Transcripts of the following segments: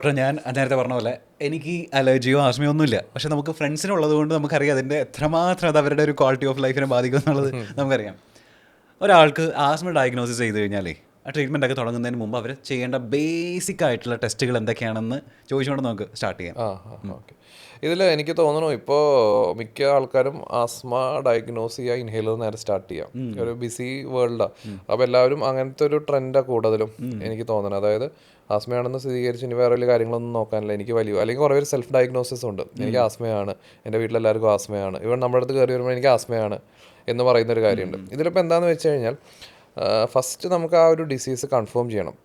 ഇപ്പോൾ ഞാൻ നേരത്തെ പറഞ്ഞ പോലെ എനിക്ക് അലർജിയോ ആസ്മയോ ഒന്നുമില്ല. പക്ഷെ നമുക്ക് ഫ്രണ്ട്സിനുള്ളത് കൊണ്ട് നമുക്കറിയാം അതിൻ്റെ എത്രമാത്രം അത് അവരുടെ ഒരു ക്വാളിറ്റി ഓഫ് ലൈഫിനെ ബാധിക്കും എന്നുള്ളത് നമുക്കറിയാം. ഒരാൾക്ക് ആസ്മ ഡയഗ്നോസിസ് ചെയ്ത് കഴിഞ്ഞാലേ ആ ട്രീറ്റ്മെൻ്റ് ഒക്കെ തുടങ്ങുന്നതിന് മുമ്പ് അവർ ചെയ്യേണ്ട ബേസിക് ആയിട്ടുള്ള ടെസ്റ്റുകൾ എന്തൊക്കെയാണെന്ന് ചോദിച്ചുകൊണ്ട് നമുക്ക് സ്റ്റാർട്ട് ചെയ്യാം. ഓക്കെ. ഇതിൽ എനിക്ക് തോന്നുന്നു ഇപ്പോൾ മിക്ക ആൾക്കാരും ആസ്മ ഡയഗ്നോസ് ചെയ്യുക ഇൻഹേലർ നേരെ സ്റ്റാർട്ട് ചെയ്യാം. ഒരു ബിസി വേൾഡാണ്. അപ്പോൾ എല്ലാവരും അങ്ങനത്തെ ഒരു ട്രെൻഡാണ് കൂടുതലും എനിക്ക് തോന്നുന്നത്. അതായത് ആസ്മയാണെന്ന് സ്ഥിരീകരിച്ച് ഇനി വേറെ വലിയ കാര്യങ്ങളൊന്നും നോക്കാനില്ല, എനിക്ക് വലിയ അല്ലെങ്കിൽ കുറേ പേര് സെൽഫ് ഡയഗ്നോസിസ് ഉണ്ട്. എനിക്ക് ആസ്മയാണ്, എൻ്റെ വീട്ടിലെല്ലാവർക്കും ആസ്മയാണ്, ഇവൻ നമ്മുടെ അടുത്ത് കയറി വരുമ്പോൾ എനിക്ക് ആസ്മയാണ് എന്ന് പറയുന്നൊരു കാര്യമുണ്ട്. ഇതിലിപ്പോൾ എന്താണെന്ന് വെച്ച് കഴിഞ്ഞാൽ ഫസ്റ്റ് നമുക്ക് ആ ഒരു ഡിസീസ് കൺഫേം ചെയ്യണം.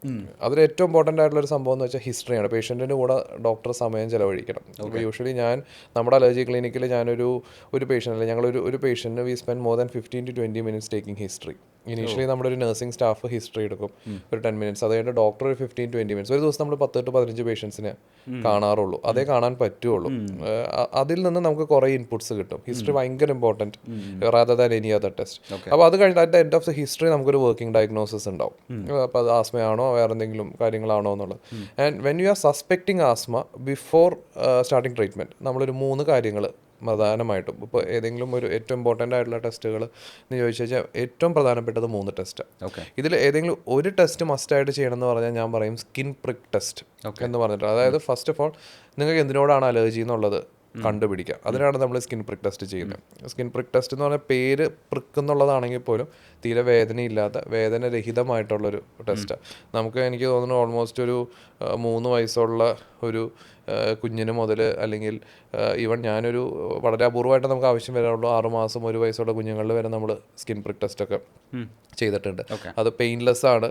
അതിൽ ഏറ്റവും ഇമ്പോർട്ടൻ്റ് ആയിട്ടുള്ള ഒരു സംഭവം എന്ന് വെച്ചാൽ ഹിസ്റ്ററിയാണ്. പേഷ്യൻറ്റിൻ്റെ കൂടെ ഡോക്ടർ സമയം ചിലവഴിക്കണം. അപ്പോൾ യൂഷ്വലി നമ്മുടെ അലർജി ക്ലിനിക്കിൽ ഒരു പേഷ്യൻ്റ് അല്ല, ഞങ്ങളൊരു പേഷ്യൻറ്റിന് we spend more than 15 to 20 minutes taking history. Initially നമ്മുടെ ഒരു നഴ്സിംഗ് സ്റ്റാഫ് ഹിസ്റ്ററി എടുക്കും, ഒരു 10 minutes. അത് കഴിഞ്ഞിട്ട് ഡോക്ടർ ഒരു 15-20 minutes. ഒരു ദിവസം നമ്മൾ 10 to 15 പേഷ്യൻസിനെ കാണാറുള്ളൂ, അതേ കാണാൻ പറ്റുള്ളൂ. അതിൽ നിന്ന് നമുക്ക് കുറേ ഇൻപുട്സ് കിട്ടും. ഹിസ്റ്ററി ഭയങ്കര important rather than any other test. അപ്പോൾ അത് കഴിഞ്ഞിട്ട് at the end of the history നമുക്കൊരു വർക്കിംഗ് ഡയഗ്നോസിസ് ഉണ്ടാവും. അപ്പോൾ അത് ആസ്മയാണോ വേറെ എന്തെങ്കിലും കാര്യങ്ങളാണോ എന്നുള്ളത്. And when you are suspecting asthma before starting treatment നമ്മളൊരു 3 കാര്യങ്ങൾ പ്രധാനമായിട്ടും, ഇപ്പോൾ ഏതെങ്കിലും ഒരു ഏറ്റവും ഇമ്പോർട്ടൻ്റ് ആയിട്ടുള്ള ടെസ്റ്റുകൾ എന്ന് ചോദിച്ചു കഴിഞ്ഞാൽ ഏറ്റവും പ്രധാനപ്പെട്ടത് 3 ടെസ്റ്റാണ്. ഇതിൽ ഏതെങ്കിലും ഒരു ടെസ്റ്റ് മസ്റ്റായിട്ട് ചെയ്യണമെന്ന് പറഞ്ഞാൽ ഞാൻ പറയും സ്കിൻ പ്രിക്ക് ടെസ്റ്റ് എന്ന് പറഞ്ഞിട്ട്. അതായത് ഫസ്റ്റ് ഓഫ് ഓൾ നിങ്ങൾക്ക് എന്തിനോടാണ് അലർജി എന്നുള്ളത് കണ്ടുപിടിക്കുക. അതിനാണ് നമ്മൾ സ്കിൻ പ്രിക്ക് ടെസ്റ്റ് ചെയ്യുന്നത്. സ്കിൻ പ്രിക്ക് ടെസ്റ്റ് എന്ന് പറഞ്ഞാൽ പേര് പ്രിക്ക് എന്നുള്ളതാണെങ്കിൽ പോലും തീരെ വേദനയില്ലാത്ത വേദനരഹിതമായിട്ടുള്ളൊരു ടെസ്റ്റാണ്. എനിക്ക് തോന്നുന്നു ഓൾമോസ്റ്റ് ഒരു 3 വയസ്സുള്ള ഒരു കുഞ്ഞിന് മുതൽ, അല്ലെങ്കിൽ ഈവൻ ഞാനൊരു വളരെ അപൂർവമായിട്ട് നമുക്ക് ആവശ്യം വരാറുള്ളൂ 6 മാസം 1 വയസ്സുള്ള കുഞ്ഞുങ്ങളിൽ വരെ നമ്മൾ സ്കിൻ പ്രിക്ക് ടെസ്റ്റൊക്കെ ചെയ്തിട്ടുണ്ട്. അത് പെയിൻലെസ് ആണ്,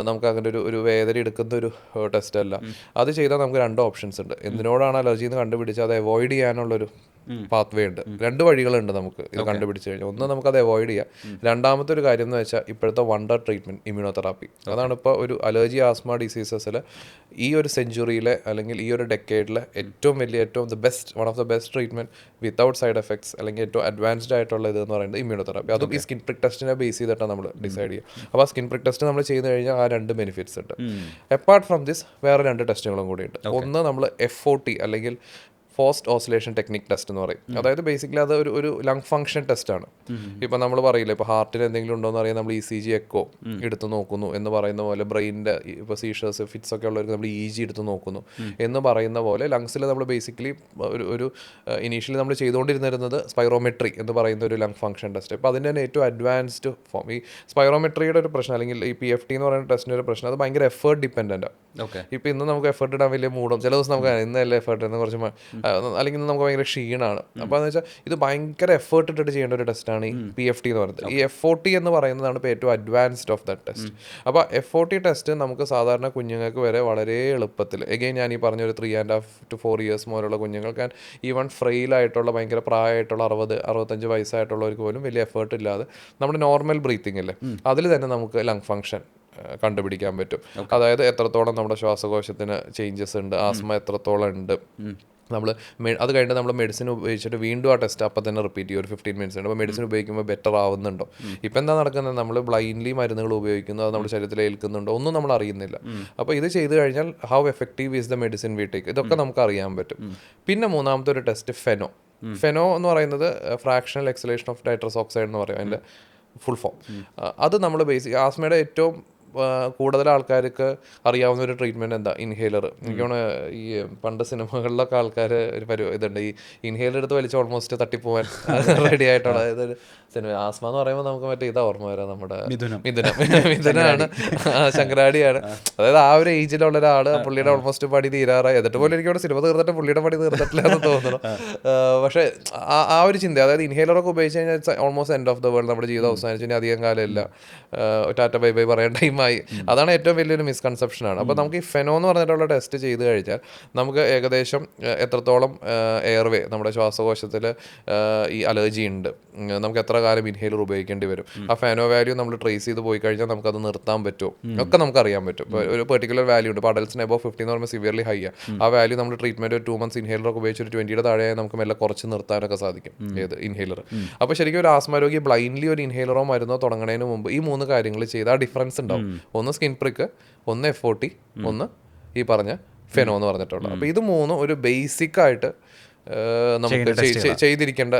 നമുക്ക് അങ്ങനെ ഒരു വേദന എടുക്കുന്ന ഒരു ടെസ്റ്റ് അല്ല. അത് ചെയ്താൽ നമുക്ക് 2 ഓപ്ഷൻസ് ഉണ്ട്. എന്തിനോടാണ് അലർജി എന്ന് കണ്ടുപിടിച്ചാൽ അത് അവോയ്ഡ് ചെയ്യാനുള്ളൊരു പാത്ത് വേ ഉണ്ട്. 2 വഴികളുണ്ട് നമുക്ക് ഇത് കണ്ടുപിടിച്ച് കഴിഞ്ഞാൽ. ഒന്ന് നമുക്കത് അവോയ്ഡ് ചെയ്യാം. രണ്ടാമത്തെ ഒരു കാര്യം എന്ന് വെച്ചാൽ ഇപ്പോഴത്തെ വണ്ടർ ട്രീറ്റ്മെൻറ്റ് ഇമ്മ്യൂണോതെറാപ്പി. അതാണ് ഇപ്പോൾ ഒരു അലർജി ആസ്മ ഡിസീസസിൽ ഈ ഒരു സെഞ്ചുറിയിലെ അല്ലെങ്കിൽ ഈ ഒരു ഡെക്കേഡിലെ ഏറ്റവും one of the best treatment without side effects, അല്ലെങ്കിൽ ഏറ്റവും അഡ്വാൻസ്ഡ് ആയിട്ടുള്ള ഇതെന്ന് പറയുന്നത് ഇമ്മ്യൂണോതെറാപ്പി. അതും ഈ സ്കിൻ പ്രിക്ക് ടെസ്റ്റിനെ ബേസ് ചെയ്തിട്ടാണ് നമ്മൾ ഡിസൈഡ് ചെയ്യുക. അപ്പോൾ ആ സ്കിൻ പ്രിക്ക് ടെസ്റ്റ് നമ്മൾ ചെയ്ത് കഴിഞ്ഞാൽ ആ 2 ബെനിഫിറ്റ്സ് ഉണ്ട്. അപ്പാർട്ട് ഫ്രം ദിസ് വേറെ 2 ടെസ്റ്റുകളും കൂടി ഉണ്ട്. ഒന്ന് നമ്മൾ FOT അല്ലെങ്കിൽ ഫോസ്റ്റ് ഓസിലേഷൻ ടെക്നിക് ടെസ്റ്റ് എന്ന് പറയും. അതായത് ബേസിക്കലി അത് ഒരു ലങ് ഫംഗ്ഷൻ ടെസ്റ്റാണ്. ഇപ്പം നമ്മൾ പറയില്ല, ഇപ്പോൾ ഹാർട്ടിന് എന്തെങ്കിലും ഉണ്ടോ എന്ന് അറിയാൻ നമ്മൾ ECG എക്കോ എടുത്ത് നോക്കുന്നു എന്ന് പറയുന്ന പോലെ, ബ്രെയിനിൻ്റെ ഇപ്പോൾ സീഷേഴ്സ് ഫിറ്റ്സ് ഒക്കെ ഉള്ളവർക്ക് നമ്മൾ EG എടുത്ത് നോക്കുന്നു എന്ന് പറയുന്ന പോലെ, ലങ്സിൽ നമ്മൾ ബേസിക്കലി ഒരു ഇനീഷ്യലി നമ്മൾ ചെയ്തുകൊണ്ടിരുന്നത് സ്പൈറോമെട്രി എന്ന് പറയുന്ന ഒരു ലങ് ഫംഗ്ഷൻ ടെസ്റ്റ്. ഇപ്പോൾ അതിൻ്റെ തന്നെ ഏറ്റവും അഡ്വാൻസ്ഡ് ഫോം ഈ സ്പൈറോമെട്രിയുടെ ഒരു പ്രശ്നം, അല്ലെങ്കിൽ ഈ PFT എന്ന് പറയുന്ന ടെസ്റ്റിൻ്റെ ഒരു പ്രശ്നം, അത് ഭയങ്കര എഫേർട്ട് ഡിപ്പെൻഡൻ്റ് ആണ്. ഇപ്പോൾ ഇന്ന് നമുക്ക് എഫേർട്ട് ഇടാൻ വലിയ മൂടും, ചില ദിവസം നമുക്ക് ഇന്നല്ലേ എഫേർട്ട് ഇടുന്ന കുറച്ച് അല്ലെങ്കിൽ നമുക്ക് ഭയങ്കര ക്ഷീണമാണ്. അപ്പോൾ എന്ന് വെച്ചാൽ ഇത് ഭയങ്കര എഫേർട്ട് ഇട്ടിട്ട് ചെയ്യേണ്ട ഒരു ടെസ്റ്റാണ് ഈ PFT എന്ന് പറയുന്നത്. ഈ FOT എന്ന് പറയുന്നതാണ് ഇപ്പോൾ ഏറ്റവും അഡ്വാൻസ്ഡ് ഓഫ് ദാറ്റ് ടെസ്റ്റ്. അപ്പോൾ FOT ടെസ്റ്റ് നമുക്ക് സാധാരണ കുഞ്ഞുങ്ങൾക്ക് വരെ വളരെ എളുപ്പത്തിൽ, എഗെയിൻ ഞാൻ ഈ പറഞ്ഞൊരു 3.5 to 4 years മുതലുള്ള കുഞ്ഞുങ്ങൾക്ക്, ഈവൻ ഫ്രെയിലായിട്ടുള്ള ഭയങ്കര പ്രായമായിട്ടുള്ള 60-65 വയസ്സായിട്ടുള്ളവർക്ക് പോലും വലിയ എഫേർട്ട് ഇല്ലാതെ നമ്മുടെ നോർമൽ ബ്രീത്തിങ് അല്ലേ, അതിൽ തന്നെ നമുക്ക് ലങ് ഫംഗ്ഷൻ കണ്ടുപിടിക്കാൻ പറ്റും. അതായത് എത്രത്തോളം നമ്മുടെ ശ്വാസകോശത്തിന് ചേഞ്ചസ് ഉണ്ട്, ആസ്മ എത്രത്തോളം ഉണ്ട്. അത് കഴിഞ്ഞിട്ട് നമ്മൾ മെഡിസിൻ ഉപയോഗിച്ചിട്ട് വീണ്ടും ആ ടെസ്റ്റ് അപ്പം തന്നെ റിപ്പീറ്റ് ചെയ്യും, ഒരു 15 minutes ഉണ്ട്. അപ്പോൾ മെഡിസിൻ ഉപയോഗിക്കുമ്പോൾ ബെറ്റർ ആവുന്നുണ്ടോ, ഇപ്പം എന്താ നടക്കുന്നത്, നമ്മൾ ബ്ലൈൻഡ്ലി മരുന്നുകൾ ഉപയോഗിക്കുന്നു, അത് നമ്മുടെ ശരീരത്തിൽ ഏൽക്കുന്നുണ്ടോ ഒന്നും നമ്മൾ അറിയുന്നില്ല. അപ്പോൾ ഇത് ചെയ്ത് കഴിഞ്ഞാൽ how effective is the medicine we take, ഇതൊക്കെ നമുക്ക് അറിയാൻ പറ്റും. പിന്നെ മൂന്നാമത്തെ ഒരു ടെസ്റ്റ് ഫെനോ എന്ന് പറയുന്നത് fractional exhalation of nitrous oxide എന്ന് പറയും അതിൻ്റെ ഫുൾ ഫോം. അത് നമ്മൾ ബേസിക് ആസ്മയുടെ ഏറ്റവും കൂടുതൽ ആൾക്കാർക്ക് അറിയാവുന്ന ഒരു ട്രീറ്റ്മെൻറ്റ് എന്താ, ഇൻഹേലർ. എനിക്കാണ് ഈ പണ്ട് സിനിമകളിലൊക്കെ ആൾക്കാർ ഒരു ഇതുണ്ട്, ഈ ഇൻഹേലർ എടുത്ത് വലിച്ച് ഓൾമോസ്റ്റ് തട്ടിപ്പോവാൻ റെഡി ആയിട്ടുള്ള അതായത് സിനിമ. ആസ്മ എന്ന് പറയുമ്പോൾ നമുക്ക് മറ്റേ ഇതാ ഓർമ്മ വരാം, നമ്മുടെ മിഥുനാണ്, ശങ്കരാടിയാണ്. അതായത് ആ ഒരു ഏജിലുള്ള ഒരാൾ, പുള്ളിയുടെ ഓൾമോസ്റ്റ് പണി തീരാറായി, എന്നിട്ട് പോലും എനിക്കവിടെ സിനിമ തീർന്നിട്ട് പുള്ളിയുടെ പണി തീർന്നിട്ടില്ല എന്ന് തോന്നുന്നു. പക്ഷേ ആ ഒരു ചിന്ത, അതായത് ഇൻഹേലറൊക്കെ ഉപയോഗിച്ച് കഴിഞ്ഞാൽ almost end of the world, നമ്മുടെ ജീവിതം അവസാനിച്ചു, ഇനി അധികം കാലമില്ല, ടാറ്റ ബൈ ബൈ പറയാൻ ടൈമായി. അതാണ് ഏറ്റവും വലിയൊരു മിസ്കൺസെപ്ഷനാണ്. അപ്പോൾ നമുക്ക് ഈ ഫെനോ എന്ന് പറഞ്ഞിട്ടുള്ള ടെസ്റ്റ് ചെയ്ത് കഴിഞ്ഞാൽ നമുക്ക് ഏകദേശം എത്രത്തോളം എയർവേ, നമ്മുടെ ശ്വാസകോശത്തിൽ ഈ അലർജി ഉണ്ട്, നമുക്ക് എത്ര കാലം ഇൻഹേലർ ഉപയോഗിക്കേണ്ടി വരും, ആ ഫെനോ വാല്യൂ നമ്മൾ ട്രേസ് ചെയ്ത് പോയി കഴിഞ്ഞാൽ നമുക്കത് നിർത്താൻ പറ്റുമോ ഒക്കെ നമുക്ക് അറിയാൻ പറ്റും. ഇപ്പോൾ ഒരു പെർട്ടിക്കുലർ വാല്യൂ ഉണ്ട്, ഇപ്പോൾ അഡൽസിന് എബോവ് 50 എന്ന് പറയുമ്പോൾ സിവിയർലി ഹൈ ആണ്. ആ വാല്യൂ നമ്മൾ ട്രീറ്റ്മെൻറ്റ് ഒരു 2 months ഇൻഹേലറൊക്കെ ഉപയോഗിച്ച് ഒരു 20 താഴെയായി നമുക്ക് മെല്ലെ കുറച്ച് നിർത്താനൊക്കെ സാധിക്കും ഏത് ഇൻഹേലർ. അപ്പോൾ ശരിക്കും ഒരു ആസ്മരോഗി ബ്ലൈൻഡ്ലി ഒരു ഇൻഹേലറോ മരുന്നോ തുടങ്ങുന്നതിന് മുമ്പ് ഈ 3 കാര്യങ്ങൾ ചെയ്താൽ ഡിഫറൻസ് ഉണ്ടാവും. ഒന്ന് സ്കിൻ പ്രിക്ക്, ഒന്ന് FOT, ഒന്ന് ഈ പറഞ്ഞ ഫെനോ എന്ന് പറഞ്ഞിട്ടുള്ളത്. അപ്പോൾ ഇത് മൂന്നും ഒരു ബേസിക് ആയിട്ട് നമുക്ക് ചെയ്തിരിക്കേണ്ട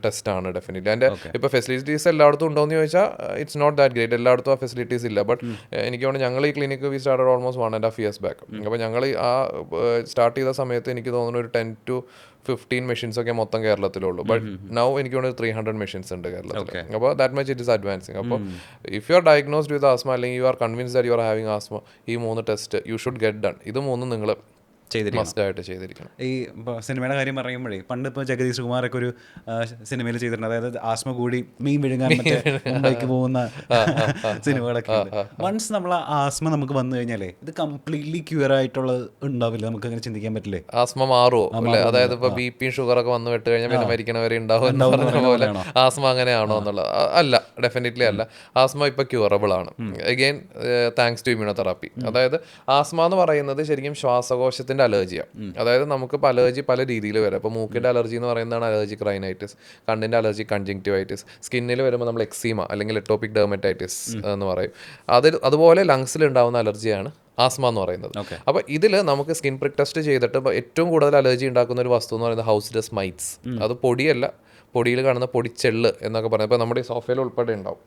ടെസ്റ്റാണ് ഡെഫിനറ്റ്ലി. അതിൻ്റെ ഇപ്പോൾ ഫെസിലിറ്റീസ് എല്ലായിടത്തും ഉണ്ടോയെന്ന് ചോദിച്ചാൽ ഇറ്റ്സ് നോട്ട് ദാറ്റ് ഗ്രേറ്റ്, എല്ലായിടത്തും ആ ഫെസിലിറ്റീസ് ഇല്ല. ബട്ട് എനിക്ക് തോന്നുന്നു ഞങ്ങൾ ഈ clinic we started almost 1.5 years back. അപ്പോൾ ഞങ്ങൾ ആ സ്റ്റാർട്ട് ചെയ്ത സമയത്ത് എനിക്ക് തോന്നുന്നു ഒരു 10 to 15 മെഷീൻസ് ഒക്കെ മൊത്തം കേരളത്തിലുള്ളൂ. ബട്ട് നൗ എനിക്ക് തോന്നുന്നു 300 മെഷീൻസ് ഉണ്ട് കേരളത്തിൽ. അപ്പോൾ that much it is advancing. അപ്പോൾ if you are diagnosed with asthma അല്ലെങ്കിൽ you are convinced that you are having asthma, ഈ 3 test you should get done. ഇത് 3 നിങ്ങൾ മസ്റ്റായിട്ട് ചെയ്തിരിക്കണം. ഈ ഇപ്പോൾ സിനിമയുടെ കാര്യം പറയുമ്പോഴേ പണ്ട് ഇപ്പോൾ ജഗദീഷ് കുമാറൊക്കെ ഒരു സിനിമയിൽ ചെയ്തിട്ടുണ്ട്. അതായത് ആസ്മ കൂടി മീൻ വിഴുങ്ങാൻ മറ്റേ മുംബൈക്ക് പോകുന്ന സിനിമകളൊക്കെ ഉണ്ട്. വൺസ് നമ്മൾ ആ ആസ്മ നമുക്ക് വന്നു കഴിഞ്ഞാലേ ഇത് കംപ്ലീറ്റ്ലി ക്യൂർ ആയിട്ടുള്ളത് ഉണ്ടാവില്ല, നമുക്ക് അങ്ങനെ ചിന്തിക്കാൻ പറ്റില്ലേ? ആസ്മ മാറുമോ അല്ലേ? അതായത് ഇപ്പോൾ BP ഷുഗറൊക്കെ വന്ന് വിട്ട് കഴിഞ്ഞാൽ പിന്നെ മരിക്കണവരെ ഉണ്ടാവും എന്ന് പറഞ്ഞ പോലെ ആസ്മ അങ്ങനെയാണോ എന്നുള്ളത് അല്ല, ഡെഫിനറ്റ്ലി അല്ല. ആസ്മ ഇപ്പോൾ ക്യൂറബിൾ ആണ്. Again thanks to immunotherapy. അതായത് ആസ്മ എന്ന് പറയുന്നത് ശരിക്കും ശ്വാസകോശത്തിൻ്റെ അലർജിയാണ്. അതായത് നമുക്കിപ്പോൾ അലർജി പല രീതിയിൽ വരാം. ഇപ്പോൾ മൂക്കിൻ്റെ അലർജി എന്ന് പറയുന്നതാണ് അലർജിക് റൈനൈറ്റിസ്, കണ്ണിൻ്റെ അലർജി കൺജങ്ക്റ്റിവൈറ്റിസ്, സ്കിന്നിൽ വരുമ്പോൾ നമ്മൾ എക്സീമ അല്ലെങ്കിൽ എട്ടോപിക് ഡെർമറ്റൈറ്റിസ് എന്ന് പറയും. അതുപോലെ ലങ്സിൽ ഉണ്ടാകുന്ന അലർജിയാണ് ആസ്മ എന്ന് പറയുന്നത്. അപ്പോൾ ഇതിൽ നമുക്ക് സ്കിൻ പ്രിക് ടെസ്റ്റ് ചെയ്തിട്ട് ഏറ്റവും കൂടുതൽ അലർജി ഉണ്ടാക്കുന്ന ഒരു വസ്തു എന്ന് പറയുന്നത് ഹൗസ് ഡസ്റ്റ് മൈറ്റ്സ്. അത് പൊടിയല്ല, പൊടിയിൽ കാണുന്ന പൊടിച്ചെള്ള് എന്നൊക്കെ പറയുന്നത് ഇപ്പോൾ നമ്മുടെ ഈ സോഫയിൽ ഉൾപ്പെടെ ഉണ്ടാവും.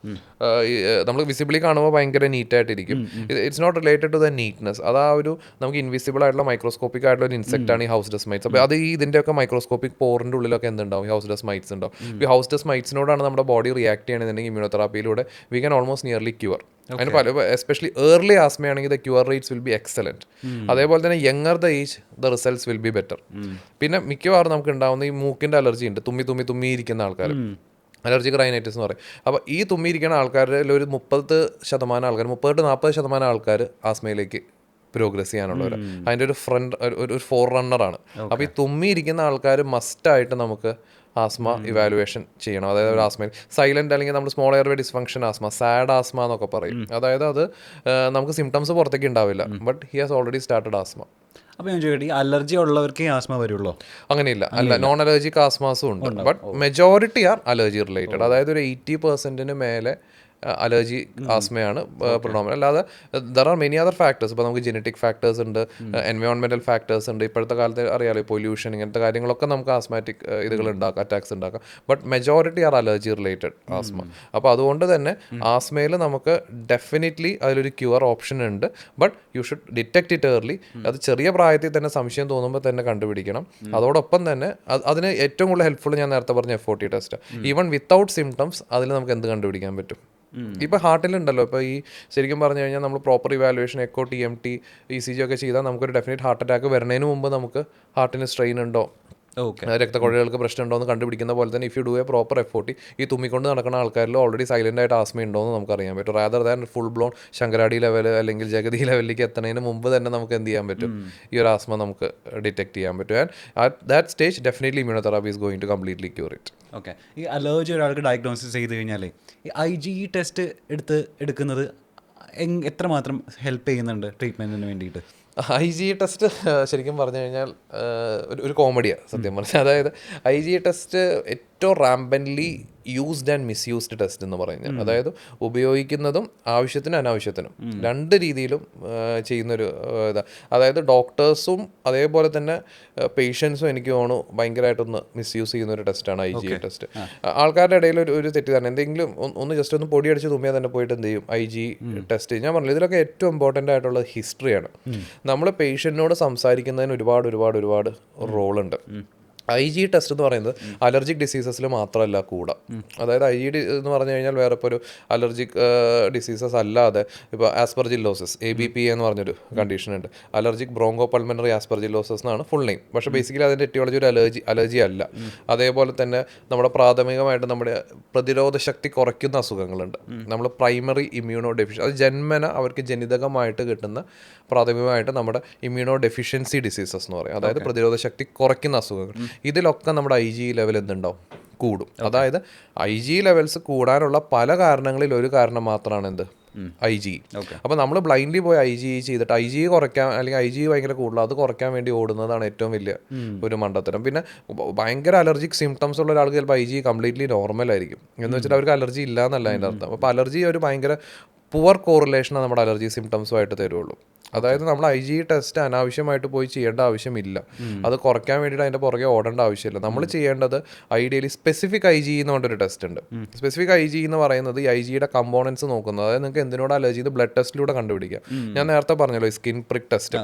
നമ്മൾ വിസിബിളി കാണുമ്പോൾ ഭയങ്കര നീറ്റായിട്ടിരിക്കും. It's not related to the neatness. അത് ആ ഒരു നമുക്ക് ഇൻവിസിബിൾ ആയിട്ടുള്ള മൈക്രോസ്കോപ്പിക് ആയിട്ടുള്ള ഒരു ഇൻസെക്റ്റാണ് ഈ ഹൗസ് ഡസ്റ്റ് മൈറ്റ്സ്. അപ്പോൾ അത് ഇതിൻ്റെയൊക്കെ മൈക്രോസ്കോപ്പിക് പോറിൻ്റെ ഉള്ളിലൊക്കെ എന്തുണ്ടാവും? ഈ ഹൗസ് ഡസ്റ്റ് മൈറ്റ്സ് ഉണ്ടാവും. ഈ ഹൗസ് ഡസ്റ്റ് മൈറ്റ്സിനോടാണ് നമ്മുടെ ബോഡി റിയാക്ട് ചെയ്യണമെന്നുണ്ടെങ്കിൽ ഇമ്മ്യൂണോതെറാപ്പിയിലൂടെ we can almost nearly cure. അതിന് പല എസ്പെഷ്യലി ഏർലി ആസ്മയാണെങ്കിൽ the cure rates will be excellent. അതേപോലെ തന്നെ younger the age the results will be better. പിന്നെ മിക്കവാറും നമുക്ക് ഉണ്ടാകുന്ന ഈ മൂക്കിൻ്റെ അലർജി ഉണ്ട്, തുമ്മിയിരിക്കുന്ന ആൾക്കാർ, അലർജിക് റൈനൈറ്റിസ് എന്ന് പറയും. അപ്പോൾ ഈ തുമ്മിയിരിക്കുന്ന ആൾക്കാരിൽ ഒരു 30% ആൾക്കാർ, 30 to 40% ആൾക്കാർ ആസ്മയിലേക്ക് പ്രോഗ്രസ് ചെയ്യാനുള്ളവർ. അതിൻ്റെ ഒരു ഫോർ റണ്ണറാണ്. അപ്പോൾ ഈ തുമ്മിയിരിക്കുന്ന ആൾക്കാർ മസ്റ്റായിട്ട് നമുക്ക് ആസ്മ ഇവാലുവേഷൻ ചെയ്യണം. അതായത് ഒരു ആസ്മയിൽ സൈലന്റ് അല്ലെങ്കിൽ നമ്മൾ small airway dysfunction asthma, sad asthma എന്നൊക്കെ പറയും. അതായത് അത് നമുക്ക് സിംറ്റംസ് പുറത്തേക്ക് ഉണ്ടാവില്ല, but he has already started asthma. അപ്പോൾ ഞാൻ ചോദിക്കട്ടെ, ഈ അലർജി ഉള്ളവർക്കേ ആസ്മ വരുള്ളൂ? അങ്ങനെയില്ല, അല്ല, നോൺ അലർജിക് ആസ്മാസും ഉണ്ട്. But majority are allergy related. അതായത് ഒരു 80% മേലെ അലർജി ആസ്മയാണ് പ്രൊഡോമിനൻ്റ്. അല്ലാതെ there are many other factors. ഇപ്പോൾ നമുക്ക് ജെനറ്റിക് ഫാക്ടേഴ്സ് ഉണ്ട്, എൻവയോൺമെൻറ്റൽ ഫാക്ടേഴ്സ് ഉണ്ട്. ഇപ്പോഴത്തെ കാലത്ത് അറിയാലോ, പൊല്യൂഷൻ, ഇങ്ങനത്തെ കാര്യങ്ങളൊക്കെ നമുക്ക് ആസ്മാറ്റിക് ഇതുകൾ ഉണ്ടാക്കാം, അറ്റാക്സ് ഉണ്ടാക്കാം. But majority are allergy related asthma. അപ്പോൾ അതുകൊണ്ട് തന്നെ ആസ്മയിൽ നമുക്ക് ഡെഫിനറ്റ്ലി അതിലൊരു ക്യൂർ ഓപ്ഷൻ ഉണ്ട്. But you should detect it early. അത് ചെറിയ പ്രായത്തിൽ തന്നെ സംശയം തോന്നുമ്പോൾ തന്നെ കണ്ടുപിടിക്കണം. അതോടൊപ്പം തന്നെ അതിന് ഏറ്റവും കൂടുതൽ ഹെൽപ്ഫുൾ ഞാൻ നേരത്തെ പറഞ്ഞ FOT test. Even without symptoms അതിൽ നമുക്ക് എന്ത് കണ്ടുപിടിക്കാൻ പറ്റും? ഇപ്പോൾ ഹാർട്ടിലുണ്ടല്ലോ, ഇപ്പോൾ ഈ ശരിക്കും പറഞ്ഞു കഴിഞ്ഞാൽ നമ്മൾ proper evaluation echo, TMT, ECG ഒക്കെ ചെയ്താൽ നമുക്കൊരു ഡെഫിനറ്റ് ഹാർട്ട് അറ്റാക്ക് വരുന്നതിന് മുമ്പ് നമുക്ക് ഹാർട്ടിന് സ്ട്രെയിൻ ഉണ്ടോ, രക്തക്കുഴലുകൾക്ക് പ്രശ്നം എന്ന് കണ്ടുപിടിക്കുന്ന പോലെ തന്നെ if you do A proper FOT, ഈ തുമ്മിക്കൊണ്ട് നടക്കുന്ന ആൾക്കാരിൽ ഓൾറെഡി സൈലന്റ് ആയിട്ട് ആസ്മ ഉണ്ടോ എന്ന് നമുക്ക് അറിയാൻ പറ്റും. Rather than full blown Sankaradi level അല്ലെങ്കിൽ ജഗതി ലെവലിലേക്ക് എത്തുന്നതിന് മുമ്പ് തന്നെ നമുക്ക് എന്ത് ചെയ്യാൻ പറ്റും? ഈ ഒരു ആസ്മ നമുക്ക് ഡിറ്റക്ട് ചെയ്യാൻ പറ്റും. And at that stage definitely immunotherapy is going to completely cure it. Okay, ഈ അലർജി ഒരാൾക്ക് ഡയഗ്നോസിസ് ചെയ്ത് കഴിഞ്ഞാൽ ഈ IgE ടെസ്റ്റ് എടുക്കുന്നത് എത്രമാത്രം ഹെൽപ്പ് ചെയ്യുന്നുണ്ട് ട്രീറ്റ്മെൻറ്റിന് വേണ്ടിയിട്ട്? IgE ടെസ്റ്റ് ശരിക്കും പറഞ്ഞു കഴിഞ്ഞാൽ ഒരു കോമഡിയാണ് സത്യം പറഞ്ഞാൽ. അതായത് IgE ടെസ്റ്റ് ഏറ്റവും റാമ്പൻലി യൂസ്ഡ് ആൻഡ് മിസ്യൂസ്ഡ് ടെസ്റ്റ് എന്ന് പറയുന്നത്. അതായത് ഉപയോഗിക്കുന്നതും ആവശ്യത്തിനും അനാവശ്യത്തിനും രണ്ട് രീതിയിലും ചെയ്യുന്നൊരു ഇതാണ്. അതായത് ഡോക്ടേഴ്സും അതേപോലെ തന്നെ പേഷ്യൻസും എനിക്ക് തോന്നുന്നു ഭയങ്കരമായിട്ടൊന്ന് മിസ്യൂസ് ചെയ്യുന്ന ഒരു ടെസ്റ്റാണ് IgE ടെസ്റ്റ്. ആൾക്കാരുടെ ഇടയിൽ ഒരു തെറ്റിദ്ധാരണ, എന്തെങ്കിലും ഒന്ന് ജസ്റ്റ് ഒന്ന് പൊടി അടിച്ച് തുമ്മിയാൽ തന്നെ പോയിട്ട് എന്ത് ചെയ്യും? IgE test. ഞാൻ പറഞ്ഞില്ല, ഇതിലൊക്കെ ഏറ്റവും ഇമ്പോർട്ടൻ്റ് ആയിട്ടുള്ളത് ഹിസ്റ്ററിയാണ്. നമ്മൾ പേഷ്യൻറ്റിനോട് സംസാരിക്കുന്നതിന് ഒരുപാട് റോളുണ്ട്. IgE ടെസ്റ്റ് എന്ന് പറയുന്നത് അലർജിക് ഡിസീസസിൽ മാത്രമല്ല കൂടാ. അതായത് IgE എന്ന് പറഞ്ഞു കഴിഞ്ഞാൽ വേറെ ഇപ്പോൾ ഒരു അലർജിക് ഡിസീസസ് അല്ലാതെ ഇപ്പോൾ ആസ്പെർജില്ലോസിസ്, ABP എന്ന് പറഞ്ഞൊരു കണ്ടീഷൻ ഉണ്ട്. അലർജിക് ബ്രോങ്കോ പൾമണറി ആസ്പെർജില്ലോസിസ് എന്നാണ് ഫുൾ നെയിം. പക്ഷേ ബേസിക്കലി അതിൻ്റെ എറ്റിയോളജി ഒരു അലർജി അല്ല. അതേപോലെ തന്നെ നമ്മുടെ പ്രാഥമികമായിട്ട് നമ്മുടെ പ്രതിരോധ ശക്തി കുറയ്ക്കുന്ന അസുഖങ്ങളുണ്ട്. നമ്മൾ പ്രൈമറി ഇമ്മ്യൂണോ ഡെഫിഷ്യൻസി, അത് ജന്മന അവർക്ക് ജനിതകമായിട്ട് കിട്ടുന്ന പ്രാഥമികമായിട്ട് നമ്മുടെ ഇമ്മ്യൂണോ ഡെഫിഷ്യൻസി ഡിസീസസ് എന്ന് പറയും. അതായത് പ്രതിരോധ ശക്തി കുറയ്ക്കുന്ന അസുഖങ്ങൾ. ഇതിലൊക്കെ നമ്മുടെ IgE ലെവൽ എന്തുണ്ടാവും? കൂടും. അതായത് IgE ലെവൽസ് കൂടാനുള്ള പല കാരണങ്ങളിൽ ഒരു കാരണം മാത്രമാണ് എന്ത്? IgE. അപ്പോൾ നമ്മൾ ബ്ലൈൻഡ്ലി പോയി IgE ചെയ്തിട്ട് IgE കുറയ്ക്കാൻ അല്ലെങ്കിൽ IgE ഭയങ്കര കൂടുതൽ അത് കുറയ്ക്കാൻ വേണ്ടി ഓടുന്നതാണ് ഏറ്റവും വലിയ ഒരു മണ്ടത്തരം. പിന്നെ ഭയങ്കര അലർജിക് സിംറ്റംസ് ഉള്ള ഒരാൾക്ക് ചിലപ്പോൾ IgE കംപ്ലീറ്റ്ലി നോർമൽ ആയിരിക്കും. എന്ന് വെച്ചിട്ട് അവർക്ക് അലർജി ഇല്ല എന്നല്ല അതിൻ്റെ അർത്ഥം. അപ്പോൾ അലർജി ഒരു ഭയങ്കര പുവർ കോറിലേഷനാണ് നമ്മുടെ അലർജി സിംറ്റംസുമായിട്ട് തരുള്ളൂ. അതായത് നമ്മൾ IgE ടെസ്റ്റ് അനാവശ്യമായിട്ട് പോയി ചെയ്യേണ്ട ആവശ്യമില്ല. അത് കുറയ്ക്കാൻ വേണ്ടിയിട്ട് അതിൻ്റെ പുറകെ ഓടേണ്ട ആവശ്യമില്ല. നമ്മൾ ചെയ്യേണ്ടത് ഐഡിയലി സ്പെസിഫിക് IgE എന്ന് പറഞ്ഞൊരു ടെസ്റ്റ് ഉണ്ട്. സ്പെസിഫിക് IgE എന്ന് പറയുന്നത് ഈ IgEയുടെ കമ്പോണൻസ് നോക്കുന്നത്. അതായത് നിങ്ങൾക്ക് എന്തിനോട് അലർജി ഇത് ബ്ലഡ് ടെസ്റ്റിലൂടെ കണ്ടുപിടിക്കാം. ഞാൻ നേരത്തെ പറഞ്ഞല്ലോ ഈ സ്കിൻ പ്രിക് ടെസ്റ്റ്,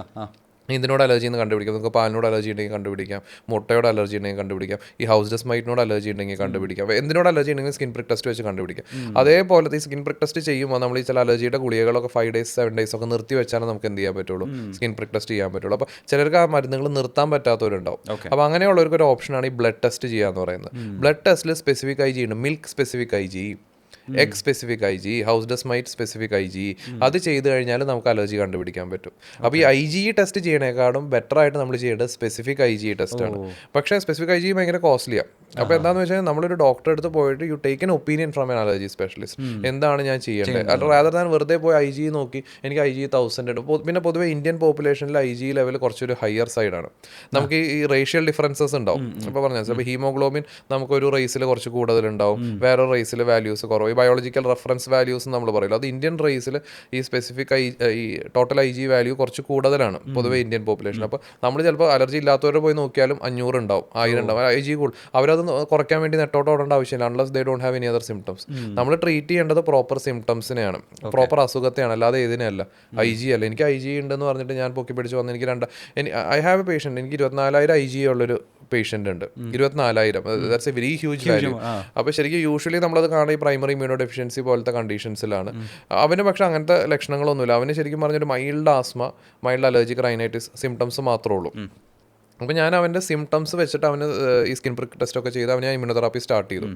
ഇതിനോട് അലർജി എന്ന് കണ്ടുപിടിക്കാം. നിങ്ങൾക്ക് പാലിനോട് അലർജി ഉണ്ടെങ്കിൽ കണ്ടുപിടിക്കാം, മുട്ടയോട് അലർജി ഉണ്ടെങ്കിൽ കണ്ടുപിടിക്കാം, ഈ ഹൗസ് ഡസ്റ്റ് മൈറ്റിനോട് അലർജി ഉണ്ടെങ്കിൽ കണ്ടുപിടിക്കാം, എന്തിനോട് അലർജി ഉണ്ടെങ്കിൽ സ്കിൻ പ്രിക് ടെസ്റ്റ് വെച്ച് കണ്ടുപിടിക്കാം. അതേപോലെ ഈ സ്കിൻ പ്രിക് ടെസ്റ്റ് ചെയ്യുമ്പോൾ നമ്മൾ ഈ ചില അലർജിയുടെ ഗുളികകളൊക്കെ 5 days 7 days ഒക്കെ നിർത്തി വെച്ചാൽ നമുക്ക് എന്ത് ചെയ്യാൻ പറ്റുള്ളൂ, സ്കിൻ പ്രിക് ടെസ്റ്റ് ചെയ്യാൻ പറ്റുള്ളൂ. അപ്പോൾ ചിലർക്ക് ആ മരുന്നുകൾ നിർത്താൻ പറ്റാത്തവരുണ്ടാവും. അപ്പോൾ അങ്ങനെയുള്ളവർക്ക് ഒരു ഓപ്ഷനാണ് ഈ ബ്ലഡ് ടെസ്റ്റ് ചെയ്യാന്ന് പറയുന്നത്. ബ്ലഡ് ടെസ്റ്റിൽ സ്പെസിഫിക് IgE ഉണ്ട്, milk specific IgE, egg specific IgE, house dust might specific IgE. അത് ചെയ്ത് കഴിഞ്ഞാൽ നമുക്ക് അലർജി കണ്ടുപിടിക്കാൻ പറ്റും. അപ്പോൾ ഈ IgE ടെസ്റ്റ് ചെയ്യണേക്കാളും ബെറ്റർ ആയിട്ട് നമ്മൾ ചെയ്യേണ്ടത് സ്പെസിഫിക് IgE ടെസ്റ്റ് ആണ്. പക്ഷേ സ്പെസിഫിക് IgE ഭയങ്കര കോസ്റ്റ്ലിയാണ്. അപ്പോൾ എന്താണെന്ന് വെച്ചാൽ നമ്മളൊരു ഡോക്ടറെ അടുത്ത് പോയിട്ട് you take N opinion from N allergy specialist, എന്താണ് ഞാൻ ചെയ്യേണ്ടത്. അത് റാദർ ദാൻ വെറുതെ പോയി IgE നോക്കി എനിക്ക് IgE 1000 ഉണ്ട്. പിന്നെ പൊതുവെ ഇന്ത്യൻ പോപ്പുലേഷനിൽ IgE ലെവൽ കുറച്ചൊരു ഹയർ സൈഡാണ്. നമുക്ക് ഈ റേഷ്യൽ ഡിഫറൻസസ് ഉണ്ടാവും. ഇപ്പോൾ പറഞ്ഞാൽ അപ്പോൾ ഹീമോഗ്ലോബിൻ നമുക്കൊരു റേസിൽ കുറച്ച് കൂടുതലുണ്ടാവും, വേറൊരു റേസിൽ വാല്യൂസ് കുറവ്. ബയോളജിക്കൽ റെഫറൻസ് വാല്യൂസ് നമ്മൾ പറയില്ല, അത് ഇന്ത്യൻ റേസിൽ ഈ സ്പെസിഫിക് ഈ ടോട്ടൽ IgE വാല്യൂ കുറച്ച് കൂടുതലാണ് പൊതുവെ ഇന്ത്യൻ പോപ്പുലേഷൻ. അപ്പോൾ നമ്മൾ ചിലപ്പോൾ അലർജി ഇല്ലാത്തവരെ പോയി നോക്കിയാലും 500 ഉണ്ടാവും, 1000 ഉണ്ടാവും. IgE കൂടുതൽ അവരത് കുറയ്ക്കാൻ വേണ്ടി നെട്ടോട്ട് ഓടേണ്ട ആവശ്യമില്ല, unless they don't have any other symptoms. നമ്മൾ ട്രീറ്റ് ചെയ്യേണ്ടത് പ്രോപ്പർ സിംറ്റംസിനെയാണ്, പ്രോപ്പർ അസുഖത്തെയാണ്, അല്ലാതെ ഏതിനെയല്ല. IgE അല്ല. എനിക്ക് IgE ഉണ്ടെന്ന് പറഞ്ഞിട്ട് ഞാൻ പൊക്കി പിടിച്ച് വന്ന് എനിക്ക് ഐ ഹാവ് എ പേഷ്യൻറ്റ്, എനിക്ക് 24,000 IgE ഉള്ളൊരു പേഷ്യൻ്റ് ഉണ്ട്. 24,000, that's A very huge value. അപ്പോൾ ശരിക്കും യൂഷ്വലി നമ്മളത് കാണുക ഈ പ്രൈമറി ഇമ്മ്യൂണോ ഡെഫിഷ്യൻസി പോലത്തെ കണ്ടീഷൻസിലാണ്. അവന് പക്ഷേ അങ്ങനത്തെ ലക്ഷണങ്ങളൊന്നുമില്ല. അവന് ശരിക്കും പറഞ്ഞൊരു mild asthma, mild allergic rhinitis symptoms മാത്രമേ ഉള്ളൂ. അപ്പോൾ ഞാൻ അവൻ്റെ സിംറ്റംസ് വെച്ചിട്ട് അവന് ഈ സ്കിൻ പ്രിക് ടെസ്റ്റ് ഒക്കെ ചെയ്ത് അവന് ഇമ്മ്യൂണോതെറാപ്പി സ്റ്റാർട്ട് ചെയ്തു.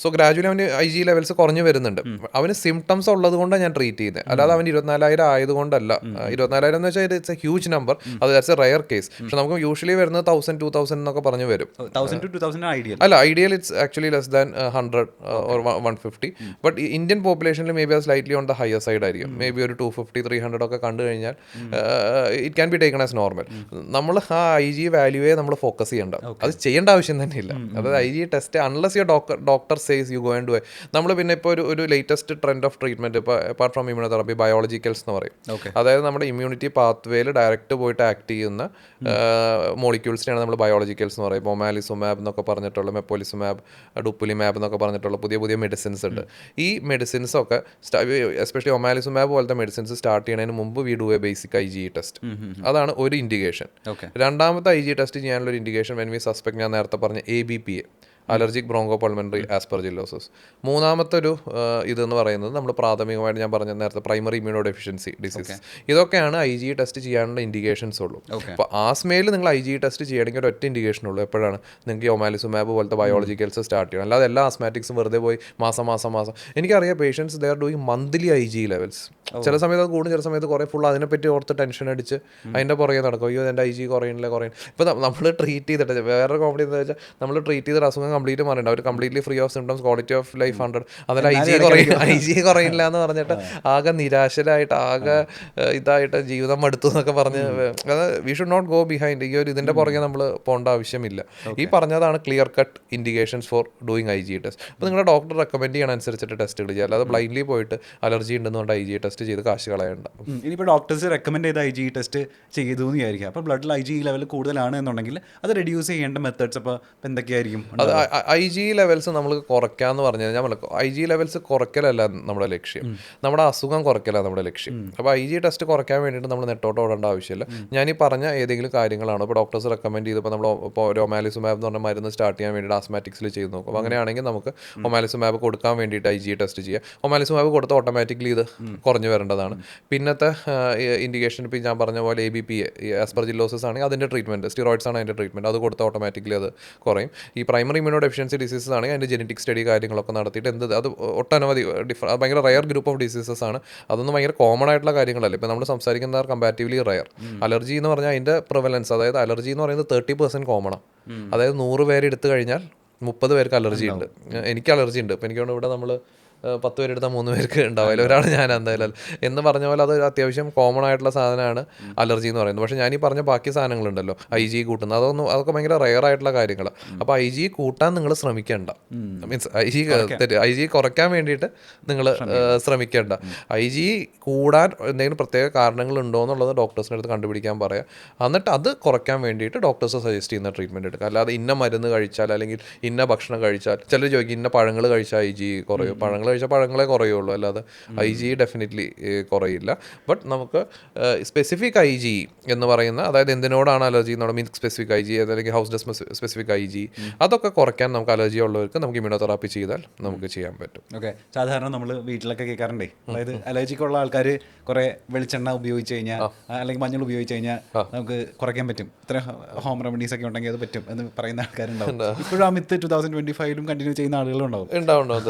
സോ ഗ്രാജുവലി അവന് IgE ലെവൽസ് കുറഞ്ഞു വരുന്നുണ്ട്. അവന് സിംറ്റംസ് ഉള്ളത് കൊണ്ടാണ് ഞാൻ ട്രീറ്റ് ചെയ്യുന്നത്, അല്ലാതെ അവന് 24,000 ആയതുകൊണ്ടല്ല. 24,000 എന്ന് വെച്ചാൽ ഇറ്റ്സ് എ ഹ്യൂജ് നമ്പർ, അത് ദാറ്റ്സ് എ റയർ കേസ്. പക്ഷെ നമുക്ക് യൂഷ്വലി വരുന്നത് 1000 2000 എന്നൊക്കെ പറഞ്ഞു വരും. 1000 to 2000 ഐഡിയൽ. അല്ല, ideal it's actually less than 100 or 150. But Indian പോപ്പുലേഷനിൽ മേ ബി അത് slightly on the higher side ആയിരിക്കും. മേ ബി ഒരു 250 300 ഒക്കെ കണ്ടു കഴിഞ്ഞാൽ it can be taken as normal. നമ്മൾ ആ IgE വാല്യൂവേ നമ്മൾ ഫോക്കസ് ചെയ്യേണ്ട, അത് ചെയ്യേണ്ട ആവശ്യം തന്നെയില്ല. അതായത് IgE test unless your doctor says you go and do it. നമ്മൾ പിന്നെ ഇപ്പോൾ ഒരു ലേറ്റസ്റ്റ് ട്രെൻഡ് ഓഫ് ട്രീറ്റ്മെൻറ്റ് ഇപ്പോൾ അപ്പാർട്ട് ഫ്രം ഇമ്മ്യൂണോതെറാപ്പി ബയോളജിക്കൽസ് എന്ന് പറയും. അതായത് നമ്മുടെ ഇമ്മ്യൂണിറ്റി പാത്വേയിൽ ഡയറക്റ്റ് പോയിട്ട് ആക്ട് ചെയ്യുന്ന മോളിക്യൂൾസിനെയാണ് നമ്മൾ ബയോളജിക്കൽസ് എന്ന് പറയും. ഇപ്പോൾ ഒമാലിസുമാബ് എന്നൊക്കെ പറഞ്ഞിട്ടുള്ള, മെപ്പോലിസുമാബ്, ഡുപ്പുലിമാബ് എന്നൊക്കെ പറഞ്ഞിട്ടുള്ള പുതിയ പുതിയ മെഡിസിൻസ് ഉണ്ട്. ഈ മെഡിസിൻസൊക്കെ എസ്പെഷ്യലി ഒമാലിസുമാബ് പോലത്തെ മെഡിസിൻസ് സ്റ്റാർട്ട് ചെയ്യുന്നതിന് മുമ്പ് we do A basic IgE test. അതാണ് ഒരു ഇൻഡിക്കേഷൻ. രണ്ടാമത്തെ IgE ടെസ്റ്റ് ചെയ്യാനുള്ളൊരു ഇൻഡിക്കേഷൻ വെൻ വി സസ്പെക്ട്, ഞാൻ നേരത്തെ പറഞ്ഞ ABPA, അലർജിക് ബ്രോങ്കോ പൾമണറി ആസ്പെർജില്ലോസിസ്. മൂന്നാമത്തെ ഒരു ഇതെന്ന് പറയുന്നത് നമ്മൾ പ്രാഥമികമായിട്ട് ഞാൻ പറഞ്ഞ നേരത്തെ പ്രൈമറി ഇമ്മ്യൂണോ ഡെഫിഷ്യൻസി ഡിസീസ്. ഇതൊക്കെയാണ് IgE ടെസ്റ്റ് ചെയ്യാനുള്ള ഇൻഡിക്കേഷൻസ് ഉള്ളൂ. അപ്പോൾ ആസ്മയിൽ നിങ്ങൾ IgE ടെസ്റ്റ് ചെയ്യണമെങ്കിൽ ഒറ്റ ഇൻഡിക്കേഷൻ ഉള്ളൂ. എപ്പോഴാണ് നിങ്ങൾക്ക് ഒമാലിസുമാബ് പോലത്തെ ബയോളജിക്കൽസ് സ്റ്റാർട്ട് ചെയ്യണം. അല്ലാതെ എല്ലാ ആസ്മാറ്റിക്സും വെറുതെ പോയി മാസം എനിക്കറിയാം patients they are doing monthly IgE levels. ചില സമയത്ത് അത് കൂടും, ചില സമയത്ത് കുറേ ഫുൾ അതിനെപ്പറ്റി ഓർത്ത് ടെൻഷൻ അടിച്ച് അതിൻ്റെ പുറകെ നടക്കും. അയ്യോ എൻ്റെ IgE കുറയില്ല. ഇപ്പോൾ നമ്മൾ ട്രീറ്റ് ചെയ്തിട്ട് വേറൊരു കോമഡി എന്താ വെച്ചാൽ നമ്മൾ ട്രീറ്റ് ചെയ്ത അസുഖം കംപ്ലീറ്റ് മാറിണ്ട്, അവർ completely free of symptoms, quality of life 100. അതിൽ IgE കുറയില്ല എന്ന് പറഞ്ഞിട്ട് ആകെ നിരാശരായിട്ട് ആകെ ഇതായിട്ട് ജീവിതം മടുത്തു എന്നൊക്കെ പറഞ്ഞ്, we should not go behind. ഈ ഒരു ഇതിൻ്റെ പുറകെ നമ്മൾ പോകേണ്ട ആവശ്യമില്ല. ഈ പറഞ്ഞതാണ് clear cut indications for doing IgE test. അപ്പോൾ നിങ്ങളുടെ ഡോക്ടർ റെക്കമെൻഡ് ചെയ്യണം അനുസരിച്ചിട്ട് ടെസ്റ്റുകൾ ചെയ്യുക, അല്ലാതെ ബ്ലൈൻഡ്ലി പോയിട്ട് അലർജി ഉണ്ടെന്നുകൊണ്ട് IgE ടെസ്റ്റ് ചെയ്ത് കാശ് കളയണ്ട. ഇനിയിപ്പോൾ ഡോക്ടേഴ്സ് റെക്കമെൻഡ് ചെയ്ത IgE ടെസ്റ്റ് ചെയ്തു എന്ന് വിചാരിക്കുക. അപ്പോൾ ബ്ലഡിൽ IgE ലെവൽ കൂടുതലാണ് എന്നുണ്ടെങ്കിൽ അത് റെഡ്യൂസ് ചെയ്യേണ്ട മെത്തേഡ്സ് അപ്പോൾ എന്തൊക്കെയായിരിക്കും? അത് IgE ലെവൽസ് നമ്മൾ കുറയ്ക്കാന്ന് പറഞ്ഞു കഴിഞ്ഞാൽ IgE ലെവൽസ് കുറയ്ക്കലല്ല നമ്മുടെ ലക്ഷ്യം, നമ്മുടെ അസുഖം കുറയ്ക്കലാണ് നമ്മുടെ ലക്ഷ്യം. അപ്പോൾ IgE ടെസ്റ്റ് കുറയ്ക്കാൻ വേണ്ടിയിട്ട് നമ്മൾ നെട്ടോട്ട് ഓടേണ്ട ആവശ്യമില്ല. ഞാൻ ഈ പറഞ്ഞ ഏതെങ്കിലും കാര്യങ്ങളാണ് ഇപ്പോൾ ഡോക്ടേഴ്സ് റെക്കമെൻഡ് ചെയ്തപ്പോൾ നമ്മൾ ഇപ്പോൾ ഒരു ഒമാലിസുമാബ് എന്ന് പറഞ്ഞ മരുന്ന് സ്റ്റാർട്ട് ചെയ്യാൻ വേണ്ടിയിട്ട് ആസ്മാറ്റിക്സിൽ ചെയ്ത് നോക്കും. അപ്പോൾ അങ്ങനെയാണെങ്കിൽ നമുക്ക് ഒമാലിസുമാബ് കൊടുക്കാൻ വേണ്ടിയിട്ട് IgE ടെസ്റ്റ് ചെയ്യാം. ഒമാലിസുമാബ് കൊടുത്ത് ഓട്ടോമാറ്റിക്കലി ഇത് കുറഞ്ഞു വരേണ്ടതാണ്. പിന്നത്തെ ഇൻഡിക്കേഷൻ ഇപ്പോൾ ഞാൻ പറഞ്ഞ പോലെ ABPA ആസ്പെർജില്ലോസിസ് ആണെങ്കിൽ അതിൻ്റെ ട്രീറ്റ്മെൻറ്റ്, സ്റ്റിറോയിഡ്സ് ആണ് അതിൻ്റെ ട്രീറ്റ്മെൻറ്റ്, അത് കൊടുത്ത് ഓട്ടോമാറ്റിക്കലി അത് കുറയും. ഈ പ്രൈമറി ഇമ്മ്യൂണോ ഡെഫിഷ്യൻസി ഡിസീസസ് ആണെങ്കിൽ അതിൻ്റെ ജെനറ്റിക് സ്റ്റഡി കാര്യങ്ങളൊക്കെ നടത്തിയിട്ട് അത് ഒട്ടനവധി ഭയങ്കര റയർ ഗ്രൂപ്പ് ഓഫ് ഡിസീസസ് ആണ്. അതൊന്നും ഭയങ്കര കോമൺ ആയിട്ടുള്ള കാര്യങ്ങളല്ല. ഇപ്പോൾ നമ്മൾ സംസാരിക്കുന്ന കമ്പാരിറ്റീവ്ലി റയർ. അലർജി എന്ന് പറഞ്ഞാൽ അതിൻ്റെ പ്രിവലൻസ്, അതായത് അലർജി എന്ന് പറയുന്നത് 30% കോമണാണ്. അതായത് 100 പേര് എടുത്തു കഴിഞ്ഞാൽ 30 പേർക്ക് അലർജി ഉണ്ട്. എനിക്ക് അലർജി ഉണ്ട്. ഇപ്പോൾ എനിക്കൊണ്ട് ഇവിടെ നമ്മൾ 10 പേരെടുത്താൽ 3 പേർക്ക് ഉണ്ടാവും, അതിൽ ഒരാൾ ഞാൻ എന്തായാലും എന്ന് പറഞ്ഞ പോലെ അത് അത്യാവശ്യം കോമൺ ആയിട്ടുള്ള സാധനമാണ് അലർജി എന്ന് പറയുന്നത്. പക്ഷേ ഞാൻ ഈ പറഞ്ഞ ബാക്കി സാധനങ്ങളുണ്ടല്ലോ, IgE കൂട്ടുന്നത്, അതൊക്കെ ഭയങ്കര റെയർ ആയിട്ടുള്ള കാര്യങ്ങളാണ്. അപ്പോൾ IgE കൂട്ടാൻ നിങ്ങൾ ശ്രമിക്കേണ്ട, മീൻസ് IgE കുറയ്ക്കാൻ വേണ്ടിയിട്ട് നിങ്ങൾ ശ്രമിക്കേണ്ട. IgE കൂടാൻ എന്തെങ്കിലും പ്രത്യേക കാരണങ്ങളുണ്ടോ എന്നുള്ളത് ഡോക്ടേഴ്സിൻ്റെ അടുത്ത് കണ്ടുപിടിക്കാൻ പറയാം. എന്നിട്ട് അത് കുറയ്ക്കാൻ വേണ്ടിയിട്ട് ഡോക്ടേഴ്സ് സജസ്റ്റ് ചെയ്യുന്ന ട്രീറ്റ്മെൻറ്റ് എടുക്കുക. അല്ലാതെ ഇന്ന മരുന്ന് കഴിച്ചാൽ അല്ലെങ്കിൽ ഇന്ന ഭക്ഷണം കഴിച്ചാൽ, ചിലർ ചോദിക്കും ഇന്ന പഴങ്ങൾ കഴിച്ചാൽ IgE കുറയും. പഴങ്ങൾ കഴിച്ചാൽ പഴങ്ങളെ കുറയുള്ളൂ, അല്ലാതെ IgE ഡെഫിനറ്റ്ലി കുറയില്ല. ബട്ട് നമുക്ക് സ്പെസിഫിക് IgE എന്ന് പറയുന്ന, അതായത് എന്തിനോടാണ് അലർജി എന്നുള്ള, മീൻസ് സ്പെസിഫിക് IgE അല്ലെങ്കിൽ ഹൗസ് ഡസ്റ്റ് സ്പെസിഫിക് IgE, അതൊക്കെ കുറയ്ക്കാൻ നമുക്ക് അലർജി ഉള്ളവർക്ക് നമുക്ക് ഇമ്മ്യൂണോതെറാപ്പി ചെയ്താൽ നമുക്ക് ചെയ്യാൻ പറ്റും. ഓക്കെ. സാധാരണ നമ്മൾ വീട്ടിലൊക്കെ കേൾക്കാറുണ്ടേ, അതായത് അലർജിക്കുള്ള ആൾക്കാർ കുറേ വെളിച്ചെണ്ണ ഉപയോഗിച്ച് കഴിഞ്ഞാൽ അല്ലെങ്കിൽ മഞ്ഞൾ ഉപയോഗിച്ച് കഴിഞ്ഞാൽ നമുക്ക് കുറയ്ക്കാൻ പറ്റും, ഇത്ര ഹോം റെമഡീസ് ഒക്കെ ഉണ്ടെങ്കിൽ അത് പറ്റും എന്ന് പറയുന്ന ആൾക്കാരുണ്ടാവും. ഇപ്പോഴും ആ മിത്ത് 2025 കണ്ടിന്യൂ ചെയ്യുന്ന ആളുകളുണ്ടാവും.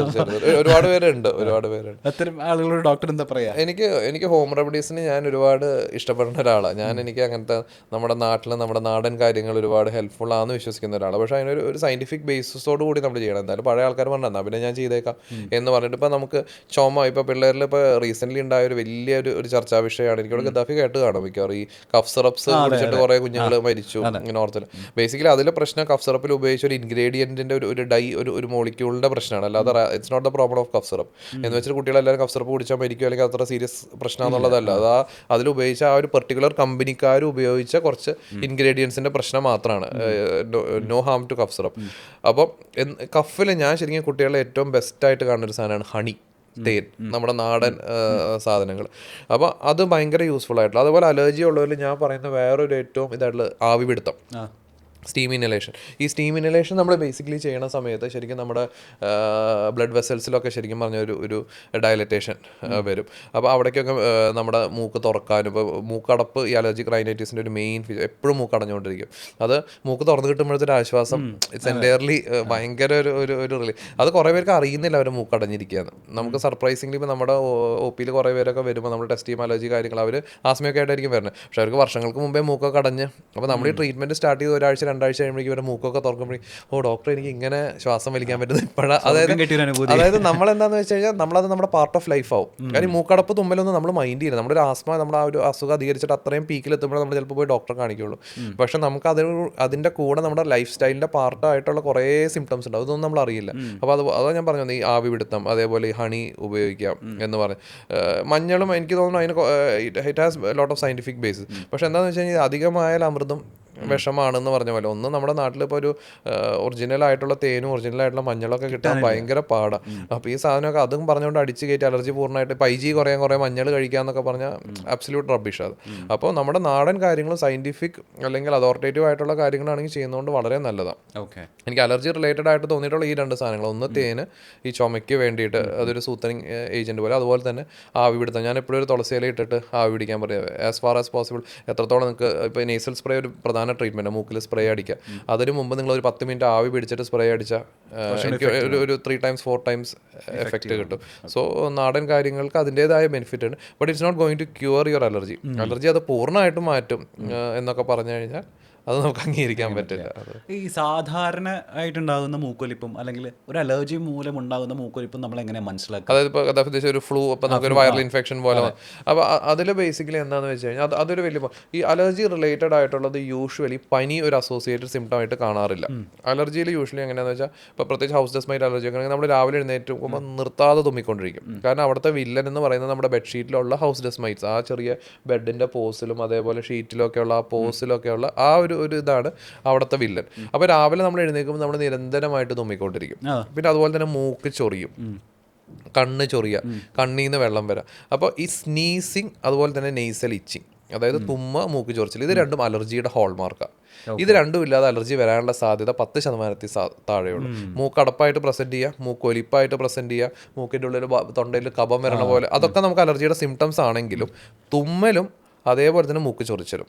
ഒരുപാട് പേരുണ്ട്. അത്തരം ആളുകളോട് ഡോക്ടർ എന്താ പറയാ? എനിക്ക് ഹോം റെമഡീസിന് ഞാൻ ഒരുപാട് ഇഷ്ടപ്പെടുന്ന ഒരാളാണ്. എനിക്ക് അങ്ങനത്തെ നമ്മുടെ നാട്ടിൽ നമ്മുടെ നാടൻ കാര്യങ്ങൾ ഒരുപാട് ഹെൽപ്ഫുൾ ആണെന്ന് വിശ്വസിക്കുന്ന ഒരാളാണ്. പക്ഷേ അതിനൊരു സയന്റിഫിക് ബേസിസോട് കൂടി നമ്മൾ ചെയ്യണം. എന്തായാലും പഴയ ആൾക്കാർ പറഞ്ഞാൽ പിന്നെ ഞാൻ ചെയ്തേക്കാം എന്ന് പറഞ്ഞിട്ട് ഇപ്പം നമുക്ക് ചുമ, ഇപ്പോൾ പിള്ളേരിൽ ഇപ്പോൾ റീസെൻ്റ്ലി ഉണ്ടായ ഒരു വലിയൊരു ചർച്ചാ വിഷയമാണ്. എനിക്കവിടെ ഗദ്ദാഫി കേട്ട് കാണും മിക്കവാറും ഈ കഫ് സിറപ്സ് കുടിച്ചിട്ട് കുറേ കുഞ്ഞുങ്ങൾ മരിച്ചു നോർത്തിൽ. ബേസിക്കലി അതിലെ പ്രശ്നം കഫ് സിറപ്പിൽ ഉപയോഗിച്ച ഒരു ഇൻഗ്രീഡിയൻറ്റിൻ്റെ ഒരു ഡൈ, ഒരു മോളിക്യൂളിൻ്റെ പ്രശ്നമാണ്, അല്ലാതെ it's not the problem of cough syrup എന്ന് വെച്ചിട്ട് കുട്ടികളെല്ലാവരും കഫ് സിറപ്പ് കുടിച്ചാൽ മരിക്കും അല്ലെങ്കിൽ അത്ര സീരിയസ് പ്രശ്നമാണെന്നുള്ളതല്ല. അത് അതിലുപയോഗിച്ച ആ ഒരു പെർട്ടിക്കുലർ കമ്പനിക്കാർ ഉപയോഗിച്ച കുറച്ച് ഇൻഗ്രീഡിയൻസിൻ്റെ പ്രശ്നം മാത്രമാണ്. No harm to cough syrup. അപ്പം കഫിൽ ഞാൻ ശരിക്കും കുട്ടികളെ ഏറ്റവും ബെസ്റ്റായിട്ട് കാണുന്ന ഒരു സാധനമാണ് ഹണി, തേൻ, നമ്മുടെ നാടൻ സാധനങ്ങൾ. അപ്പോൾ അത് ഭയങ്കര യൂസ്ഫുൾ ആയിട്ടുള്ള. അതുപോലെ അലർജി ഉള്ളവരിൽ ഞാൻ പറയുന്ന വേറൊരു ഏറ്റവും ഇതായിട്ടുള്ള ആവിപിടുത്തം, സ്റ്റീം ഇൻഹലേഷൻ. ഈ സ്റ്റീം ഇൻഹലേഷൻ നമ്മൾ ബേസിക്കലി ചെയ്യണ സമയത്ത് ശരിക്കും നമ്മുടെ ബ്ലഡ് വെസൽസിലൊക്കെ ശരിക്കും പറഞ്ഞ ഒരു ഡയലറ്റേഷൻ വരും. അപ്പോൾ അവിടേക്കൊക്കെ നമ്മുടെ മൂക്ക് തുറക്കാനും, ഇപ്പോൾ മൂക്കടപ്പ് ഈ അലർജിക് റൈനൈറ്റിസിൻ്റെ ഒരു മെയിൻ ഫീച്ചർ, എപ്പോഴും മൂക്ക് അടഞ്ഞുകൊണ്ടിരിക്കും. അത് മൂക്ക് തുറന്ന് കിട്ടുമ്പോഴത്തെ ഒരു ആശ്വാസം, ഇറ്റ്സ് എൻറ്റയർലി ഭയങ്കര ഒരു റിലീഫ്. അത് കുറേ പേർക്ക് അറിയുന്നില്ല അവർ മൂക്ക് അടഞ്ഞിരിക്കുകയാണ്. നമുക്ക് സർപ്രൈസിംഗ്ലി ഇപ്പോൾ നമ്മുടെ OP കുറേ പേരൊക്കെ വരുമ്പോൾ നമ്മൾ ടെസ്റ്റ് ചെയ്യുമ്പോൾ അലർജി കാര്യങ്ങൾ, അവർ ആസ്മയൊക്കെ ആയിട്ടായിരിക്കും വരുന്നത്. പക്ഷേ അവർക്ക് വർഷങ്ങൾക്ക് മുമ്പേ മൂക്കൊക്കെ അടഞ്ഞ്, അപ്പോൾ നമ്മൾ ഈ ട്രീറ്റ്മെൻറ്റ് സ്റ്റാർട്ട് ചെയ്ത് ഒരാഴ്ച 2 ആഴ്ച കഴിയുമ്പോഴേക്കും ഇവരുടെ മൂക്കൊക്കെ തുറക്കുമ്പോഴേക്കും ഡോക്ടർ എനിക്ക് ഇങ്ങനെ ശ്വാസം വലിക്കാൻ പറ്റുന്നത് ഇപ്പോഴാണ്. അതായത് നമ്മളെന്താണെന്ന് വെച്ച് കഴിഞ്ഞാൽ നമ്മളത് നമ്മുടെ പാർട്ട് ഓഫ് ലൈഫ് ആവും. കാര്യം മൂക്കടപ്പ് തുമ്മലൊന്നും നമ്മൾ മൈൻഡ് ചെയ്യില്ല. നമ്മുടെ ഒരു ആസ്മ, നമ്മുടെ ആ ഒരു അസുഖം അധികരിച്ചിട്ട് അത്രയും പീക്കിലെത്തുമ്പോൾ നമ്മൾ ചിലപ്പോൾ പോയി ഡോക്ടറെ കാണിക്കുള്ളൂ. പക്ഷെ നമുക്ക് അതിൻ്റെ കൂടെ നമ്മുടെ ലൈഫ് സ്റ്റൈലിൻ്റെ പാർട്ടായിട്ടുള്ള കുറേ സിംറ്റംസ് ഉണ്ട്, അതൊന്നും നമ്മൾ അറിയില്ല. അപ്പോൾ അതാണ് ഞാൻ പറഞ്ഞത്, ഈ ആവി പിടുത്തം, അതേപോലെ ഈ ഹണി ഉപയോഗിക്കാം എന്ന് പറഞ്ഞു. മഞ്ഞളും എനിക്ക് തോന്നുന്നു it has lot of scientific basis. പക്ഷെ എന്താണെന്ന് വെച്ച് കഴിഞ്ഞാൽ അധികമായാൽ അമൃതും വിഷമാണെന്ന് പറഞ്ഞ പോലെ, ഒന്ന് നമ്മുടെ നാട്ടിലിപ്പോൾ ഒരു ഒറിജിനൽ ആയിട്ടുള്ള തേനും ഒറിജിനൽ ആയിട്ടുള്ള മഞ്ഞളൊക്കെ കിട്ടാൻ ഭയങ്കര പാടാണ്. അപ്പോൾ ഈ സാധനമൊക്കെ അതും പറഞ്ഞുകൊണ്ട് അടിച്ച് കയറ്റി അലർജി പൂർണ്ണമായിട്ട് ഇപ്പോൾ IgE കുറേ മഞ്ഞൾ കഴിക്കാമെന്നൊക്കെ പറഞ്ഞാൽ അബ്സല്യൂട്ട് റബ്ബിഷ് അത്. അപ്പോൾ നമ്മുടെ നാടൻ കാര്യങ്ങളും സയൻറ്റിഫിക് അല്ലെങ്കിൽ അതോറിറ്റേറ്റീവ് ആയിട്ടുള്ള കാര്യങ്ങളാണെങ്കിൽ ചെയ്യുന്നതുകൊണ്ട് വളരെ നല്ലതാണ്. ഓക്കെ. എനിക്ക് അലർജി റിലേറ്റഡ് ആയിട്ട് തോന്നിയിട്ടുള്ള ഈ 2 സാധനങ്ങൾ, ഒന്ന് തേന്, ഈ ചുമയ്ക്ക് വേണ്ടിയിട്ട് അതൊരു സൂത്തനിങ് ഏജൻറ്റ് പോലെ, അതുപോലെ തന്നെ ആവി പിടുത്തം. ഞാൻ എപ്പോഴും ഒരു തുളസി ഇല ഇട്ടിട്ട് ആവി പിടിക്കാൻ പറയാം. ആസ് ഫാർ ആസ് പോസിബിൾ എത്രത്തോളം നിങ്ങൾക്ക് ഇപ്പോൾ നേസൽ സ്പ്രേ ഒരു പ്രധാന ട്രീറ്റ്മെൻറ്റ്, മൂക്കിൽ സ്പ്രേ അടിക്കുക. അതിന് മുമ്പ് നിങ്ങളൊരു 10 മിനിറ്റ് ആവി പിടിച്ചിട്ട് സ്പ്രേ അടിച്ചാൽ എനിക്ക് ഒരു 3 times 4 times എഫക്റ്റ് കിട്ടും. സോ നാടൻ കാര്യങ്ങൾക്ക് അതിൻ്റേതായ ബെനിഫിറ്റ് ഉണ്ട്. But it's not going to cure your allergy. Allergy അത് പൂർണ്ണമായിട്ടും മാറ്റും എന്നൊക്കെ പറഞ്ഞു കഴിഞ്ഞാൽ അത് നമുക്ക് അംഗീകരിക്കാൻ പറ്റില്ല. ഈ സാധാരണ ആയിട്ടുണ്ടാകുന്ന മൂക്കൊലിപ്പും അല്ലെങ്കിൽ ഒരു അലർജി മൂലം ഉണ്ടാകുന്ന മൂക്കൊലിപ്പും നമ്മൾ എങ്ങനെ മനസ്സിലാക്കുക? അതായത് ഇപ്പോൾ കഥാപ്രദേശം ഒരു ഫ്ലൂ, അപ്പോൾ നമുക്കൊരു വൈറൽ ഇൻഫെക്ഷൻ പോലെ. അപ്പോൾ അതിൽ ബേസിക്കലി എന്താണെന്ന് വെച്ച് കഴിഞ്ഞാൽ അതൊരു വലിയ ഈ അലർജി റിലേറ്റഡ് ആയിട്ടുള്ളത് യൂഷ്വലി പനി ഒരു അസോസിയേറ്റഡ് സിംറ്റം ആയിട്ട് കാണാറില്ല. അലർജിയിൽ യൂഷ്വലി എങ്ങനെയാണെന്ന് വെച്ചാൽ, ഇപ്പോൾ പ്രത്യേകിച്ച് ഹൗസ് ഡസ്റ്റ് മൈറ്റ് അലർജി ഒക്കെ ആണെങ്കിൽ നമ്മൾ രാവിലെ എഴുന്നേറ്റ് നോക്കുമ്പോൾ നിർത്താതെ തുമ്മിക്കൊണ്ടിരിക്കും. കാരണം അവിടുത്തെ വില്ലൻ എന്ന് പറയുന്നത് നമ്മുടെ ബെഡ്ഷീറ്റിലുള്ള ഹൗസ് ഡസ്റ്റ് മൈറ്റ്സ്, ആ ചെറിയ ബെഡിൻ്റെ പോസിലും അതേപോലെ ഷീറ്റിലൊക്കെയുള്ള ആ പോസിലൊക്കെയുള്ള ആ ഒരു ഇതാണ് അവിടുത്തെ വില്ലൻ. അപ്പോൾ രാവിലെ നമ്മൾ എഴുന്നേൽക്കുമ്പോൾ നമ്മൾ നിരന്തരമായിട്ട് തുമ്മിക്കൊണ്ടിരിക്കും. പിന്നെ അതുപോലെ തന്നെ മൂക്ക് ചൊറിയും, കണ്ണ് ചൊറിയുക, കണ്ണിൽ നിന്ന് വെള്ളം വരാം. അപ്പോൾ ഈ സ്നീസിങ്, അതുപോലെ തന്നെ നെയ്സൽ ഇച്ചിങ്, അതായത് തുമ്മ, മൂക്ക് ചൊറിച്ചിൽ, ഇത് രണ്ടും അലർജിയുടെ ഹോൾമാർക്കാണ്. ഇത് രണ്ടും ഇല്ലാതെ അലർജി വരാനുള്ള സാധ്യത 10% താഴെയുള്ളൂ. മൂക്കടപ്പായിട്ട് പ്രസൻറ്റ് ചെയ്യുക, മൂക്കൊലിപ്പായിട്ട് പ്രസൻറ്റ് ചെയ്യുക, മൂക്കിൻ്റെ ഉള്ളിൽ തൊണ്ടയിൽ കഫം വരണ പോലെ, അതൊക്കെ നമുക്ക് അലർജിയുടെ സിംറ്റംസ് ആണെങ്കിലും തുമ്മലും അതേപോലെ തന്നെ മൂക്ക് ചൊറിച്ചലും,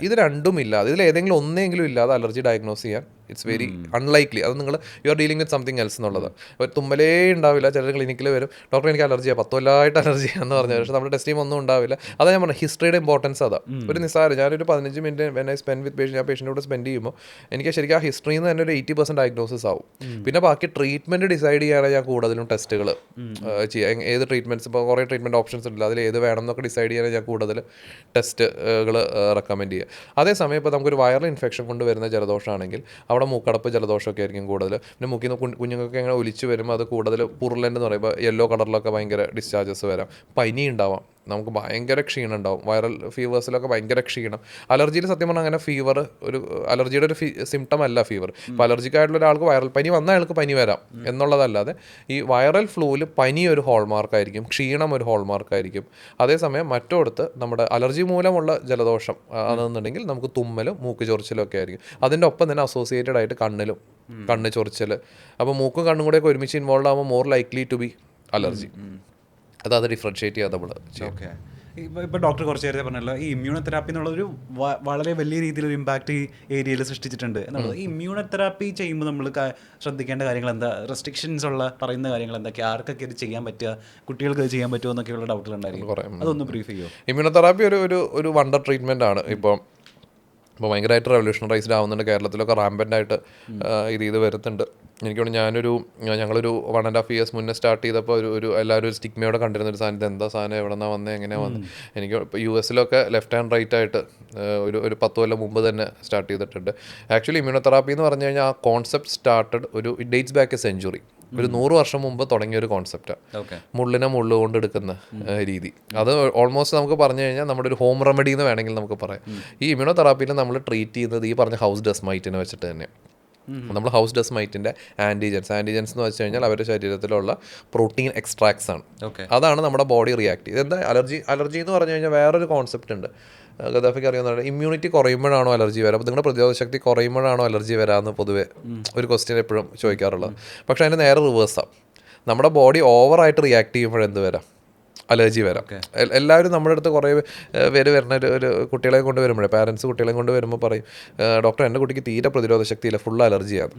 ഇത് രണ്ടും ഇല്ലാതെ, ഇതിൽ ഏതെങ്കിലും ഒന്നെങ്കിലും ഇല്ലാതെ അലർജി ഡയഗ്നോസ് ചെയ്യാൻ ഇറ്റ്സ് വെരി അൺലൈക്ലി. അത് നിങ്ങൾ you are dealing with something else എന്നുള്ളത്. ഒരു തുമ്മലേ ഉണ്ടാവില്ല, ചിലർ ക്ലിനിക്കിൽ വരും, ഡോക്ടർ എനിക്ക് അലർജിയാണ് 10 കൊല്ലമായിട്ട് അലർജിയാന്ന് പറഞ്ഞത്, പക്ഷേ നമ്മുടെ ടെസ്റ്റ് ചെയ്യുമ്പോൾ ഒന്നും ഉണ്ടാവില്ല. അതാ ഞാൻ പറഞ്ഞത്, ഹിസ്റ്ററിയുടെ ഇമ്പോർട്ടൻസ് അതാ. ഒരു നിസ്സാരം, ഞാനൊരു 15 minute when I spend with patient, ആ പേഷ്യനോട് സ്പെൻഡ് ചെയ്യുമ്പോൾ എനിക്ക് ശരിക്കും ആ ഹിസ്റ്ററിയിൽ നിന്ന് തന്നെ ഒരു 80% ഡയഗ്നോസിസ് ആവും. പിന്നെ ബാക്കി ട്രീറ്റ്മെൻറ്റ് ഡിസൈഡ് ചെയ്യാനാണ് ഞാൻ കൂടുതലും ടെസ്റ്റുകൾ ചെയ്യുക. ഏത് ട്രീറ്റ്മെൻറ്റ്സ്, ഇപ്പോൾ കുറേ ട്രീറ്റ്മെൻറ്റ് ഓപ്ഷൻസ് ഉണ്ടല്ലോ, അതിൽ ഏത് വേണം എന്നൊക്കെ ഡിസൈഡ് ചെയ്യാനാണ് ഞാൻ കൂടുതൽ ടെസ്റ്റുകൾ റെക്കമെൻഡ് ചെയ്യുക. അതേസമയം ഇപ്പോൾ നമുക്കൊരു വൈറൽ ഇൻഫെക്ഷൻ കൊണ്ട് വരുന്ന ജലദോഷമാണെങ്കിൽ അവിടെ മൂക്കടപ്പ് ജലദോഷമൊക്കെ ആയിരിക്കും കൂടുതൽ. പിന്നെ മൂക്കിൽ നിന്ന് കുഞ്ഞുങ്ങൾക്ക് എങ്ങനെ ഒലിച്ച് വരുമ്പോൾ അത് കൂടുതൽ പുറലെന്ന് പറയുമ്പോൾ യെല്ലോ കളറിലൊക്കെ ഭയങ്കര ഡിസ്ചാർജസ് വരാം. പനി ഉണ്ടാവാം, നമുക്ക് ഭയങ്കര ക്ഷീണം ഉണ്ടാവും. വൈറൽ ഫീവേഴ്സിലൊക്കെ ഭയങ്കര ക്ഷീണം. അലർജിയിൽ സത്യം പറഞ്ഞാൽ അങ്ങനെ ഫീവർ ഒരു അലർജിയുടെ ഒരു സിംറ്റം അല്ല ഫീവർ. ഇപ്പോൾ അലർജിക് ആയിട്ടുള്ള ഒരാൾക്ക് വൈറൽ പനി വന്നാൽ അയാൾക്ക് പനി വരാം എന്നുള്ളതല്ലാതെ ഈ വൈറൽ ഫ്ലൂവിൽ പനി ഒരു ഹോൾമാർക്കായിരിക്കും, ക്ഷീണം ഒരു ഹോൾമാർക്കായിരിക്കും. അതേസമയം മറ്റോടത്ത് നമ്മുടെ അലർജി മൂലമുള്ള ജലദോഷം അതെന്നുണ്ടെങ്കിൽ നമുക്ക് തുമ്മലും മൂക്ക് ചൊറിച്ചിലും ഒക്കെ ആയിരിക്കും. അതിൻ്റെ ഒപ്പം തന്നെ അസോസിയേറ്റഡ് ആയിട്ട് കണ്ണ് ചൊറിച്ചൽ. അപ്പോൾ മൂക്കും കണ്ണും കൂടെയൊക്കെ ഒരുമിച്ച് ഇൻവോൾവ് ആകുമ്പോൾ more likely to be allergy. അത് ഡിഫറൻഷിയേറ്റ് ചെയ്യാതെ നമ്മൾ. ഓക്കെ, ഇപ്പോൾ ഡോക്ടർ കുറച്ച് നേരത്തെ പറഞ്ഞല്ലോ, ഈ ഇമ്മ്യൂണോതെറാപ്പി എന്നുള്ളൊരു വളരെ വലിയ രീതിയിലൊരു ഇമ്പാക്റ്റ് ഈ ഏരിയയിൽ സൃഷ്ടിച്ചിട്ടുണ്ട് എന്നുള്ളത്. ഈ ഇമ്മ്യൂണോതെറാപ്പി ചെയ്യുമ്പോൾ നമ്മൾ ശ്രദ്ധിക്കേണ്ട കാര്യങ്ങൾ എന്താ, റെസ്ട്രിക്ഷൻസ് ഉള്ള പറയുന്ന കാര്യങ്ങൾ എന്തൊക്കെയാണ്, ആർക്കൊക്കെ ഇത് ചെയ്യാൻ പറ്റുക, കുട്ടികൾക്ക് ഇത് ചെയ്യാൻ പറ്റുമോ എന്നൊക്കെയുള്ള ഡൗട്ടുകളുണ്ടായിരിക്കും. അതൊന്ന് ബ്രീഫ് ചെയ്യുമോ? ഇമ്മ്യൂണോതെറാപ്പി ഒരു വണ്ടർ ട്രീറ്റ്മെൻ്റ് ആണ്. ഇപ്പോൾ ഭയങ്കരമായിട്ട് റെവല്യൂഷണറൈസ്ഡ് ആവുന്നുണ്ട്. കേരളത്തിലൊക്കെ റാമ്പൻ്റായിട്ട് ഇത് വരുന്നുണ്ട്. എനിക്ക് ഞങ്ങളൊരു 1.5 years മുന്നേ സ്റ്റാർട്ട് ചെയ്തപ്പോൾ ഒരു എല്ലാവരും ഒരു സ്റ്റിഗ്മയോടെ കണ്ടിരുന്ന ഒരു സാധനം, എന്താ സാധനം, എവിടെ നിന്നാണ് വന്നത്, എങ്ങനെയാണ് വന്നത്. എനിക്ക് ഇപ്പോൾ US ലെഫ്റ്റ് ആൻഡ് റൈറ്റ് ആയിട്ട് ഒരു 10 കൊല്ലം മുമ്പ് തന്നെ സ്റ്റാർട്ട് ചെയ്തിട്ടുണ്ട്. ആക്ച്വലി ഇമ്മ്യൂണോതെറാപ്പി എന്ന് പറഞ്ഞു കഴിഞ്ഞാൽ ആ concept started it dates back A century. ഒരു 100 വർഷം മുമ്പ് തുടങ്ങിയ ഒരു കോൺസെപ്റ്റാണ് മുള്ളിനെ മുള്ളു കൊണ്ട് എടുക്കുന്ന രീതി. അത് ഓൾമോസ്റ്റ് നമുക്ക് പറഞ്ഞു കഴിഞ്ഞാൽ നമ്മുടെ ഒരു ഹോം റെമഡി എന്ന് വേണമെങ്കിൽ നമുക്ക് പറയാം. ഈ ഇമ്മ്യൂണോതെറാപ്പിയിൽ നമ്മൾ ട്രീറ്റ് ചെയ്യുന്നത് ഈ പറഞ്ഞ ഹൗസ് ഡസ്റ്റ് മൈറ്റിനെ വെച്ചിട്ട് തന്നെ. നമ്മൾ ഹൗസ് ഡസ്റ്റ് മൈറ്റിൻ്റെ ആൻറ്റിജൻസ് എന്ന് വെച്ച് കഴിഞ്ഞാൽ അവരുടെ ശരീരത്തിലുള്ള പ്രോട്ടീൻ എക്സ്ട്രാക്ട്സ് ആണ്. അതാണ് നമ്മുടെ ബോഡി റിയാക്ട് ചെയ്ത്. എന്താ അലർജി എന്ന് പറഞ്ഞു കഴിഞ്ഞാൽ വേറൊരു കോൺസെപ്റ്റ് ഉണ്ട്, ഗദാഫിക്ക് അറിയാവുന്നതാണ്. ഇമ്മ്യൂണിറ്റി കുറയുമ്പോഴാണോ അലർജി വരാം, അപ്പോൾ നിങ്ങളുടെ പ്രതിരോധ ശക്തി കുറയുമ്പോഴാണോ അലർജി വരാമെന്ന് പൊതുവെ ഒരു ക്വസ്റ്റ്യൻ എപ്പോഴും ചോദിക്കാറുള്ളത്. പക്ഷേ അതിന് നേരെ റിവേഴ്സാണ്. നമ്മുടെ ബോഡി ഓവറായിട്ട് റിയാക്ട് ചെയ്യുമ്പോഴെന്ത് വരാം, അലർജി വരാം. എല്ലാവരും നമ്മുടെ അടുത്ത് കുറേ പേര് വരുന്ന ഒരു കുട്ടികളെ കൊണ്ട് വരുമ്പോഴേ, പാരൻസ് കുട്ടികളെ കൊണ്ട് വരുമ്പോൾ പറയും, ഡോക്ടർ എൻ്റെ കുട്ടിക്ക് തീരെ പ്രതിരോധ ശക്തിയില്ല, ഫുൾ അലർജിയാണ്.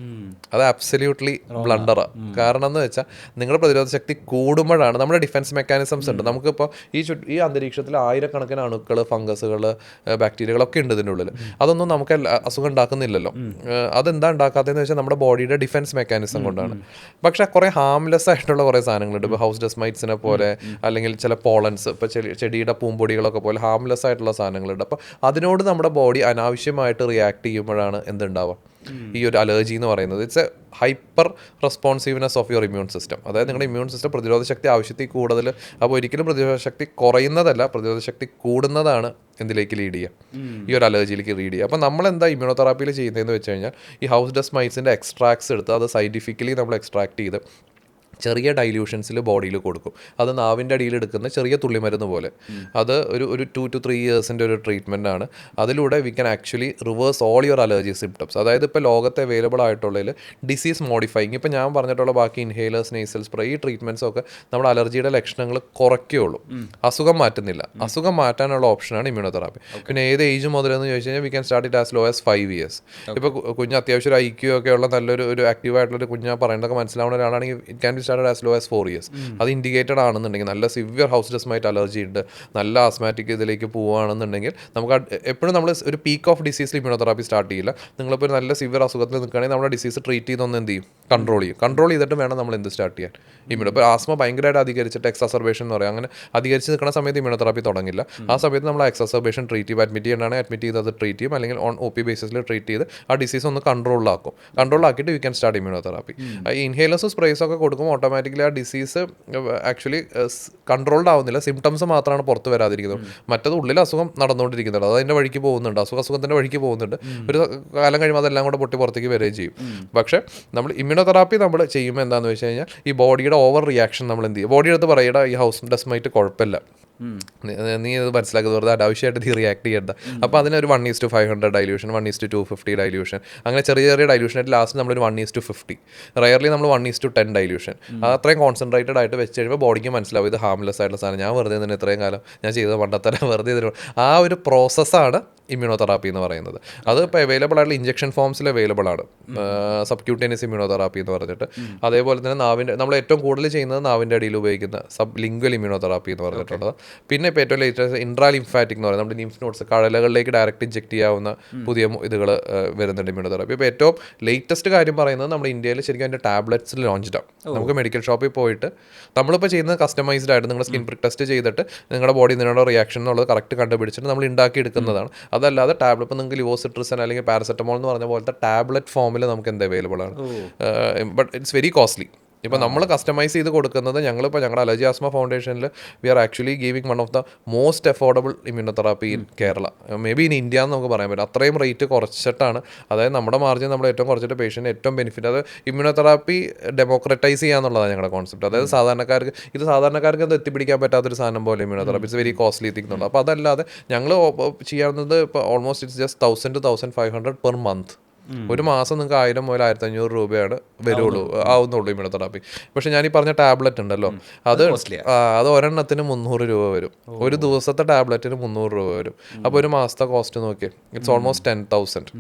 അത് അബ്സല്യൂട്ട്ലി ബ്ലണ്ടറാണ്. കാരണം എന്ന് വെച്ചാൽ നിങ്ങളുടെ പ്രതിരോധ ശക്തി കൂടുമ്പോഴാണ് നമ്മുടെ ഡിഫൻസ് മെക്കാനിസംസ് ഉണ്ട്. നമുക്കിപ്പോൾ ഈ അന്തരീക്ഷത്തിൽ ആയിരക്കണക്കിന് അണുക്കൾ, ഫംഗസുകൾ, ബാക്ടീരിയകളൊക്കെ ഉണ്ട് ഇതിൻ്റെ ഉള്ളിൽ. അതൊന്നും നമുക്ക് അസുഖം ഉണ്ടാക്കുന്നില്ലല്ലോ. അതെന്താ ഉണ്ടാക്കാത്തതെന്ന് വെച്ചാൽ നമ്മുടെ ബോഡിയുടെ ഡിഫൻസ് മെക്കാനിസം കൊണ്ടാണ്. പക്ഷേ കുറേ ഹാംലെസ് ആയിട്ടുള്ള കുറേ സാധനങ്ങളുണ്ട്. ഇപ്പോൾ ഹൗസ് ഡസ്റ്റ് മൈറ്റ്സിനെ പോലെ, അല്ലെങ്കിൽ ചില പോളൻസ്, ഇപ്പോൾ ചെടിയുടെ പൂമ്പൊടികളൊക്കെ പോലെ ഹാംലെസ് ആയിട്ടുള്ള സാധനങ്ങളുണ്ട്. അപ്പോൾ അതിനോട് നമ്മുടെ ബോഡി അനാവശ്യമായിട്ട് റിയാക്ട് ചെയ്യുമ്പോഴാണ് എന്തുണ്ടാവുക, ഈ ഒരു അലർജി എന്ന് പറയുന്നത്. It's A hyper responsiveness of your immune system. അതായത് നിങ്ങളുടെ ഇമ്മ്യൂൺ സിസ്റ്റം പ്രതിരോധ ശക്തി ആവശ്യത്തിൽ കൂടുതൽ. അപ്പോൾ ഒരിക്കലും പ്രതിരോധ ശക്തി കുറയുന്നതല്ല, പ്രതിരോധ ശക്തി കൂടുന്നതാണ് എന്തിലേക്ക് ലീഡ് ചെയ്യുക, ഈ ഒരു അലർജിയിലേക്ക് ലീഡ് ചെയ്യുക. അപ്പോൾ നമ്മളെന്താ ഇമ്മ്യൂണോതെറാപ്പിയിൽ ചെയ്യുന്നതെന്ന് വെച്ച് കഴിഞ്ഞാൽ ഈ ഹൗസ് ഡസ്റ്റ് മൈറ്റ്സിൻ്റെ എക്സ്ട്രാക്ട്സ് എടുത്ത് അത് സയൻറ്റിഫിക്കലി നമ്മൾ എക്സ്ട്രാക്ട് ചെയ്ത് ചെറിയ ഡൈല്യൂഷൻസിൽ ബോഡിയിൽ കൊടുക്കും. അത് നാവിൻ്റെ അടിയിൽ എടുക്കുന്ന ചെറിയ തുള്ളിമരുന്ന് പോലെ. അത് ഒരു 2 to 3 years ഒരു ട്രീറ്റ്മെൻ്റ് ആണ്. അതിലൂടെ we can actually reverse all your allergy symptoms. അതായത് ഇപ്പോൾ ലോകത്തെ അവൈലബിൾ ആയിട്ടുള്ളതിൽ ഡിസീസ് മോഡിഫൈങ്, ഇപ്പോൾ ഞാൻ പറഞ്ഞിട്ടുള്ള ബാക്കി ഇൻഹേലേഴ്സ്, നേസൽ സ്പ്രേ, ഈ ട്രീറ്റ്മെൻറ്റ്സൊക്കെ നമ്മുടെ അലർജിയുടെ ലക്ഷണങ്ങൾ കുറയ്ക്കുകയുള്ളൂ, അസുഖം മാറ്റുന്നില്ല. അസുഖം മാറ്റാനുള്ള ഓപ്ഷനാണ് ഇമ്മ്യൂണോതെറാപ്പി. പിന്നെ ഏത് ഏജ് മുതലെന്ന് ചോദിച്ചു കഴിഞ്ഞാൽ we can start it as low as 5 years. ഇപ്പോൾ കുഞ്ഞ് അത്യാവശ്യം ഒരു IQ ഒക്കെ ഉള്ള നല്ലൊരു ആക്റ്റീവായിട്ടുള്ളൊരു കുഞ്ഞ് പറയുന്നതൊക്കെ മനസ്സിലാവുന്ന ഒരാളാണെങ്കിൽ it can be started as low as 4 years. അത് ഇൻഡിക്കേറ്റഡ് ആണെന്നുണ്ടെങ്കിൽ, നല്ല severe house dust mite allergy ഉണ്ട്, നല്ല ആസ്മാറ്റിക് ഇതിലേക്ക് പോവുകയാണെന്നുണ്ടെങ്കിൽ, നമുക്ക് എപ്പോഴും നമ്മൾ ഒരു പീക്ക് ഓഫ് ഡിസീസിൽ ഇമ്മ്യൂണോതെറാപ്പി സ്റ്റാർട്ട് ചെയ്യില്ല. നിങ്ങളിപ്പോൾ ഒരു നല്ല സിവിയർ അസുഖത്തിൽ നിൽക്കുകയാണെങ്കിൽ നമ്മുടെ ഡിസീസ് ട്രീറ്റ് ചെയ്തൊന്ന് എന്ത് ചെയ്യും, കൺട്രോൾ ചെയ്തിട്ട് വേണം നമ്മൾ എന്ത് സ്റ്റാർട്ട് ചെയ്യാൻ. ഇപ്പോൾ ആസ്മ ഭയങ്കരമായിട്ട് അധികരിച്ചിട്ട് എക്സസർബേഷൻ എന്ന് പറയും, അങ്ങനെ അധികരിച്ച് നിൽക്കുന്ന സമയത്ത് ഇമ്മ്യൂണോതെറാപ്പി തുടങ്ങില്ല. ആ സമയത്ത് നമ്മൾ എക്സസർബേഷൻ ട്രീറ്റ് ചെയ്യും, അഡ്മിറ്റ് ചെയ്ത് അത് ട്രീറ്റ് ചെയ്യും, അല്ലെങ്കിൽ ഓൺ OP ബേസിസിൽ ട്രീറ്റ് ചെയ്ത് ആ ഡിസീസ് ഒന്ന് കൺട്രോളാക്കിയിട്ട് യു ക്യാൻ സ്റ്റാർട്ട് ഇമ്മ്യൂണോതെറാപ്പി. ഈ ഇൻഹേലേഴ്സ് സ്പ്രേസ് ഒക്കെ കൊടുക്കുമ്പോൾ ഓട്ടോമാറ്റിക്കലി ആ ഡിസീസ് ആക്ച്വലി കൺട്രോൾഡ് ആവുന്നില്ല, സിംറ്റംസ് മാത്രമാണ് പുറത്ത് വരാതിരിക്കുന്നത്. മറ്റത് ഉള്ളിൽ അസുഖം നടന്നുകൊണ്ടിരിക്കുന്നുണ്ട്, അത് അതിൻ്റെ വഴിക്ക് പോകുന്നുണ്ട്, അസുഖത്തിൻ്റെ വഴിക്ക് പോകുന്നുണ്ട്. ഒരു കാലം കഴിയുമ്പോൾ അതെല്ലാം കൂടെ പൊട്ടി പുറത്തേക്ക് വരികയും ചെയ്യും. പക്ഷേ നമ്മൾ ഇമ്മ്യൂണോതെറാപ്പി നമ്മൾ ചെയ്യുമ്പോൾ എന്താണെന്ന് വെച്ച് കഴിഞ്ഞാൽ ഈ ബോഡിയുടെ ഓവർ റിയാക്ഷൻ നമ്മൾ എന്ത് ചെയ്യും, ബോഡി എടുത്ത് പറയടാ ഈ ഹൗസ് ഡസ്റ്റ് മൈറ്റ് കുഴപ്പമില്ല, നീ ഇത് മനസ്സിലാക്കുന്നത് വെറുതെ അനാവശ്യമായിട്ട് നീ റിയാക്ട് ചെയ്യണ്ട. അപ്പോൾ അതിനൊരു 1:500 ഡൈല്യൂഷൻ, 1:250 ഡൈല്യൂഷൻ, അങ്ങനെ ചെറിയ ഡൈല്യൂഷനായിട്ട് ലാസ്റ്റ് നമ്മളൊരു 1:50, റയർലി നമ്മൾ 1:10 ഡൈല്യൂഷൻ. അത്രയും കോൺസെൻട്രേറ്റഡ് ആയിട്ട് വെച്ച് കഴിയുമ്പോൾ ബോഡിക്ക് മനസ്സിലാവും ഇത് ഹാംലെസ് ആയിട്ടുള്ള സാധനം, ഞാൻ വെറുതെ തന്നെ ഇത്രയും കാലം ഞാൻ ചെയ്തത് മണ്ടത്തരം വെറുതെ ഇതിന്. ആ ഒരു പ്രോസസ്സാണ് ഇമ്മ്യൂണോതെറാപ്പി എന്ന് പറയുന്നത്. അത് ഇപ്പോൾ അവൈലബിൾ ആയിട്ടുള്ള ഇഞ്ചക്ഷൻ ഫോംസിൽ അവൈലബിൾ ആണ്. സബ്ക്യൂട്ടേനിയസ് ഇമ്മ്യൂണോതെറാപ്പി എന്ന് പറഞ്ഞിട്ട്. അതേപോലെ തന്നെ നമ്മൾ ഏറ്റവും കൂടുതൽ ചെയ്യുന്നത് നാവിൻ്റെ അടിയിൽ ഉപയോഗിക്കുന്ന സബ് ലിംഗ്വൽ ഇമ്മ്യൂണോതെറാപ്പി എന്ന് പറഞ്ഞിട്ടുള്ളത്. പിന്നെ ഇപ്പോൾ ഏറ്റവും ലേറ്റസ്റ്റ് ഇൻട്രാലിംഫാറ്റിക് എന്ന് പറയുന്നത് നമ്മുടെ ലിംഫ് നോട്ട്സ് കഴലകളിലേക്ക് ഡയറക്റ്റ് ഇഞ്ചെക്ട് ചെയ്യാവുന്ന പുതിയ ഇതുകൾ വരുന്നുണ്ട് ഇമ്മ്യൂണോതെറാപ്പി. ഇപ്പോൾ ഏറ്റവും ലേറ്റസ്റ്റ് കാര്യം പറയുന്നത് നമ്മുടെ ഇന്ത്യയിൽ ശരിക്കും അതിൻ്റെ ടാബ്ലറ്റ്സിൽ ലോഞ്ച്ഡ് ആണ്. നമുക്ക് മെഡിക്കൽ ഷോപ്പിൽ പോയിട്ട് നമ്മളിപ്പോൾ ചെയ്യുന്നത് കസ്റ്റമൈസ്ഡ് ആയിട്ട് നിങ്ങൾ സ്കിൻ പ്രിക് ടെസ്റ്റ് ചെയ്തിട്ട് നിങ്ങളുടെ ബോഡി നിങ്ങളുടെ റിയാക്ഷൻ എന്നുള്ളത് കറക്റ്റ് കണ്ടുപിടിച്ചിട്ട് നമ്മൾ ഉണ്ടാക്കി എടുക്കുന്നതാണ്. അതല്ലാതെ ടാബ്ലറ്റ് ഇപ്പോൾ നിങ്ങൾക്ക് ലിവോസിട്രിസൻ അല്ലെങ്കിൽ പാരസെറ്റമോൾ എന്ന് പറഞ്ഞ പോലത്തെ ടാബ്ലറ്റ് ഫോമിൽ നമുക്ക് എന്ത് അവൈലബിൾ ആണ്. But it's very costly. ഇപ്പോൾ നമ്മൾ കസ്റ്റമൈസ് ചെയ്ത് കൊടുക്കുന്നത് ഞങ്ങളുടെ അലർജി ആസ്മ ഫൗണ്ടേഷനിൽ we are actually giving one of the most affordable immunotherapy in Kerala, maybe in India എന്ന് നമുക്ക് പറയാൻ പറ്റും. അത്രയും റേറ്റ് കുറച്ചിട്ടാണ്, അതായത് നമ്മുടെ മാർജിൻ നമ്മൾ ഏറ്റവും കുറച്ചിട്ട് പേഷ്യൻ്റ് ഏറ്റവും ബെനിഫിറ്റ്. അത് ഇമ്മ്യൂണോതെറാപ്പി ഡെമോക്രറ്റൈസ് ചെയ്യുക എന്നുള്ളതാണ് ഞങ്ങളുടെ കോൺസെപ്റ്റ്. അതായത് സാധാരണക്കാർക്ക് അത് എത്തിപ്പിടിക്കാൻ പറ്റാത്തൊരു സാധനം പോലെ immunotherapy it's very costly thing എന്നുള്ളത്. അപ്പോൾ അതല്ലാതെ ഞങ്ങൾ ചെയ്യാവുന്നത് ഇപ്പോൾ almost it's just 1000 to 1500 per month. ഒരു മാസം നിങ്ങൾക്ക് 1000 മുതൽ 1500 രൂപയാണ് ആവുന്നുള്ളൂ ഇമ്മ്യൂണോതെറാപ്പി. പക്ഷെ ഞാൻ ഈ പറഞ്ഞ ടാബ്ലറ്റ് ഉണ്ടല്ലോ, അത് ഒരെണ്ണത്തിന് 300 രൂപ വരും. ഒരു ദിവസത്തെ ടാബ്ലറ്റിന് 300 രൂപ വരും. അപ്പോൾ ഒരു മാസത്തെ കോസ്റ്റ് നോക്കിയേ, ഇറ്റ്സ് ഓൾമോസ്റ്റ് 10,000.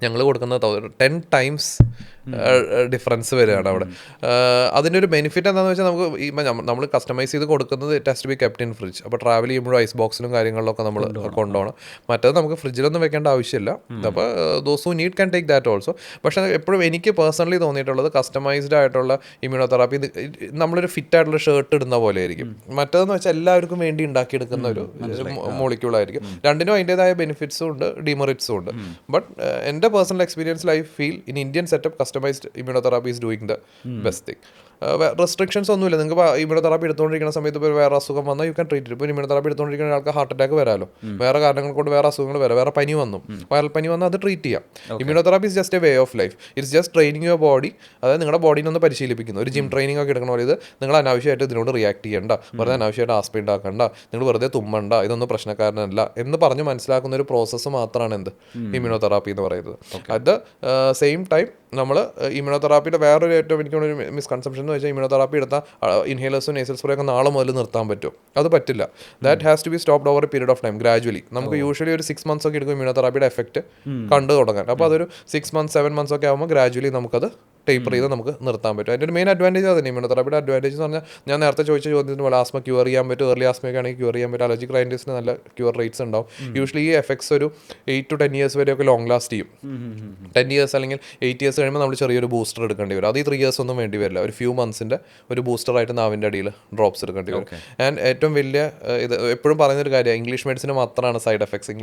ഞങ്ങൾ കൊടുക്കുന്നത് 10 times ഡിഫറൻസ് വരികയാണ് അവിടെ. അതിൻ്റെ ഒരു ബെനിഫിറ്റ് എന്താണെന്ന് വെച്ചാൽ നമുക്ക് നമ്മൾ കസ്റ്റമൈസ് ചെയ്ത് കൊടുക്കുന്നത് test be kept in fridge. അപ്പോൾ ട്രാവൽ ചെയ്യുമ്പോഴും ഐസ് ബോക്സിലും കാര്യങ്ങളിലൊക്കെ നമ്മൾ കൊണ്ടുപോകണം. മറ്റേത് നമുക്ക് ഫ്രിഡ്ജിലൊന്നും വെക്കേണ്ട ആവശ്യമില്ല. അപ്പോൾ those who need can take that also. പക്ഷേ എപ്പോഴും എനിക്ക് പേഴ്സണലി തോന്നിയിട്ടുള്ളത് കസ്റ്റമൈസ്ഡ് ആയിട്ടുള്ള ഇമ്മ്യൂണോതെറാപ്പി നമ്മളൊരു ഫിറ്റ് ആയിട്ടുള്ള ഷർട്ട് ഇടുന്ന പോലെ ആയിരിക്കും. മറ്റേതെന്ന് വെച്ചാൽ എല്ലാവർക്കും വേണ്ടി ഉണ്ടാക്കിയെടുക്കുന്ന ഒരു മോളിക്യൂളായിരിക്കും. രണ്ടിനും അതിൻ്റെതായ ബെനിഫിറ്റ്സും ഉണ്ട്, ഡിമെറിറ്റ്സും ഉണ്ട്. ബട്ട് എൻ്റെ പേഴ്സണൽ എക്സ്പീരിയൻസിൽ I feel in Indian setup customised immunotherapy is doing the best thing. Restrictions ഒന്നുമില്ല. നിങ്ങൾക്ക് ഇമ്മ്യൂണോതെറാപ്പി എടുത്തുകൊണ്ടിരിക്കുന്ന സമയത്ത് ഇപ്പോൾ വേറെ അസുഖം വന്നാൽ യു ക്യാൻ ട്രീറ്റ്. ഇപ്പോൾ ഇമ്മ്യൂണോതെറാപ്പി എടുത്തുകൊണ്ടിരിക്കുന്ന ആൾക്ക് ഹാർട്ട് അറ്റാക്ക് വരാമല്ലോ, വേറെ കാരണങ്ങൾ കൊണ്ട് വേറെ അസുഖങ്ങൾ വരാം, വേറെ പനി വന്നു, വൈറൽ പനി വന്നാൽ അത് ട്രീറ്റ് ചെയ്യാം. Immunotherapy is just a way of life. It's just training your body. അതായത് നിങ്ങളുടെ ബോഡീനെ ഒന്ന് പരിശീലിപ്പിക്കുന്നു. ഒരു ജിം ട്രെയിനിങ് ഒക്കെ എടുക്കണ പോലെ ഇത് നിങ്ങൾ അനാവശ്യമായിട്ട് ഇതിനോട് റിയാക്ട് ചെയ്യേണ്ട, വെറുതെ അനാവശ്യമായിട്ട് ആസ്പി ഉണ്ടാക്കണ്ട, നിങ്ങൾ വെറുതെ തുമ്മണ്ട, ഇതൊന്നും പ്രശ്നക്കാരനല്ല എന്ന് പറഞ്ഞ് മനസ്സിലാക്കുന്ന ഒരു പ്രോസസ്സ് മാത്രമാണ് എന്ത് ഇമ്മ്യൂണോതെറാപ്പി എന്ന് പറയുന്നത്. അറ്റ് ദ സെയിം ടൈം നമ്മൾ ഇമ്മ്യൂണോതെറാപ്പിയുടെ വേറൊരു ഏറ്റവും എനിക്കൊരു മിസ്കൺസെപ്ഷൻ എന്ന് വെച്ചാൽ ഇമ്മ്യൂണോതെറാപ്പി എടുത്താൽ ഇൻഹേലേഴ്സും നേസൽ സ്പ്രേ ഒക്കെ നാളെ മുതൽ നിർത്താൻ പറ്റും. അത് പറ്റില്ല. That has to be stopped over a period of time gradually. നമുക്ക് യൂഷ്വലി ഒരു 6 months ഒക്കെ എടുക്കും ഇമ്മ്യൂണോതെറാപ്പിയുടെ എഫക്റ്റ് കണ്ടു തുടങ്ങാൻ. അപ്പോൾ അതൊരു 6 months 7 months ഒക്കെ ആകുമ്പോൾ ഗ്രാജുവലി നമുക്കത് ടേപ്പർ ചെയ്ത് നമുക്ക് നിർത്താൻ പറ്റും. അതിൻ്റെ ഒരു മെയിൻ അഡ്വാൻറ്റേജ് അതന്നെ. ഇമ്മ്യൂണോതെറാപ്പിയുടെ അഡ്വാൻറ്റേജ് എന്ന് പറഞ്ഞാൽ ഞാൻ നേരത്തെ ചോദിച്ച ചോദ്യത്തിന് പോലെ ആസ്മ ക്യൂർ ചെയ്യാൻ പറ്റും. ഏർലി ആസ്മയൊക്കെ ആണെങ്കിൽ ക്യൂർ ചെയ്യാൻ പറ്റും. അലർജിക് റൈനൈറ്റിസിന് നല്ല ക്യൂർ റേറ്റ്സ് ഉണ്ടാവും. യൂഷ്വലി ഈ എഫക്ട്സ് ഒരു 8 to 10 years വരെയൊക്കെ ലോങ് ലാസ്റ്റ് ചെയ്യും. 10 years അല്ലെങ്കിൽ 8 years കഴിയുമ്പോൾ നമ്മൾ ചെറിയൊരു ബൂസ്റ്റർ എടുക്കേണ്ടി വരും. അത് ഈ 3 years ഒന്നും വേണ്ടി വരില്ല. ഒരു ഫ്യൂ മന്ത്സിൻ്റെ ഒരു ബൂസ്റ്ററായിട്ട് നാവിൻ്റെ അടിയിൽ ഡ്രോപ്സ് എടുക്കേണ്ടി വരും. ആൻഡ് ഏറ്റവും വലിയ ഇത് എപ്പോഴും പറയുന്നൊരു കാര്യമാണ്, ഇംഗ്ലീഷ് മെഡിസിന് മാത്രമാണ് സൈഡ് എഫക്ട്സ്.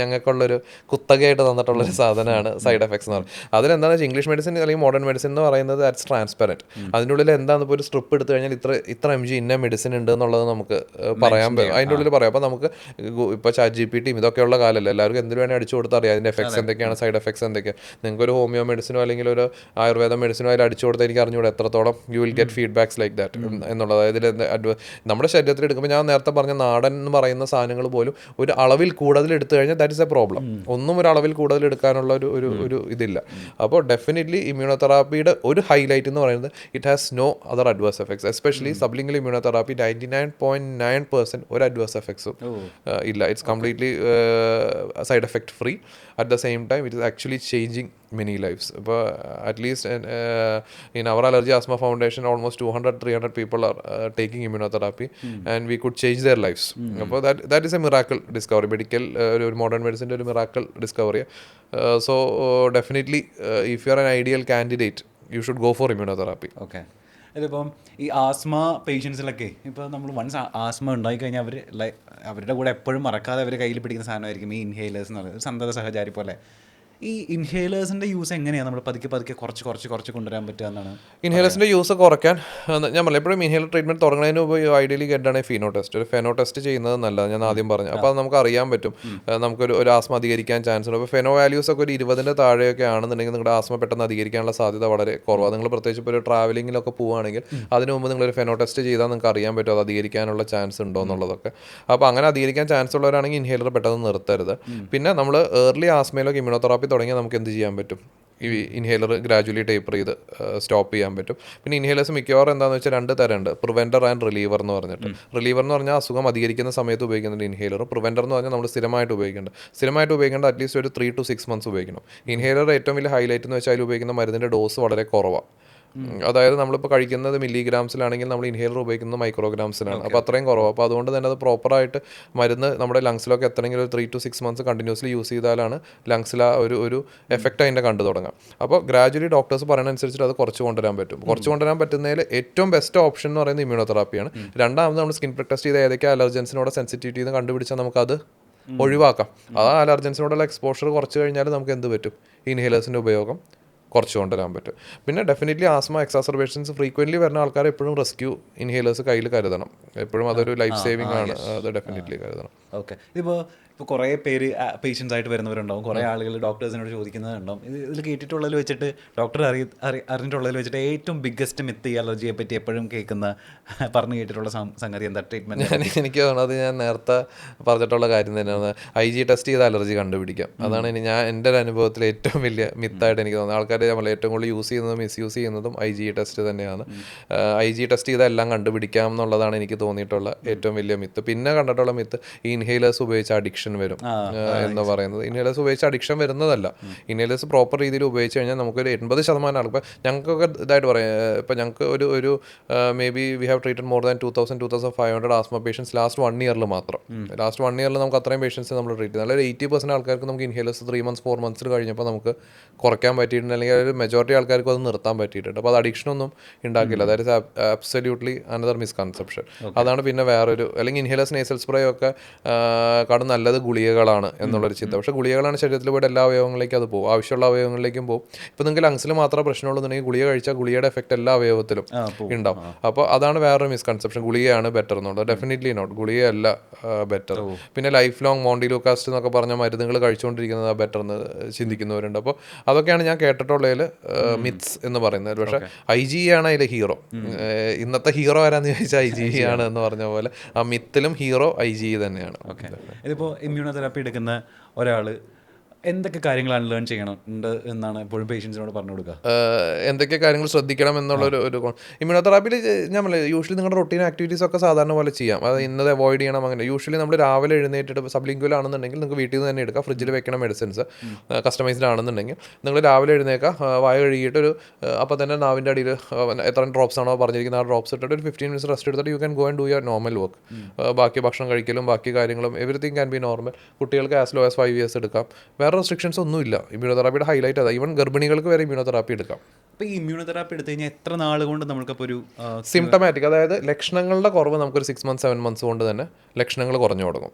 ഞങ്ങൾക്കുള്ളൊരു കുത്തകയായിട്ട് തന്നിട്ടുള്ളൊരു സാധനമാണ് സൈഡ് എഫക്ട്സ് എന്ന് പറയുന്നത്. അതിലെന്താണെന്ന് വെച്ചാൽ ഇംഗ്ലീഷ് മെഡിസിൻ അല്ലെങ്കിൽ മോഡേൺ മെഡിസിൻ എന്ന് പറയുന്നത് ദാറ്റ്സ് ട്രാൻസ്പെറൻറ്റ്. അതിൻ്റെ ഉള്ളിൽ എന്താണെന്ന് ഇപ്പോൾ ഒരു സ്ട്രിപ്പ് എടുത്തു കഴിഞ്ഞാൽ ഇത്ര mg ഇന്ന മെഡിസിൻ ഉണ്ട് എന്നുള്ളത് നമുക്ക് പറയാൻ പറ്റും. അതിൻ്റെ ഉള്ളിൽ പറയാം. അപ്പോൾ നമുക്ക് ഇപ്പോൾ ChatGPT ഇതൊക്കെയുള്ള കാലമല്ല, എല്ലാവർക്കും എന്തിനു വേണേൽ അടിച്ചു കൊടുത്താൽ അറിയാം അതിൻ്റെ എഫക്ട്സ് എന്തൊക്കെയാണ്, സൈഡ് എഫക്ട്സ് എന്തൊക്കെയാണ്. നിങ്ങൾക്ക് ഒരു ഹോമിയോ മെഡിസിനോ അല്ലെങ്കിൽ ഒരു ആയുർവേദ മെഡിസിനോ അതിൽ അടിച്ചു കൊടുത്താൽ എനിക്ക് അറിഞ്ഞൂടെ എത്രത്തോളം you will get feedbacks like that എന്നുള്ളത്. അതായത് നമ്മുടെ ശരീരത്തിൽ എടുക്കുമ്പോൾ ഞാൻ നേരത്തെ പറഞ്ഞ നാടൻ എന്ന് പറയുന്ന സാധനങ്ങൾ പോലും ഒരു അളവിൽ കൂടുതൽ എടുത്തു കഴിഞ്ഞാൽ ദാറ്റ് ഇസ് എ പ്രോബ്ലം. ഒന്നും ഒരു അളവിൽ കൂടുതൽ എടുക്കാനുള്ള ഒരു ഇതില്ല. അപ്പോൾ ഡെഫിനറ്റ്ലി ഇമ്മ്യൂണോതെറാപ്പിയുടെ ഒരു ഹൈലൈറ്റ് എന്ന് പറയുന്നത് it has no other adverse effects. Especially sublingual immunotherapy 99.9% ഒരു അഡ്വേഴ്സ് എഫക്ട്സും ഇല്ല. It's completely side effect free. At the same time it is actually changing many lives. ഇപ്പോൾ at least in our allergy asthma foundation almost 200-300 people are taking immunotherapy and we could change their lives. അപ്പോൾ that is a miracle discovery. Medical ഒരു modern മെഡിസിൻ്റെ ഒരു miracle discovery. So definitely if you are an ideal candidate you should go for immunotherapy. Okay. ഇതിപ്പം ഈ asthma പേഷ്യൻസിലൊക്കെ ഇപ്പോൾ നമ്മൾ once asthma ഉണ്ടായിക്കഴിഞ്ഞാൽ അവരുടെ കൂടെ എപ്പോഴും മറക്കാതെ അവർ കയ്യിൽ പിടിക്കുന്ന സാധനമായിരിക്കും ഈ ഇൻഹേലേഴ്സ് എന്ന് പറയുന്നത്, സന്തത സഹചാരി പോലെ. ഈ ഇൻഹേലേഴ്സിൻ്റെ യൂസ് എങ്ങനെയാണ് നമ്മൾ പതുക്കെ കുറച്ച് കൊണ്ടുവരാൻ പറ്റുക എന്നാണ്? ഇൻഹേലേഴ്സിൻ്റെ യൂസ് കുറയ്ക്കാൻ ഞാൻ പറഞ്ഞു എപ്പോഴും ഇൻഹേലർ ട്രീറ്റ്മെൻറ്റ് തുടങ്ങുന്നതിന് മുമ്പ് ഐഡിയലി ഗെറ്റാണ് ഫീനോ ടെസ്റ്റ്. ഒരു ഫെനോ ടെസ്റ്റ് ചെയ്യുന്നത് നല്ലത്, ഞാൻ ആദ്യം പറഞ്ഞു. അപ്പോൾ അത് നമുക്ക് അറിയാൻ പറ്റും നമുക്കൊരു ആസ്മ അധികരിക്കാൻ ചാൻസ് ഉണ്ട്. അപ്പോൾ ഫെനോ വാല്യൂസ് ഒക്കെ ഒരു 20-ന്റെ താഴെയൊക്കെ ആണെന്നുണ്ടെങ്കിൽ നിങ്ങളുടെ ആസ്മ പെട്ടെന്ന് അധികരിക്കാനുള്ള സാധ്യത വളരെ കുറവാണ്. നിങ്ങൾ പ്രത്യേകിച്ച് ഇപ്പോൾ ഒരു ട്രാവലിങ്ങിലൊക്കെ പോവുകയാണെങ്കിൽ അതിന് മുമ്പ് നിങ്ങളൊരു ഫെനോ ടെസ്റ്റ് ചെയ്താൽ നിങ്ങൾക്ക് അറിയാൻ പറ്റും അത് അധികരിക്കാനുള്ള ചാൻസ് ഉണ്ടോ എന്നുള്ളതൊക്കെ. അപ്പോൾ അങ്ങനെ അധികരിക്കാൻ ചാൻസ് ഉള്ളവരാണെങ്കിൽ ഇൻഹേലർ പെട്ടെന്ന് നിർത്തരുത്. പിന്നെ നമ്മൾ ഏർലി ആസ്മയിലൊക്കെ ഇമ്മ്യൂണോതെറാപ്പി തുടങ്ങിയാൽ നമുക്ക് എന്ത് ചെയ്യാൻ പറ്റും? ഈ ഇൻഹേലർ ഗ്രാജുവലി ടേപ്പർ ചെയ്ത് സ്റ്റോപ്പ് ചെയ്യാൻ പറ്റും. പിന്നെ ഇൻഹേലേഴ്സ് മിക്കവാറും എന്താണെന്ന് വെച്ചാൽ 2 തരമുണ്ട്, പ്രിവെൻറ്റർ ആൻഡ് റിലീവർ എന്ന് പറഞ്ഞിട്ട്. റിലീവർ എന്ന് പറഞ്ഞാൽ അസുഖം അധികരിക്കുന്ന സമയത്ത് ഉപയോഗിക്കുന്നുണ്ട് ഇൻഹേലർ. പ്രിവെൻറ്റർ എന്ന് പറഞ്ഞാൽ നമ്മൾ സ്ഥിരമായിട്ട് ഉപയോഗിക്കേണ്ട അറ്റ്ലീസ്റ്റ് ഒരു 3 to 6 months ഉപയോഗിക്കണം. ഇൻഹേലർ ഏറ്റവും വലിയ ഹൈലൈറ്റ് എന്ന് വെച്ചാൽ അതിൽ ഉപയോഗിക്കുന്ന മരുന്നിൻ്റെ ഡോസ് വളരെ കുറവാണ്. അതായത് നമ്മളിപ്പോൾ കഴിക്കുന്നത് മില്ലിഗ്രാംസിലാണെങ്കിൽ നമ്മൾ ഇൻഹേലർ ഉപയോഗിക്കുന്നത് മൈക്രോഗ്രാംസിലാണ്. അപ്പോൾ അത്രയും കുറവ്. അപ്പോൾ അതുകൊണ്ട് തന്നെ അത് പ്രോപ്പറായിട്ട് മരുന്ന് നമ്മുടെ ലങ്സിലൊക്കെ എത്തണമെങ്കിൽ ഒരു 3 to 6 months കണ്ടിന്യൂസ്ലി യൂസ് ചെയ്താലാണ് ലങ്സിൽ ആ ഒരു എഫക്റ്റ് അതിൻ്റെ കണ്ടു തുടങ്ങാം. അപ്പോൾ ഗ്രാജുവലി ഡോക്ടേഴ്സ് പറയുന്ന അനുസരിച്ചിട്ട് അത് കുറച്ച് കൊണ്ടുവരാൻ പറ്റുന്നതിൽ ഏറ്റവും ബെസ്റ്റ് ഓപ്ഷൻ എന്ന് പറയുന്നത് ഇമ്മ്യൂണോതെറാപ്പിയാണ്. രണ്ടാമത് നമ്മൾ സ്കിൻ പ്രിക് ടെസ്റ്റ് ചെയ്ത് ഏതൊക്കെ അലർജൻസിനോട് സെൻസിറ്റിവിറ്റി എന്ന് കണ്ടുപിടിച്ചാൽ നമുക്കത് ഒഴിവാക്കാം. ആ അലർജൻസിനോടുള്ള എക്സ്പോഷർ കുറച്ച് കഴിഞ്ഞാൽ നമുക്ക് എന്ത് പറ്റും, ഇൻഹേലേഴ്സിൻ്റെ ഉപയോഗം കുറച്ച് കൊണ്ടുവരാൻ പറ്റും. പിന്നെ ഡെഫിനറ്റ്ലി ആസ്മ എക്സാസർബേഷൻസ് ഫ്രീക്വൻ്റ്ലി വരുന്ന ആൾക്കാർ എപ്പോഴും റെസ്ക്യൂ ഇൻഹേലേഴ്സ് കയ്യിൽ കരുതണം. എപ്പോഴും അതൊരു ലൈഫ് സേവിങ് ആണ്, അത് ഡെഫിനറ്റ്ലി കരുതണം. ഓക്കെ. ഇപ്പോൾ കുറേ പേര് പേഷ്യൻസ് ആയിട്ട് വരുന്നവരുണ്ടാവും, കുറേ ആളുകൾ ഡോക്ടേഴ്സിനോട് ചോദിക്കുന്നതുണ്ടാവും. ഇതിൽ കേട്ടിട്ടുള്ളതിൽ വെച്ചിട്ട് ഡോക്ടർ അറിഞ്ഞിട്ടുള്ളതിൽ വെച്ചിട്ട് ഏറ്റവും ബിഗ്ഗസ്റ്റ് മിത്ത് ഈ അലർജിയെ പറ്റി എപ്പോഴും പറഞ്ഞു കേട്ടിട്ടുള്ള സംഗതി എന്താ? ട്രീറ്റ്മെൻറ്റ് എനിക്ക് തോന്നുന്നത് അത് ഞാൻ നേരത്തെ പറഞ്ഞിട്ടുള്ള കാര്യം തന്നെയാണ്. IG ടെസ്റ്റ് ചെയ്ത് അലർജി കണ്ടുപിടിക്കാം. അതാണ് എൻ്റെ ഒരു അനുഭവത്തിൽ ഏറ്റവും വലിയ മിത്തായിട്ട് എനിക്ക് തോന്നുന്നത്. ആൾക്കാർ നമ്മൾ ഏറ്റവും കൂടുതൽ യൂസ് ചെയ്യുന്നതും മിസ്യൂസ് ചെയ്യുന്നതും IG ടെസ്റ്റ് തന്നെയാണ്. IG ടെസ്റ്റ് ചെയ്താൽ എല്ലാം കണ്ടുപിടിക്കാം എന്നുള്ളതാണ് എനിക്ക് തോന്നിയിട്ടുള്ള ഏറ്റവും വലിയ മിത്ത്. പിന്നെ കണ്ടിട്ടുള്ള മിത്ത് ഈ ഇൻഹേലേഴ്സ് ഉപയോഗിച്ച് അഡിക്ഷൻ വരും എന്ന് പറയുന്നത്. ഇൻഹേലേഴ്സ് ഉപയോഗിച്ച് അഡിക്ഷൻ വരുന്നതല്ല. ഇൻഹേലേഴ്സ് പ്രോപ്പർ രീതിയിൽ ഉപയോഗിച്ച് കഴിഞ്ഞാൽ നമുക്കൊരു 80% ആൾക്ക് ഇപ്പം ഞങ്ങൾക്കൊക്കെ ഇതായിട്ട് പറയാം. ഇപ്പം ഞങ്ങൾക്ക് ഒരു maybe we have treated more than 2,000-2,500 asthma patients last 1 year മാത്രം. ലാസ്റ്റ് 1 year നമ്മൾ അത്രയും പേഷ്യൻസ് നമ്മൾ ട്രീറ്റ് ചെയ്തു. അല്ലെങ്കിൽ 80% ആൾക്കാർക്ക് നമുക്ക് ഇൻഹേലേഴ്സ് 3 months 4 months കഴിഞ്ഞപ്പോൾ നമുക്ക് കുറയ്ക്കാൻ പറ്റിയിട്ടുണ്ട്. അല്ലെങ്കിൽ ഒരു മെജോറിറ്റി ആൾക്കാർക്ക് അത് നിർത്താൻ പറ്റിയിട്ടുണ്ട്. അപ്പോൾ അത് അഡിക്ഷനൊന്നും ഉണ്ടാക്കില്ല. That is absolutely another misconception. അതാണ് പിന്നെ വേറൊരു, അല്ലെങ്കിൽ ഇൻഹേലേഴ്സ് നേസൽ സ്പ്രേ ഒക്കെ കാട് നല്ലത് ഗുളികകളാണ് എന്നുള്ളൊരു ചിന്ത. പക്ഷേ ഗുളികകളാണ് ശരീരത്തിൽ പോയിട്ട് എല്ലാ അവയവങ്ങളിലേക്കും അത് പോകും, ആവശ്യമുള്ള അവയവങ്ങളിലേക്കും പോകും. ഇപ്പോൾ നിങ്ങൾക്ക് ലങ്സിൽ മാത്രമേ പ്രശ്നമുള്ളൂന്നുണ്ടെങ്കിൽ ഗുളിക കഴിച്ചാൽ ഗുളികയുടെ എഫക്റ്റ് എല്ലാ അവയവത്തിലും ഉണ്ടാവും. അപ്പോൾ അതാണ് വേറൊരു മിസ്കൺസെപ്ഷൻ, ഗുളികയാണ് ബെറ്റർ എന്നുള്ളത്. ഡെഫിനറ്റ്ലി നോട്ട്, ഗുളികയല്ല ബെറ്റർ. പിന്നെ ലൈഫ് ലോങ് മോണ്ടിലൂക്കാസ്റ്റ് എന്നൊക്കെ പറഞ്ഞ മരുന്നുകൾ കഴിച്ചുകൊണ്ടിരിക്കുന്നത് ബെറ്റർ എന്ന് ചിന്തിക്കുന്നവരുണ്ട്. അപ്പോൾ അതൊക്കെയാണ് ഞാൻ കേട്ടിട്ടുള്ളതിൽ മിത്സ് എന്ന് പറയുന്നത്. പക്ഷേ IG ആണ് അതിലെ ഹീറോ. ഇന്നത്തെ ഹീറോ ആരാന്ന് ചോദിച്ചാൽ IG ആണ് എന്ന് പറഞ്ഞ പോലെ ആ മിത്തിലും ഹീറോ IG തന്നെയാണ്. ഓക്കെ. ഇതിപ്പോൾ ഇമ്മ്യൂണോതെറാപ്പി എടുക്കുന്ന ഒരാൾ എന്തൊക്കെ കാര്യങ്ങളാണ് ലേൺ ചെയ്യണം എന്നാണ് എപ്പോഴും പേഷ്യൻസിനോട് പറഞ്ഞു കൊടുക്കുക? എന്തൊക്കെ കാര്യങ്ങൾ ശ്രദ്ധിക്കണം എന്നുള്ളൊരു ഇമ്മ്യൂണോതെറാപ്പിയിൽ നമ്മൾ യൂഷ്വലി നിങ്ങളുടെ റൊട്ടീൻ ആക്ടിവിറ്റീസ് ഒക്കെ സാധാരണ പോലെ ചെയ്യാം. അത് ഇന്നത് അവോയ്ഡ് ചെയ്യണം. അങ്ങനെ യൂഷ്വലി നമ്മൾ രാവിലെ എഴുന്നേറ്റിട്ട് സബ്ലിംഗ്വൽ ആണെന്നുണ്ടെങ്കിൽ നിങ്ങൾക്ക് വീട്ടിൽ നിന്ന് തന്നെ എടുക്കാം. ഫ്രിഡ്ജിൽ വെക്കണം മെഡിസിൻസ്. കസ്റ്റമൈസ്ഡ് ആണെന്നുണ്ടെങ്കിൽ നിങ്ങൾ രാവിലെ എഴുന്നേക്കാം, വായ കഴുകിയിട്ട് അപ്പോൾ തന്നെ നാവിൻ്റെ അടിയിൽ എത്ര ഡ്രോപ്സ് ആണോ പറഞ്ഞിരിക്കുന്നത് ആ ഡ്രോപ്സ് ഇട്ടിട്ട് ഒരു 15 minutes റെസ്റ്റ് എടുത്തിട്ട് you can go and do your normal work. ബാക്കി ഭക്ഷണം കഴിക്കലും ബാക്കി കാര്യങ്ങളും എവറിത്തിങ് ക്യാൻ ബി നോർമൽ. കുട്ടികൾക്ക് ആസ് ലോ ആസ് 5 years എടുക്കാം. വേറെ റെസ്ട്രിക്ഷൻസ് ഒന്നുമില്ല. ഇമ്മ്യൂണോതെറാപ്പിയുടെ ഹൈലൈറ്റ് അതാണ്. ഈവൻ ഗർഭിണികൾക്ക് വരെ ഇമ്മ്യൂണോതെറാപ്പി എടുക്കാം. അപ്പോൾ ഈ ഇമ്മ്യൂണോതെറാപ്പി എടുത്തു കഴിഞ്ഞാൽ എത്ര നാൾ കൊണ്ട് നമുക്കപ്പോൾ ഒരു സിംറ്റമാറ്റിക്, അതായത് ലക്ഷണങ്ങളുടെ കുറവ് നമുക്കൊരു 6 months 7 months കൊണ്ട് തന്നെ ലക്ഷണങ്ങൾ കുറഞ്ഞു തുടങ്ങും.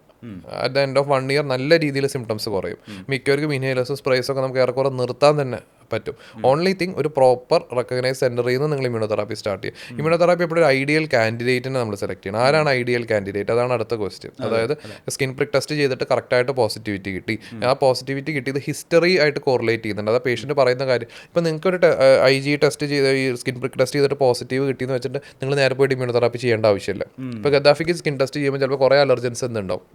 At the end of 1 year നല്ല രീതിയിൽ സിംറ്റംസ് കുറയും. മിക്കവർക്കും ഇൻഹേലേഴ്സ് സ്പ്രേസൊക്കെ നമുക്ക് ഏറെക്കുറെ നിർത്താൻ തന്നെ പറ്റും. ഓൺലി തിങ് ഒരു പ്രോപ്പർ റെക്കഗ്നൈസ് സെൻറ്ററിൽ നിന്ന് നിങ്ങൾ ഇമ്മ്യൂണോതെറാപ്പി സ്റ്റാർട്ട് ചെയ്യും. ഇമ്മ്യൂണോതെറാപ്പി എപ്പോഴും ഒരു ഐഡിയൽ കാൻഡിഡേറ്റിനെ നമ്മൾ സെലക്ട് ചെയ്യണം. ആരാണ് ഐഡിയൽ കാൻഡിഡേറ്റ്? അതാണ് അടുത്ത ക്വസ്റ്റ്യൻ. അതായത് സ്കിൻ പ്രിക് ടെസ്റ്റ് ചെയ്തിട്ട് കറക്റ്റായിട്ട് പോസിറ്റിവിറ്റി കിട്ടി. ആ പോസിറ്റിവിറ്റി കിട്ടിയത് ഹിസ്റ്ററി ആയിട്ട് കോറിലേറ്റ് ചെയ്യുന്നുണ്ട്. അത് പേഷ്യൻറ്റ് പറയുന്ന കാര്യം. ഇപ്പോൾ നിങ്ങൾക്കൊരു IG ടെസ്റ്റ് ചെയ്ത് ഈ സ്കിൻ പ്രിക് ടെസ്റ്റ് ചെയ്തിട്ട് പോസിറ്റീവ് കിട്ടിയെന്ന് വെച്ചിട്ട് നിങ്ങൾ നേരെ പോയിട്ട് ഇമ്മ്യൂണോതെറാപ്പി ചെയ്യേണ്ട ആവശ്യമില്ല. ഇപ്പോൾ ഗദ്ദാഫിക്ക് സ്കിൻ ടെസ്റ്റ് ചെയ്യുമ്പോൾ ചിലപ്പോൾ കുറേ അലർജൻസ് എന്തുണ്ടാവും,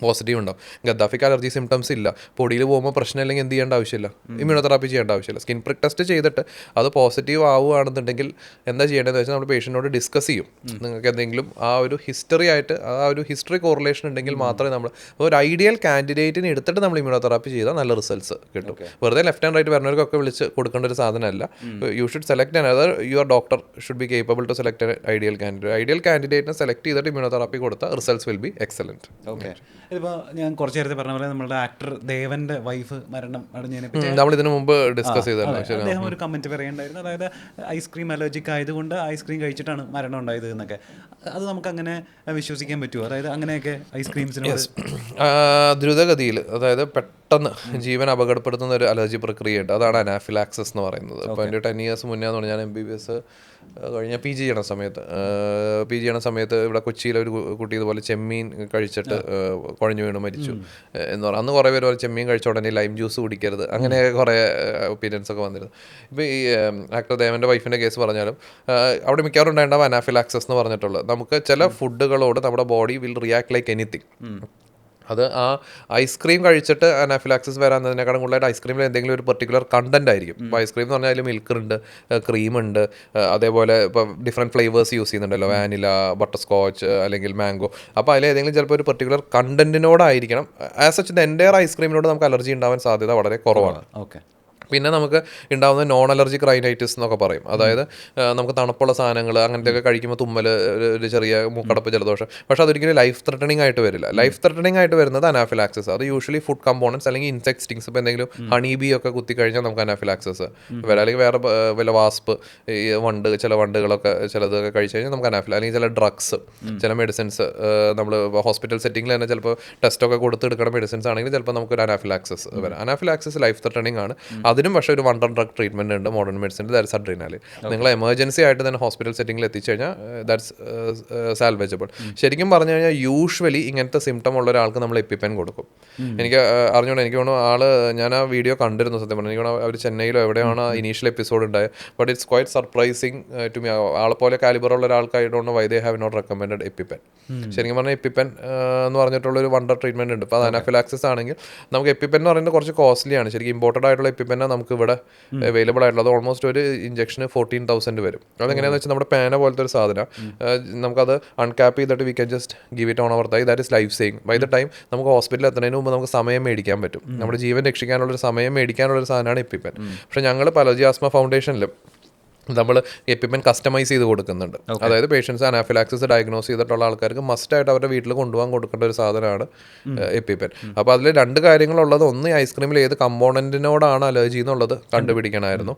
പോസിറ്റീവ് ഉണ്ടാവും. ഗദ്ദാഫിക്ക് അലർജി സിംറ്റംസ് ഇല്ല. പൊടിയിൽ പോകുമ്പോൾ പ്രശ്നമില്ലെങ്കിൽ എന്ത് ചെയ്യേണ്ട ആവശ്യമില്ല, ഇമ്മ്യൂണോതെറാപ്പി ചെയ്യേണ്ട ആവശ്യമില്ല. സ്കിൻ പ്രിക് ടെസ്റ്റ് ചെയ്തിട്ട് അത് പോസിറ്റീവ് ആവുകയാണെന്നുണ്ടെങ്കിൽ എന്താ ചെയ്യേണ്ടതെന്ന് വെച്ചാൽ നമ്മൾ പേഷ്യൻറ്റിനോട് ഡിസ്കസ് ചെയ്യും. നിങ്ങൾക്ക് എന്തെങ്കിലും ആ ഒരു ഹിസ്റ്ററി ആയിട്ട് ആ ഒരു ഹിസ്റ്ററി കോറിലേഷൻ ഉണ്ടെങ്കിൽ മാത്രമേ നമ്മൾ ഒരു ഐഡിയൽ കാൻഡിഡേറ്റിനെ എടുത്തിട്ട് നമ്മൾ ഇമ്മ്യൂണോതെറാപ്പി ചെയ്താൽ നല്ല റിസൾട്ട്സ് കിട്ടും. വെറുതെ ലെഫ്റ്റ് ആൻഡ് റൈറ്റ് വരുന്നവർക്കൊക്കെ വിളിച്ച് കൊടുക്കേണ്ട ഒരു സാധനമല്ല. You should select another, your doctor should be capable to select ideal candidate. Ideal കാൻഡിഡേറ്റിനെ സെലക്ട് ചെയ്തിട്ട് ഇമ്മ്യൂണോതെറാപ്പി കൊടുത്താൽ results will be excellent. Okay. ഇതിപ്പോൾ ഞാൻ കുറച്ച് നേരത്തെ പറഞ്ഞ പോലെ നമ്മുടെ ആക്ടർ ദേവന്റെ വൈഫ് മരണം അടഞ്ഞതിനെ നമ്മൾ ഇതിനു മുമ്പ് ഡിസ്കസ് ചെയ്തല്ലോ. അദ്ദേഹം ഒരു കമന്റ് പറയുണ്ടായിരുന്നു, അതായത് ഐസ്ക്രീം അലർജിക് ആയതുകൊണ്ട് ഐസ്ക്രീം കഴിച്ചിട്ടാണ് മരണം ഉണ്ടായത് എന്നൊക്കെ. അത് നമുക്ക് അങ്ങനെ വിശ്വസിക്കാൻ പറ്റുമോ? അതായത് അങ്ങനെയൊക്കെ ഐസ്ക്രീംസിനോട് ദ്രുതഗതിയിൽ, അതായത് പെട്ടെന്ന് ജീവൻ അപകടപ്പെടുത്തുന്ന ഒരു അലർജി പ്രക്രിയയുണ്ട്. അതാണ് അനാഫിലാക്സിസ് എന്ന് പറയുന്നത്. അപ്പോൾ എൻ്റെ 10 years മുന്നേ എന്ന് പറഞ്ഞാൽ ഞാൻ MBBS കഴിഞ്ഞ PG ചെയ്യണ സമയത്ത് ഇവിടെ കൊച്ചിയിലെ ഒരു കുട്ടി ഇതുപോലെ ചെമ്മീൻ കഴിച്ചിട്ട് കുഴഞ്ഞു വീണ് മരിച്ചു എന്ന് പറഞ്ഞു. അന്ന് കുറേ പേര് പോലെ ചെമ്മീൻ കഴിച്ച ഉടനെ ലൈം ജ്യൂസ് കുടിക്കരുത്, അങ്ങനെ കുറേ ഒപ്പീനിയൻസ് ഒക്കെ വന്നിരുന്നു. ഇപ്പോൾ ഈ ആക്ടർ ദേവൻ്റെ വൈഫിൻ്റെ കേസ് പറഞ്ഞാലും അവിടെ മിക്കവാറും ഉണ്ടായിട്ടുണ്ടാവും അനാഫിലാക്സിസ് എന്ന് പറഞ്ഞിട്ടുള്ളത്. നമുക്ക് ചില ഫുഡുകളോട് നമ്മുടെ body will react like anything. അത് ആ ഐസ്ക്രീം കഴിച്ചിട്ട് അനാഫിലാക്സിസ് വരാന്നതിനേക്കാളും കൂടുതലായിട്ട് ഐസ്ക്രീമിൽ എന്തെങ്കിലും ഒരു പെർട്ടിക്കുലർ കണ്ടന്റ് ആയിരിക്കും. ഇപ്പോൾ ഐസ്ക്രീം എന്ന് പറഞ്ഞാൽ അതിൽ മിൽക്ക് ഉണ്ട്, ക്രീം ഉണ്ട്, അതേപോലെ ഇപ്പോൾ ഡിഫറെൻറ്റ് ഫ്ലേവേഴ്സ് യൂസ് ചെയ്യുന്നുണ്ടല്ലോ, വാനില, ബട്ടർ സ്കോച്ച് അല്ലെങ്കിൽ മാംഗോ. അപ്പോൾ അതിൽ ഏതെങ്കിലും ചിലപ്പോൾ ഒരു പെർട്ടിക്കുലർ കണ്ടന്റിനോടായിരിക്കണം. ആസ് സച്ച് ദ എൻ്റയർ ഐസ്ക്രീമിനോട് നമുക്ക് അലർജി ഉണ്ടാവാൻ സാധ്യത വളരെ കുറവാണ്. ഓക്കെ. പിന്നെ നമുക്ക് ഉണ്ടാകുന്ന നോൺ അലർജിക് റൈനൈറ്റിസ് എന്നൊക്കെ പറയും. അതായത് നമുക്ക് തണുപ്പുള്ള സാധനങ്ങൾ അങ്ങനത്തെയൊക്കെ കഴിക്കുമ്പോൾ തുമ്മൽ, ഒരു ചെറിയ മൂക്കടപ്പ്, ജലദോഷം. പക്ഷേ അതൊരിക്കലും ലൈഫ് ത്രെട്ടണിങ് ആയിട്ട് വരില്ല. ലൈഫ് ത്രെട്ടണിങ് ആയിട്ട് വരുന്നത് അനാഫിലാക്സിസ്. അത് യൂഷ്വലി ഫുഡ് കമ്പോണൻസ് അല്ലെങ്കിൽ ഇൻസെക്ട് സ്റ്റിങ്സ്. ഇപ്പോൾ എന്തെങ്കിലും ഹണി ബി ഒക്കെ കുത്തി കഴിഞ്ഞാൽ നമുക്ക് അനാഫിലാക്സിസ് വരാം. അല്ലെങ്കിൽ വേറെ വല്ല വാസ്പ്, ഈ ചില വണ്ടുകളൊക്കെ ചിലതൊക്കെ കഴിച്ച് കഴിഞ്ഞാൽ നമുക്ക് അല്ലെങ്കിൽ ചില ഡ്രഗ്സ്, ചില മെഡിസിൻസ് നമ്മൾ ഹോസ്പിറ്റൽ സെറ്റിങ്ങിൽ തന്നെ ചിലപ്പോൾ ടെസ്റ്റൊക്കെ കൊടുത്തെടുക്കുന്ന മെഡിസിൻസ് ആണെങ്കിൽ ചിലപ്പോൾ നമുക്കൊരു അനാഫിലാക്സിസ് വരാം. അനാഫിലാക്സിസ് ലൈഫ് ത്രെട്ടണിങ് ആണ്. അതിനും പക്ഷേ ഒരു വണ്ടർ ഡ്രഗ് ട്രീറ്റ്മെൻറ്റ് ഉണ്ട് മോഡേൺ മെഡിസിനിൽ. That's adrenaline. നിങ്ങൾ എമർജൻസി ആയിട്ട് തന്നെ ഹോസ്പിറ്റൽ സെറ്റിങ്ങിൽ എത്തിച്ചു കഴിഞ്ഞാൽ ദാറ്റ്സ് സാൽവേജബിൾ. ശരിക്കും പറഞ്ഞു കഴിഞ്ഞാൽ യൂഷ്വലി ഇങ്ങനത്തെ സിംറ്റം ഉള്ള ഒരാൾക്ക് നമ്മൾ എപ്പിപ്പെൻ കൊടുക്കും. എനിക്ക് അറിഞ്ഞുകൊണ്ട് എനിക്ക് തോന്നുന്നു ഞാൻ ആ വീഡിയോ കണ്ടിരുന്നു. സത്യം പറഞ്ഞു എനിക്ക് അവർ ചെന്നൈയിലോ എവിടെയാണ് ഇനീഷ്യൽ എപ്പിസോഡ് ഉണ്ടായത്. But it's quite surprising to me. ആളെപ്പോലെ കാലിബറുള്ള ഒരാൾക്കായതുകൊണ്ട് why they have not recommended EpiPen. ശരിക്കും പറഞ്ഞാൽ എപ്പിപ്പെൻ എന്ന് പറഞ്ഞിട്ടുള്ളൊരു വണ്ടർ ട്രീറ്റ്മെൻറ്റ് ഉണ്ട്. ഇപ്പോൾ അത് അനാഫിലാക്സിസ് ആണെങ്കിൽ നമുക്ക് എപ്പിപ്പെൻ എന്ന് പറയുന്നത് കുറച്ച് കോസ്റ്റ്ലിയാണ്. ശരിക്കും ഇമ്പോർട്ടഡ് ആയിട്ടുള്ള എപ്പിപ്പെന്നെ നമുക്ക് ഇവിടെ അവൈലബിൾ ആയിട്ടുള്ളത് ഓൾമോസ്റ്റ് ഒരു ഇഞ്ചക്ഷന് 14,000 വരും. അതെങ്ങനെയാണെന്ന് വെച്ചാൽ നമ്മുടെ പേന പോലത്തെ ഒരു സാധനം. നമുക്കത് അൺക്യാപ്പ് ചെയ്തിട്ട് we can just give it on our thigh. That is life saving. By the time നമുക്ക് ഹോസ്പിറ്റലിൽ എത്തുന്നതിന് മുമ്പ് നമുക്ക് സമയം മേടിക്കാൻ പറ്റും. നമ്മുടെ ജീവൻ രക്ഷിക്കാനുള്ളൊരു സമയം മേടിക്കാനുള്ളൊരു സാധനമാണ് എപ്പിപ്പെൻ. പക്ഷേ ഞങ്ങൾ അലർജി ആസ്മ ഫൗണ്ടേഷനിൽ നമ്മൾ എപ്പിപ്പെൻ കസ്റ്റമൈസ് ചെയ്ത് കൊടുക്കുന്നുണ്ട്. അതായത് പേഷ്യൻസ് അനാഫിലാക്സിസ് ഡയഗ്നോസ് ചെയ്തിട്ടുള്ള ആൾക്കാർക്ക് മസ്റ്റായിട്ട് അവരുടെ വീട്ടിൽ കൊണ്ടുപോകാൻ കൊടുക്കേണ്ട ഒരു സാധനമാണ് എപ്പിപ്പെൻ. അപ്പോൾ അതിൽ രണ്ട് കാര്യങ്ങളുള്ളത്. ഒന്ന്, ഐസ്ക്രീമിൽ ഏത് കമ്പോണൻറ്റിനോടാണ് അലർജി എന്നുള്ളത് കണ്ടുപിടിക്കണമായിരുന്നു.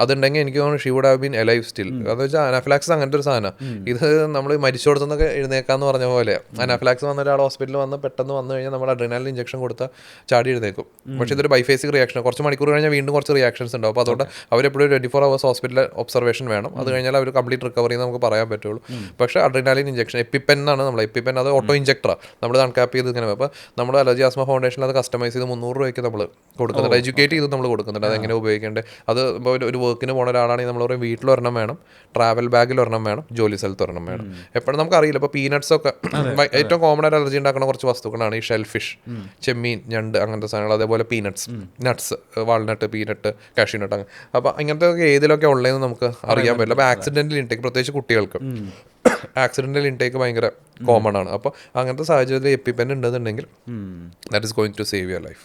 അതുണ്ടെങ്കിൽ എനിക്ക് തോന്നുന്നു she would have been alive still. അതെന്ന് വെച്ചാൽ അനാഫിലാക്സിസ് അങ്ങനത്തെ ഒരു സാധനം. ഇത് നമ്മൾ മരിച്ചു കൊടുത്തെന്നൊക്കെ എഴുന്നേക്കാന്ന് പറഞ്ഞ പോലെ അനാഫിലാക്സിസ് വന്ന ഒരാൾ ഹോസ്പിറ്റലിൽ വന്ന് പെട്ടെന്ന് വന്നു കഴിഞ്ഞാൽ നമ്മൾ അഡ്രിനാലിൻ ഇഞ്ചക്ഷൻ കൊടുത്താൽ ചാടി എഴുന്നേക്കും. പക്ഷേ ഇതൊരു ബൈഫേസിക് റിയാക്ഷൻ. കുറച്ച് മണിക്കൂർ കഴിഞ്ഞാൽ വീണ്ടും കുറച്ച് റിയാക്ഷൻസ് ഉണ്ടാവും. അപ്പോൾ അതുകൊണ്ട് അവരെപ്പോഴും 24 hours ഹോസ്പിറ്റലിൽ ഒബ്സർവേഷൻ വേണം. അത് കഴിഞ്ഞാൽ അവർ കംപ്ലീറ്റ് റിക്കവറി എന്ന് നമുക്ക് പറയാൻ പറ്റുള്ളൂ. പക്ഷേ അഡ്രിനാലിൻ ഇഞ്ചക്ഷൻ എപ്പിപ്പെൻ എന്നാണ് നമ്മൾ. എപ്പിപ്പെൻ അത് ഓട്ടോ ഇഞ്ചക്ടറാണ്. നമ്മൾ അൺക്യാപ്പ് ചെയ്ത് ഇങ്ങനെ. അപ്പോൾ നമ്മൾ അലർജി ആസ്മ ഫൗണ്ടേഷനിൽ അത് കസ്റ്റമൈസ് ചെയ്ത് 300 രൂപയ്ക്ക് നമ്മൾ കൊടുക്കുന്നുണ്ട്. എഡ്യൂക്കേറ്റ് ചെയ്ത് നമ്മൾ കൊടുക്കുന്നുണ്ട് അതെങ്ങനെ ഉപയോഗിക്കേണ്ടത്. അത് ഇപ്പോൾ ഒരു വർക്കിന് പോകുന്ന ഒരാളാണെങ്കിൽ നമ്മൾ പറയും വീട്ടിൽ ഒരെണ്ണം വേണം, ട്രാവൽ ബാഗിൽ ഒരെണ്ണം വേണം, ജോലി സ്ഥലത്ത് ഒരെണ്ണം വേണം. എപ്പോഴും നമുക്കറിയില്ല. ഇപ്പോൾ പീനട്സ് ഒക്കെ ഏറ്റവും കോമൺ ആയിട്ട് അലർജി ഉണ്ടാക്കുന്ന കുറച്ച് വസ്തുക്കളാണ് ഈ ഷെൽഫിഷ്, ചെമ്മീൻ, ഞണ്ട്, അങ്ങനത്തെ സാധനങ്ങൾ. അതേപോലെ peanuts, nuts, walnut, peanut, cashew nut. അങ്ങനെ അപ്പോൾ ഇങ്ങനത്തെ ഏതിലൊക്കെ ഉള്ളതെന്ന് നമുക്ക് അറിയാൻ പറ്റില്ല. അപ്പോൾ ആക്സിഡൻ്റൽ ഇൻടേക്ക്, പ്രത്യേകിച്ച് കുട്ടികൾക്ക് ആക്സിഡൻ്റൽ ഇൻടേക്ക് ഭയങ്കര കോമൺ ആണ്. അപ്പോൾ അങ്ങനത്തെ സാഹചര്യത്തിൽ എപ്പിപ്പെൻ ഉണ്ടെന്നുണ്ടെങ്കിൽ that is going to save your life.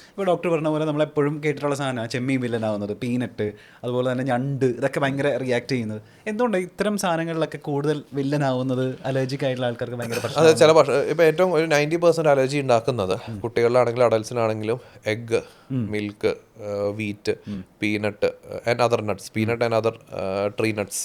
ഇപ്പോൾ ഡോക്ടർ പറഞ്ഞ പോലെ നമ്മളെപ്പോഴും കേട്ടിട്ടുള്ള സാധനമാണ് ചെമ്മീൻ വില്ലനാവുന്നത്, പീനട്ട്, അതുപോലെ തന്നെ ഞണ്ട്, ഇതൊക്കെ ഭയങ്കര റിയാക്ട് ചെയ്യുന്നത്. എന്തുകൊണ്ടാണ് ഇത്തരം സാധനങ്ങളിലൊക്കെ കൂടുതൽ വില്ലനാവുന്നത് അലർജിക് ആയിട്ടുള്ള ആൾക്കാർക്ക് ഭയങ്കര പ്രശ്നം? അത് ചില ഇപ്പോൾ ഏറ്റവും ഒരു 90% അലർജി ഉണ്ടാക്കുന്നത് കുട്ടികളിലാണെങ്കിലും അഡൽസിനാണെങ്കിലും egg, milk, wheat, peanut and other nuts, peanut and other tree nuts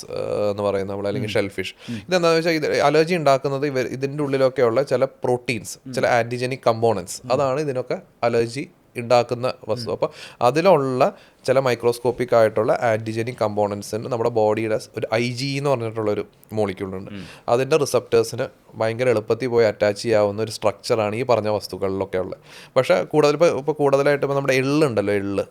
എന്ന് പറയുന്നത് നമ്മൾ, അല്ലെങ്കിൽ ഷെൽഫിഷ്. ഇതെന്താണെന്ന് വെച്ചാൽ ഇത് അലർജി ഉണ്ടാക്കുന്നത് ഇതിൻ്റെ ഉള്ളിലൊക്കെയുള്ള ചില പ്രോട്ടീൻസ്, ചില ആൻറ്റിജനിക് കമ്പോണൻസ്, അതാണ് ഇതിനൊക്കെ അലർജി ഉണ്ടാക്കുന്ന വസ്തു. അപ്പോൾ അതിലുള്ള ചില മൈക്രോസ്കോപ്പിക് ആയിട്ടുള്ള ആൻറ്റിജനിക് കമ്പോണൻസിന് നമ്മുടെ ബോഡിയുടെ ഒരു IgE എന്ന് പറഞ്ഞിട്ടുള്ളൊരു മോളിക്യൂളുണ്ട്. അതിൻ്റെ റിസപ്റ്റേഴ്സിന് ഭയങ്കര എളുപ്പത്തിൽ പോയി അറ്റാച്ച് ചെയ്യാവുന്ന ഒരു സ്ട്രക്ചറാണ് ഈ പറഞ്ഞ വസ്തുക്കളിലൊക്കെ ഉള്ളത്. പക്ഷേ ഇപ്പോൾ കൂടുതലായിട്ട് ഇപ്പോൾ നമ്മുടെ എള്ളുണ്ടല്ലോ,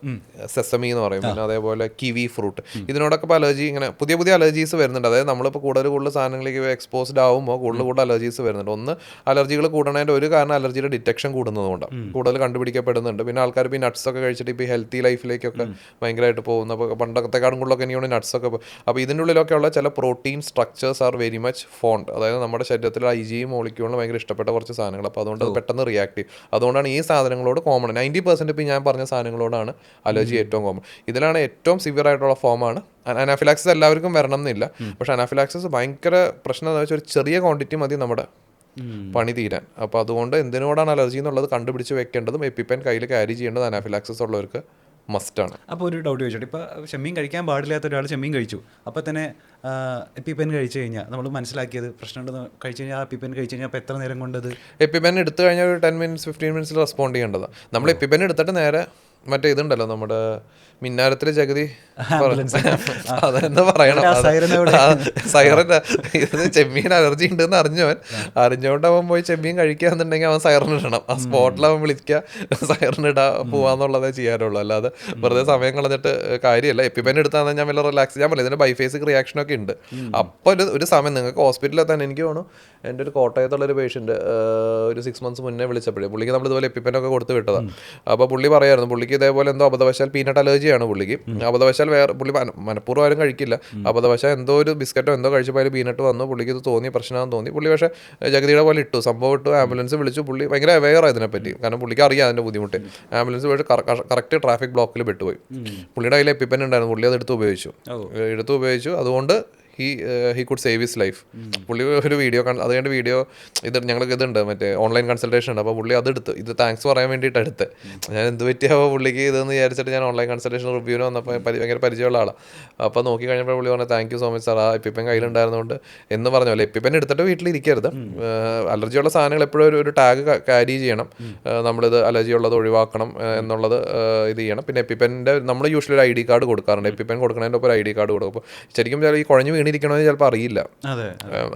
സെസമി എന്ന് പറയും, പിന്നെ അതേപോലെ കിവി ഫ്രൂട്ട്, ഇതിനോടൊക്കെ ഇപ്പോൾ അലർജി ഇങ്ങനെ പുതിയ പുതിയ അലർജീസ് വരുന്നുണ്ട്. അതായത് നമ്മളിപ്പോൾ കൂടുതൽ സാധനങ്ങളിലേക്ക് എക്സ്പോസ്ഡ് ആകുമ്പോൾ കൂടുതൽ അലർജീസ് വരുന്നുണ്ട്. ഒന്ന്, അലർജികൾ കൂടണതിൻ്റെ ഒരു കാരണം അലർജിയുടെ ഡിറ്റക്ഷൻ കൂടുന്നതുകൊണ്ടാണ്, കൂടുതൽ കണ്ടുപിടിക്കപ്പെടുന്നുണ്ട്. പിന്നെ ആൾക്കാർ ഇപ്പോൾ ഈ നട്ട്സൊക്കെ കഴിച്ചിട്ട് ഇപ്പോൾ ഹെൽത്തി ലൈഫിലേക്കൊക്കെ ഭയങ്കരമായിട്ട് പോകുന്നു. അപ്പോൾ പണ്ടത്തെക്കാളും കൂടുതലൊക്കെ എനിക്ക് തോന്നുന്നു നട്ട്സൊക്കെ. അപ്പോൾ ഇതിൻ്റെ ഉള്ളിലൊക്കെയുള്ള ചില protein structures are very much font. അതായത് നമ്മുടെ ശരീരത്തിൽ IgE മോളിക്യൂളിന് ഭയങ്കര ഇഷ്ടപ്പെട്ട കുറച്ച് സാധനങ്ങൾ. അപ്പോൾ അതുകൊണ്ട് അത് പെട്ടെന്ന് റിയാക്ട് ചെയ്യും. അതുകൊണ്ടാണ് ഈ സാധനങ്ങളോട് കോമൺ 90% ഇപ്പോൾ ഞാൻ പറഞ്ഞ സാധനങ്ങളോടാണ് അലർജി ഏറ്റവും കോമൺ. ഇതിലാണ് ഏറ്റവും സിവിയർ ആയിട്ടുള്ള ഫോമാണ് അനാഫിലാക്സിസ്. എല്ലാവർക്കും വരണം എന്നില്ല. പക്ഷേ അനാഫിലാക്സിസ് ഭയങ്കര പ്രശ്നം എന്ന് വെച്ചാൽ ഒരു ചെറിയ ക്വാണ്ടിറ്റി മതി നമ്മുടെ പണി തീരാൻ. അപ്പോൾ അതുകൊണ്ട് എന്തിനോടാണ് അലർജി എന്നുള്ളത് കണ്ടുപിടിച്ച് വെക്കേണ്ടതും എപ്പിപ്പെൻ കയ്യിൽ ക്യാരി ചെയ്യേണ്ടത് അനാഫിലാക്സിസ് ഉള്ളവർക്ക് മസ്റ്റാണ്. അപ്പോൾ ഒരു ഡൗട്ട് ചോദിച്ചോട്ടെ, ഇപ്പോൾ ചെമ്മീൻ കഴിക്കാൻ പാടില്ലാത്ത ഒരാൾ ചെമ്മീൻ കഴിച്ചു, അപ്പോൾ തന്നെ എപ്പിപ്പെൻ കഴിച്ചു കഴിഞ്ഞാൽ നമ്മൾ മനസ്സിലാക്കിയത് പ്രശ്നമുണ്ടെന്ന് കഴിച്ചു കഴിഞ്ഞാൽ ആ എപ്പിപ്പെൻ കഴിച്ചു കഴിഞ്ഞാൽ അപ്പോൾ എത്ര നേരം കൊണ്ടത്? എപ്പിപ്പെൻ എടുത്തു കഴിഞ്ഞാൽ ഒരു 10 minutes 15 minutes റെസ്പോണ്ട് ചെയ്യേണ്ടതാണ്. നമ്മൾ എപ്പിപ്പെൻ എടുത്തിട്ട് നേരെ മറ്റേ ഇതുണ്ടല്ലോ നമ്മുടെ മിന്നാരത്തിലെ ജഗതി അതെന്താ പറയണം, സൈറൻ. ഇത് ചെമ്മീൻ അലർജി ഉണ്ടെന്ന് അറിഞ്ഞോണ്ട് അവൻ പോയി ചെമ്മീൻ കഴിക്കാന്നുണ്ടെങ്കിൽ അവൻ സൈറൻ ഇടണം. ആ സ്പോട്ടിൽ അവൻ വിളിക്കുക, സൈറൻ ഇടാ പോവാന്നുള്ളതേ ചെയ്യാറുള്ളൂ. അല്ലാതെ വെറുതെ സമയം കളഞ്ഞിട്ട് കാര്യമല്ല. എപ്പിപ്പെൻ എടുത്താൽ ഞാൻ വല്ല റിലാക്സ്, ഞാൻ പറയാം ഇതിന്റെ ബൈഫേസിക് റിയാക്ഷൻ ഒക്കെ ഉണ്ട്. അപ്പോൾ ഒരു സമയം നിങ്ങൾക്ക് ഹോസ്പിറ്റലിൽ തന്നെ, എനിക്ക് തോന്നുന്നു എൻ്റെ ഒരു കോട്ടയത്തുള്ളൊരു പേഷ്യൻറ്റ് ഒരു 6 months മുന്നേ വിളിച്ചപ്പോഴേ പുള്ളിക്ക് നമ്മൾ ഇതുപോലെ എപ്പിപ്പെനൊക്കെ കൊടുത്ത് വിട്ടതാണ്. അപ്പോൾ പുള്ളി പറയായിരുന്നു പുള്ളിക്ക് ഇതേപോലെ എന്തോ അബദ്ധവശാൽ പീനട്ട് അലർജിയാണ് പുള്ളിക്ക്. അബദ്ധവശാൽ വേറെ പുള്ളി മനഃപൂർവ്വം ആരും കഴിക്കില്ല, അബദ്ധവശാൽ എന്തോ ഒരു ബിസ്ക്കറ്റോ എന്തോ കഴിച്ചപ്പോൾ അതിൽ പീനട്ട് വന്നു. പുള്ളിക്ക് ഇത് തോന്നി, പ്രശ്നമാണെന്ന് തോന്നി. പുള്ളി പക്ഷേ ജഗതിയുടെ പോലെ ഇട്ടു, സംഭവം ഇട്ടു, ആംബുലൻസ് വിളിച്ചു. പുള്ളി ഭയങ്കര അവെയർ ഇതിനെപ്പറ്റി, കാരണം പുള്ളിക്ക് അറിയാം അതിൻ്റെ ബുദ്ധിമുട്ട്. ആംബുലൻസ് പോയിട്ട് കറക്റ്റ് ട്രാഫിക് ബ്ലോക്കിൽ പെട്ടുപോയി. പുള്ളിയുടെ കയ്യിൽ എപ്പിപ്പെൻ ഉണ്ടായിരുന്നു, പുള്ളി അത് എടുത്ത് ഉപയോഗിച്ചു. അതുകൊണ്ട് he could save his life. പുള്ളി ഒരു വീഡിയോ അത് കഴിഞ്ഞ വീഡിയോ ഇത് ഞങ്ങൾക്ക് ഇതുണ്ട്, മറ്റേ ഓൺലൈൻ കൺസൾട്ടേഷൻ ഉണ്ട്. അപ്പോൾ പുള്ളി അതെടുത്ത് ഇത് താങ്ക്സ് പറയാൻ വേണ്ടിയിട്ട് എടുത്ത്, ഞാൻ എന്ത് പറ്റിയാവോ പുള്ളിക്ക് ഇതെന്ന് വിചാരിച്ചിട്ട് ഞാൻ ഓൺലൈൻ കൺസൾട്ടേഷൻ റിവ്യൂവിന് വന്നപ്പോൾ ഭയങ്കര പരിചയമുള്ള ആളാണ്. അപ്പോൾ നോക്കി കഴിഞ്ഞപ്പോൾ പുള്ളി പറഞ്ഞു thank you so much sir, ആ എപ്പിപ്പെൻ കയ്യിലുണ്ടായിരുന്നുകൊണ്ട് എന്ന് പറഞ്ഞല്ലോ. എപ്പിപ്പെൻ എടുത്തിട്ട് വീട്ടിലിരിക്കരുത്. അലർജിയുള്ള സാധനങ്ങൾ എപ്പോഴും ഒരു ടാഗ് ക്യാരി ചെയ്യണം, നമ്മളിത് അലർജി ഉള്ളത് ഒഴിവാക്കണം എന്നുള്ളത് ഇത് ചെയ്യണം. പിന്നെ എപ്പിപ്പെൻ്റെ നമ്മൾ യൂഷ്വലി ഒരു ID കാർഡ് കൊടുക്കാറുണ്ട്. എപ്പിപ്പെൻ കൊടുക്കുന്നതിൻ്റെ ഒപ്പം ഒരു ID കാർഡ് കൊടുക്കും. അപ്പോൾ ശരിക്കും ഈ കുഴഞ്ഞു വീണിരിക്കണമെന്ന് ചിലപ്പോൾ അറിയില്ല,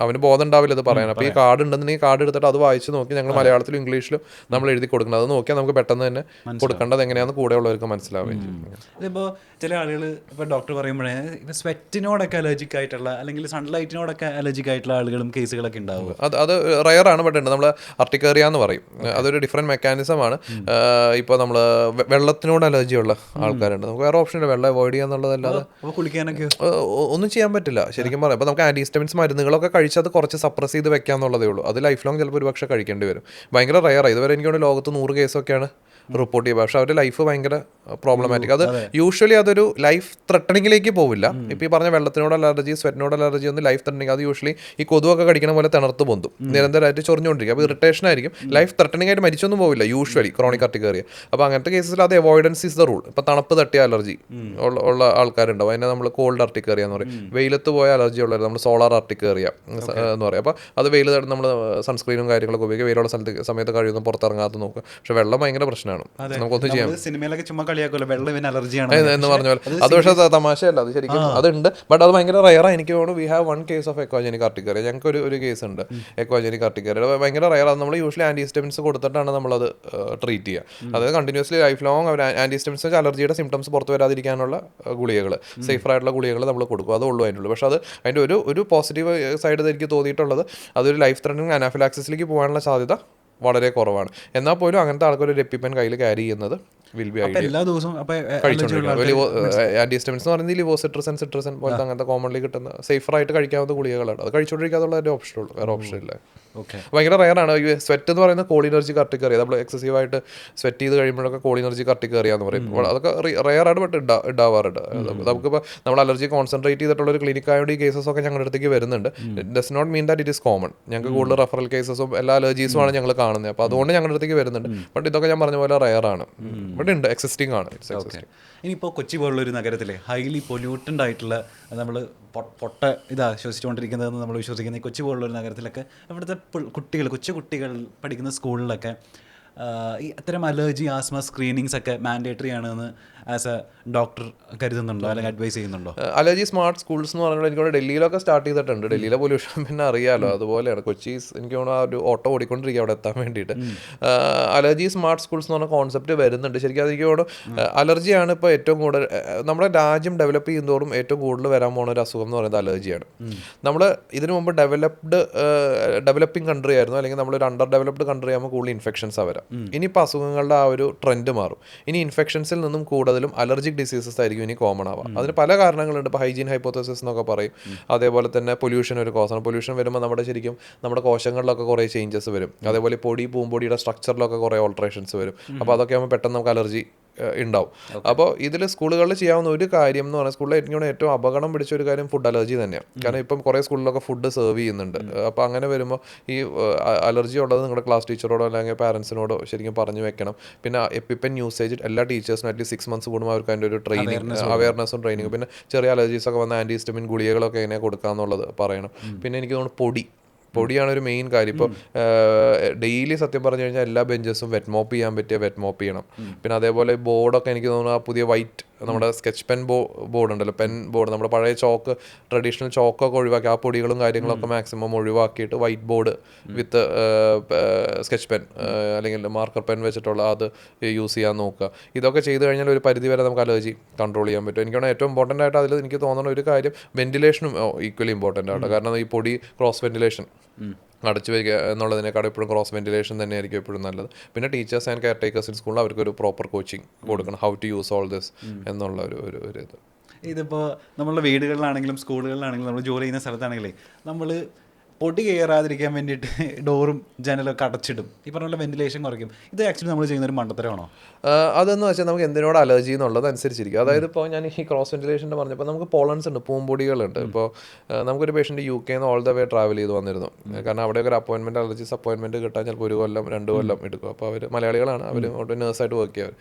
അവന് ബോധം ഉണ്ടാവില്ല ഇത് പറയാൻ. അപ്പോൾ ഈ കാർഡ് ഉണ്ടെന്നുണ്ടെങ്കിൽ കാർഡ് എടുത്തിട്ട് അത് വായിച്ച് നോക്കി, ഞങ്ങൾ മലയാളത്തിലും ഇംഗ്ലീഷിലും നമ്മൾ എഴുതി കൊടുക്കുന്നത്, അത് നോക്കിയാൽ നമുക്ക് പെട്ടെന്ന് തന്നെ കൊടുക്കേണ്ടത് എങ്ങനെയാണെന്ന് കൂടെ ഉള്ളവർക്ക് മനസ്സിലാവുകയും ചെയ്യും. ഇതിപ്പോൾ ചില ആളുകൾ ഇപ്പോൾ ഡോക്ടർ പറയുമ്പോഴേ ഇപ്പോൾ സ്വെറ്റിനോടൊക്കെ അലർജിക് ആയിട്ടുള്ള അല്ലെങ്കിൽ സൺലൈറ്റിനോടൊക്കെ അലർജിക് ആയിട്ടുള്ള ആളുകളും കേസുകളൊക്കെ ഉണ്ടാവും. അത് റയറാണ്, ബട്ട് ഉണ്ട്. നമ്മൾ അർട്ടിക്കേറിയ എന്ന് പറയും, അതൊരു ഡിഫറെൻറ്റ് മെക്കാനിസമാണ്. ഇപ്പോൾ നമ്മൾ വെള്ളത്തിനോട് അലർജിയുള്ള ആൾക്കാരുണ്ട്, നമുക്ക് വേറെ ഓപ്ഷൻ ഇല്ല, വെള്ളം അവോയ്ഡ് ചെയ്യാന്നുള്ളതല്ലാതെ കുളിക്കാനൊക്കെ ഒന്നും ചെയ്യാൻ പറ്റില്ല ശരിക്കും പറയാം. അപ്പോൾ നമുക്ക് ആൻറ്റിഹിസ്റ്റമിൻസ് മരുന്നുകളൊക്കെ കഴിച്ച് അത് കുറച്ച് സപ്രസ് ചെയ്ത് വെക്കാന്നുള്ളതേ ഉള്ളൂ. അത് ലൈഫ് ലോങ് ചിലപ്പോൾ ഒരുപക്ഷെ കഴിക്കേണ്ടി വരും. ഭയങ്കര റയറാണ്. ഇതുവരെ എനിക്കോട് ലോകത്ത് 100 കേസൊക്കെയാണ് റിപ്പോർട്ട് ചെയ്യുക. പക്ഷേ അവരുടെ ലൈഫ് ഭയങ്കര പ്രോബ്ലമാറ്റിക്. അത് യൂഷ്വലി അതൊരു ലൈഫ് ത്രെട്ടണിങ്ങിലേക്ക് പോവില്ല. ഇപ്പോൾ ഈ പറഞ്ഞ വെള്ളത്തിനോട് അലർജി, സ്വെറ്റിനോട് അലർജി ഒന്നും ലൈഫ് ത്രെട്ടണിങ്, അത് യൂഷ്വലി ഈ കൊതുവൊക്കെ കടിക്കണ പോലെ തിണർത്ത് പൊന്തും, നിരന്തരമായിട്ട് ചൊറിഞ്ഞുകൊണ്ടിരിക്കും. അപ്പോൾ ഇറിറ്റേഷൻ ആയിരിക്കും. ലൈഫ് ത്രെട്ടണിങ് ആയിട്ട് മരിച്ചൊന്നും പോവില്ല യൂഷ്വലി ക്രോണിക് അർട്ടിക്കേറിയ. അപ്പോൾ അങ്ങനത്തെ കേസസിൽ അത് അവോയ്ഡൻസ് ഇസ് ദ റൂൾ. ഇപ്പോൾ തണുപ്പ് തട്ടിയ അലർജി ഉള്ള ആൾക്കാരുണ്ടാവും, അതിനെ നമ്മൾ കോൾഡ് അർട്ടിക്കേറിയ എന്ന് പറയും. വെയിലത്ത് പോയ അലർജി ഉള്ളത് നമ്മൾ സോളാർ അർട്ടിക്കേറിയ എന്ന് പറയും. അപ്പോൾ അത് വെയിൽ നമ്മൾ സൺസ്ക്രീനും കാര്യങ്ങളൊക്കെ ഉപയോഗിക്കുക, വെയിലുള്ള സമയത്ത് കഴിയുന്ന പുറത്തിറങ്ങാത്ത നോക്കുക. പക്ഷേ വെള്ളം ഭയങ്കര പ്രശ്നമാണ്, നമുക്കൊന്നും സിനിമയിലൊക്കെ ചുമ്മാ കളിയാക്കുമല്ലോ വെള്ളം അലർജിയാണ് എന്ന് പറഞ്ഞ പോലെ. അത് പക്ഷേ തമാശയല്ല, അത് ശരിക്കും അതുണ്ട്. ബട്ട് അത് ഭയങ്കര റയറാണ്. എനിക്ക് തോന്നുന്നു വി ഹാവ് 1 case ഓഫ് എക്വാജനിക് അർട്ടിക്കേറിയ. ഞങ്ങൾക്ക് ഒരു കേസ് ഉണ്ട് എക്വാജനിക് അർട്ടിക്കേറിയ. ഭയങ്കര റയറാണ്. നമ്മൾ യൂഷ്വലി ആൻറ്റിഹിസ്റ്റമിൻസ് കൊടുത്തിട്ടാണ് നമ്മളത് ട്രീറ്റ് ചെയ്യുക. അതായത് കണ്ടിന്യൂസ്ലി ലൈഫ് ലോങ് അവർ ആൻറ്റിഹിസ്റ്റമിൻസ് അലർജിയുടെ സിംറ്റംസ് പുറത്ത് വരാതിരിക്കാനുള്ള ഗുളികകൾ, സേഫറായിട്ടുള്ള ഗുളികകൾ നമ്മൾ കൊടുക്കും, അതുള്ളൂ അതിനുള്ളൂ. പക്ഷേ അത് അതിൻ്റെ ഒരു പോസിറ്റീവ് സൈഡ് എനിക്ക് തോന്നിയിട്ടുള്ളത്, അതൊരു ലൈഫ് ത്രെട്ടനിങ് അനാഫിലാക്സിസിലേക്ക് പോകാനുള്ള സാധ്യത വളരെ കുറവാണ്. എന്നാൽ പോലും അങ്ങനത്തെ ആൾക്കൊരു എപ്പിപ്പെൻ കയ്യിൽ ക്യാരി ചെയ്യുന്നത് വിൽ ബി എല്ലാ ദിവസവും ആൻറ്റിഹിസ്റ്റമിൻസ് എന്ന് പറയുന്നത് ലിവോസിട്രസൻ പോലത്തെ അങ്ങനത്തെ കോമൺലി കിട്ടുന്ന സേഫറായിട്ട് കഴിക്കാവുന്ന ഗുളികകളാണ്. അത് കഴിച്ചുകൊണ്ടിരിക്കാതുള്ള ഒരു ഓപ്ഷൻ ഉള്ളൂ, വേറെ ഓപ്ഷൻ ഇല്ല. ഭയങ്കര റയറാണ്. സ്വെറ്റ് എന്ന് പറയുന്നത് കോളിനർജിക് അർട്ടിക്കേറിയ. നമ്മൾ എക്സസീവായിട്ട് സ്വെറ്റ് ചെയ്ത് കഴിയുമ്പോഴൊക്കെ കോളിനർജിക് അർട്ടിക്കേറിയ എന്ന് പറയും. അതൊക്കെ റയറാണ്, ബട്ട് ഉണ്ടാവാറുണ്ട്. നമുക്കിപ്പോൾ നമ്മൾ അലർജി കോൺസെൻട്രേറ്റ് ചെയ്തിട്ടുള്ള ഒരു ക്ലിനിക് ആയതുകൊണ്ട് ഈ കേസസ് ഒക്കെ ഞങ്ങളുടെ അടുത്തേക്ക് വരുന്നുണ്ട്. Does not mean that it is common. ഞങ്ങൾക്ക് കൂടുതൽ റെഫറൽ കേസസും എല്ലാ അലർജീസും ആണ് ഞങ്ങൾ കാണുന്നത്. അപ്പോൾ അതുകൊണ്ട് ഞങ്ങളുടെ അടുത്തേക്ക് വരുന്നുണ്ട്. ബട്ട് ഇതൊക്കെ ഞാൻ പറഞ്ഞ പോലെ റയറാണ്, ബട്ട് ഉണ്ട്, എക്സിസ്റ്റിംഗ് ആണ്. ഇനിയിപ്പോൾ കൊച്ചി പോലുള്ളൊരു നഗരത്തിലെ ഹൈലി പൊല്യൂട്ടഡ് ആയിട്ടുള്ള നമ്മൾ പൊട്ട ശ്വസിച്ചുകൊണ്ടിരിക്കുന്നതെന്ന് നമ്മൾ വിശ്വസിക്കുന്ന ഈ കൊച്ചി പോലുള്ളൊരു നഗരത്തിലൊക്കെ ഇവിടുത്തെ കൊച്ചു കുട്ടികൾ പഠിക്കുന്ന സ്കൂളിലൊക്കെ ഈ അത്തരം അലർജി ആസ്മ സ്ക്രീനിങ്സ് ഒക്കെ മാൻഡേറ്ററി ആണെന്ന് ആസ് എ ഡോക്ടർ കരുതുന്നുണ്ടോ അല്ലെങ്കിൽ അഡ്വൈസ് ചെയ്യുന്നുണ്ടോ? അലർജി സ്മാർട്ട് സ്കൂൾസ് എന്ന് പറഞ്ഞാൽ എനിക്ക് ഡൽഹിയിലൊക്കെ സ്റ്റാർട്ട് ചെയ്തിട്ടുണ്ട്. ഡൽഹിയിലെ പൊല്യൂഷൻ പിന്നെ അറിയാമല്ലോ, അതുപോലെയാണ്. കൊച്ചി എനിക്ക് തോന്നുന്നു ആ ഒരു ഓട്ടോ ഓടിക്കൊണ്ടിരിക്കുക അവിടെ എത്താൻ വേണ്ടിയിട്ട്. അലർജി സ്മാർട്ട് സ്കൂൾസ് എന്ന് പറഞ്ഞ കോൺസെപ്റ്റ് വരുന്നുണ്ട്. ശരിക്കും അതെനിക്ക് തോന്നുന്നു അലർജിയാണ് ഇപ്പോൾ ഏറ്റവും കൂടുതൽ നമ്മുടെ രാജ്യം ഡെവലപ്പ് ചെയ്യുന്നതോറും ഏറ്റവും കൂടുതൽ വരാൻ പോകുന്ന ഒരു അസുഖം എന്ന് പറയുന്നത് അലർജിയാണ്. നമ്മൾ ഇതിനു മുമ്പ് ഡെവലപ്പിംഗ് കൺട്രി ആയിരുന്നു, അല്ലെങ്കിൽ നമ്മളൊരു അണ്ടർ ഡെവലപ്ഡ് കൺട്രി ആകുമ്പോൾ കൂടുതൽ ഇൻഫെക്ഷൻസ് വരാം. ഇനിയിപ്പോൾ അസുഖങ്ങളുടെ ആ ഒരു ട്രെൻഡ് മാറും. ഇനി ഇൻഫെക്ഷൻസിൽ നിന്നും കൂടുതലും അലർജിക് ഡിസീസസ് ആയിരിക്കും ഇനി കോമൺ ആവാം. അതിന് പല കാരണങ്ങളുണ്ട്. ഇപ്പോൾ ഹൈജീൻ ഹൈപ്പോത്തസിസ് എന്നൊക്കെ പറയും. അതേപോലെ തന്നെ പൊല്യൂഷൻ ഒരു കോസാണ്. പൊല്യൂഷൻ വരുമ്പോൾ നമ്മുടെ കോശങ്ങളിലൊക്കെ കുറേ ചേഞ്ചസ് വരും. അതേപോലെ പൂമ്പൊടിയുടെ സ്ട്രക്ചറിലൊക്കെ കുറേ ഓൾട്രേഷൻസ് വരും. അപ്പോൾ അതൊക്കെ ആകുമ്പോൾ പെട്ടെന്ന് നമുക്ക് അലർജി ഉണ്ടാവും. അപ്പോൾ ഇതിൽ സ്കൂളുകളിൽ ചെയ്യാവുന്ന ഒരു കാര്യം എന്ന് പറഞ്ഞാൽ, സ്കൂളിൽ എനിക്ക് ഏറ്റവും അപകടം പിടിച്ച ഒരു കാര്യം ഫുഡ് അലർജി തന്നെയാണ്. കാരണം ഇപ്പം കുറേ സ്കൂളിലൊക്കെ ഫുഡ് സെർവ് ചെയ്യുന്നുണ്ട്. അപ്പോൾ അങ്ങനെ വരുമ്പോൾ ഈ അലർജി ഉള്ളത് നിങ്ങളുടെ ക്ലാസ് ടീച്ചറോടോ അല്ലെങ്കിൽ പാരൻസിനോടോ ശരിക്കും പറഞ്ഞു വെക്കണം. പിന്നെ എപ്പിപ്പെൻ യൂസേജ് എല്ലാ ടീച്ചേഴ്സിനും അറ്റ്ലീസ്റ്റ് 6 months കൂടുമ്പോൾ അവർക്ക് അതിൻ്റെ ഒരു അവയർനെസ്സും ട്രെയിനിങ്ങും. പിന്നെ ചെറിയ അലർജീസൊക്കെ വന്ന ആൻറ്റിഹിസ്റ്റമിൻ ഗുളികകളൊക്കെ എങ്ങനെ കൊടുക്കാമെന്നുള്ളത് പറയണം. പിന്നെ എനിക്ക് തോന്നുന്നു പൊടിയാണ് ഒരു മെയിൻ കാര്യം. ഇപ്പോൾ ഡെയിലി സത്യം പറഞ്ഞു കഴിഞ്ഞാൽ എല്ലാ ബെഞ്ചസും വെറ്റ് മോപ്പ് ചെയ്യാൻ പറ്റിയ വെറ്റ് മോപ്പ് ചെയ്യണം. പിന്നെ അതേപോലെ ബോർഡൊക്കെ എനിക്ക് തോന്നുന്നു ആ പുതിയ വൈറ്റ് നമ്മുടെ സ്കെച്ച് പെൻ ബോർഡ് ഉണ്ടല്ലോ, പെൻ ബോർഡ്, നമ്മുടെ പഴയ ചോക്ക്, ട്രഡീഷണൽ ചോക്കൊക്കെ ഒഴിവാക്കി ആ പൊടികളും കാര്യങ്ങളൊക്കെ മാക്സിമം ഒഴിവാക്കിയിട്ട് വൈറ്റ് ബോർഡ് വിത്ത് സ്കെച്ച് പെൻ അല്ലെങ്കിൽ മാർക്കർ പെൻ വെച്ചിട്ടുള്ള അത് യൂസ് ചെയ്യാൻ നോക്കുക. ഇതൊക്കെ ചെയ്ത് കഴിഞ്ഞാൽ ഒരു പരിധി വരെ നമുക്ക് അലർജി കൺട്രോൾ ചെയ്യാൻ പറ്റും. എനിക്കാണ് ഏറ്റവും ഇമ്പോർട്ടൻ്റ് ആയിട്ട് അതിൽ എനിക്ക് തോന്നുന്ന ഒരു കാര്യം വെന്റിലേഷനും ഈക്വലി ഇമ്പോർട്ടൻ്റ് ആട്ടോ. കാരണം ഈ പൊടി ക്രോസ് വെന്റിലേഷൻ അടച്ചു വയ്ക്കുക എന്നുള്ളതിനേക്കാൾ എപ്പോഴും ക്രോസ് വെന്റിലേഷൻ തന്നെയായിരിക്കും എപ്പോഴും നല്ലത്. പിന്നെ teachers and care takers in സ്കൂളിൽ അവർക്കൊരു പ്രോപ്പർ കോച്ചിങ് കൊടുക്കണം, how to use all this എന്നുള്ള ഒരു ഇത്. ഇതിപ്പോൾ നമ്മളുടെ വീടുകളിലാണെങ്കിലും സ്കൂളുകളിലാണെങ്കിലും നമ്മൾ ജോലി ചെയ്യുന്ന സ്ഥലത്താണെങ്കിലേ നമ്മൾ പൊടി കയറാതിരിക്കാൻ വേണ്ടിയിട്ട് ഡോറും ജനലൊക്കെ അടച്ചിടും. ഈ പറഞ്ഞ പോലെ വെന്റിലേഷൻ കുറയ്ക്കും. ഇത് ആക്ച്വലി നമ്മൾ ചെയ്യുന്ന ഒരു മണ്ടത്തരമാണോ? അതെന്ന് വെച്ചാൽ നമുക്ക് എന്തിനോട് അലർജി എന്നുള്ളത് അനുസരിച്ചിരിക്കും. അതായത് ഇപ്പോൾ ഞാൻ ഈ ക്രോസ് വെന്റിലേഷൻ്റെ പറഞ്ഞപ്പോൾ നമുക്ക് പോളൻസ് ഉണ്ട്, പൂമ്പൊടികളുണ്ട്. ഇപ്പോൾ നമുക്കൊരു പേഷ്യൻറ്റ് UK നിന്ന് ഓൾ ദ വേ ട്രാവൽ ചെയ്ത് വന്നിരുന്നു. കാരണം അവിടെയൊക്കെ ഒരു അപ്പോയിൻമെൻറ്റ്, അലർജീസ് അപ്പോയിൻമെൻറ്റ് കിട്ടാൻ ചിലപ്പോൾ 1 കൊല്ലം 2 കൊല്ലം എടുക്കും. അപ്പോൾ അവർ മലയാളികളാണ്, അവർ നേഴ്സായിട്ട് വർക്ക് ചെയ്യുക.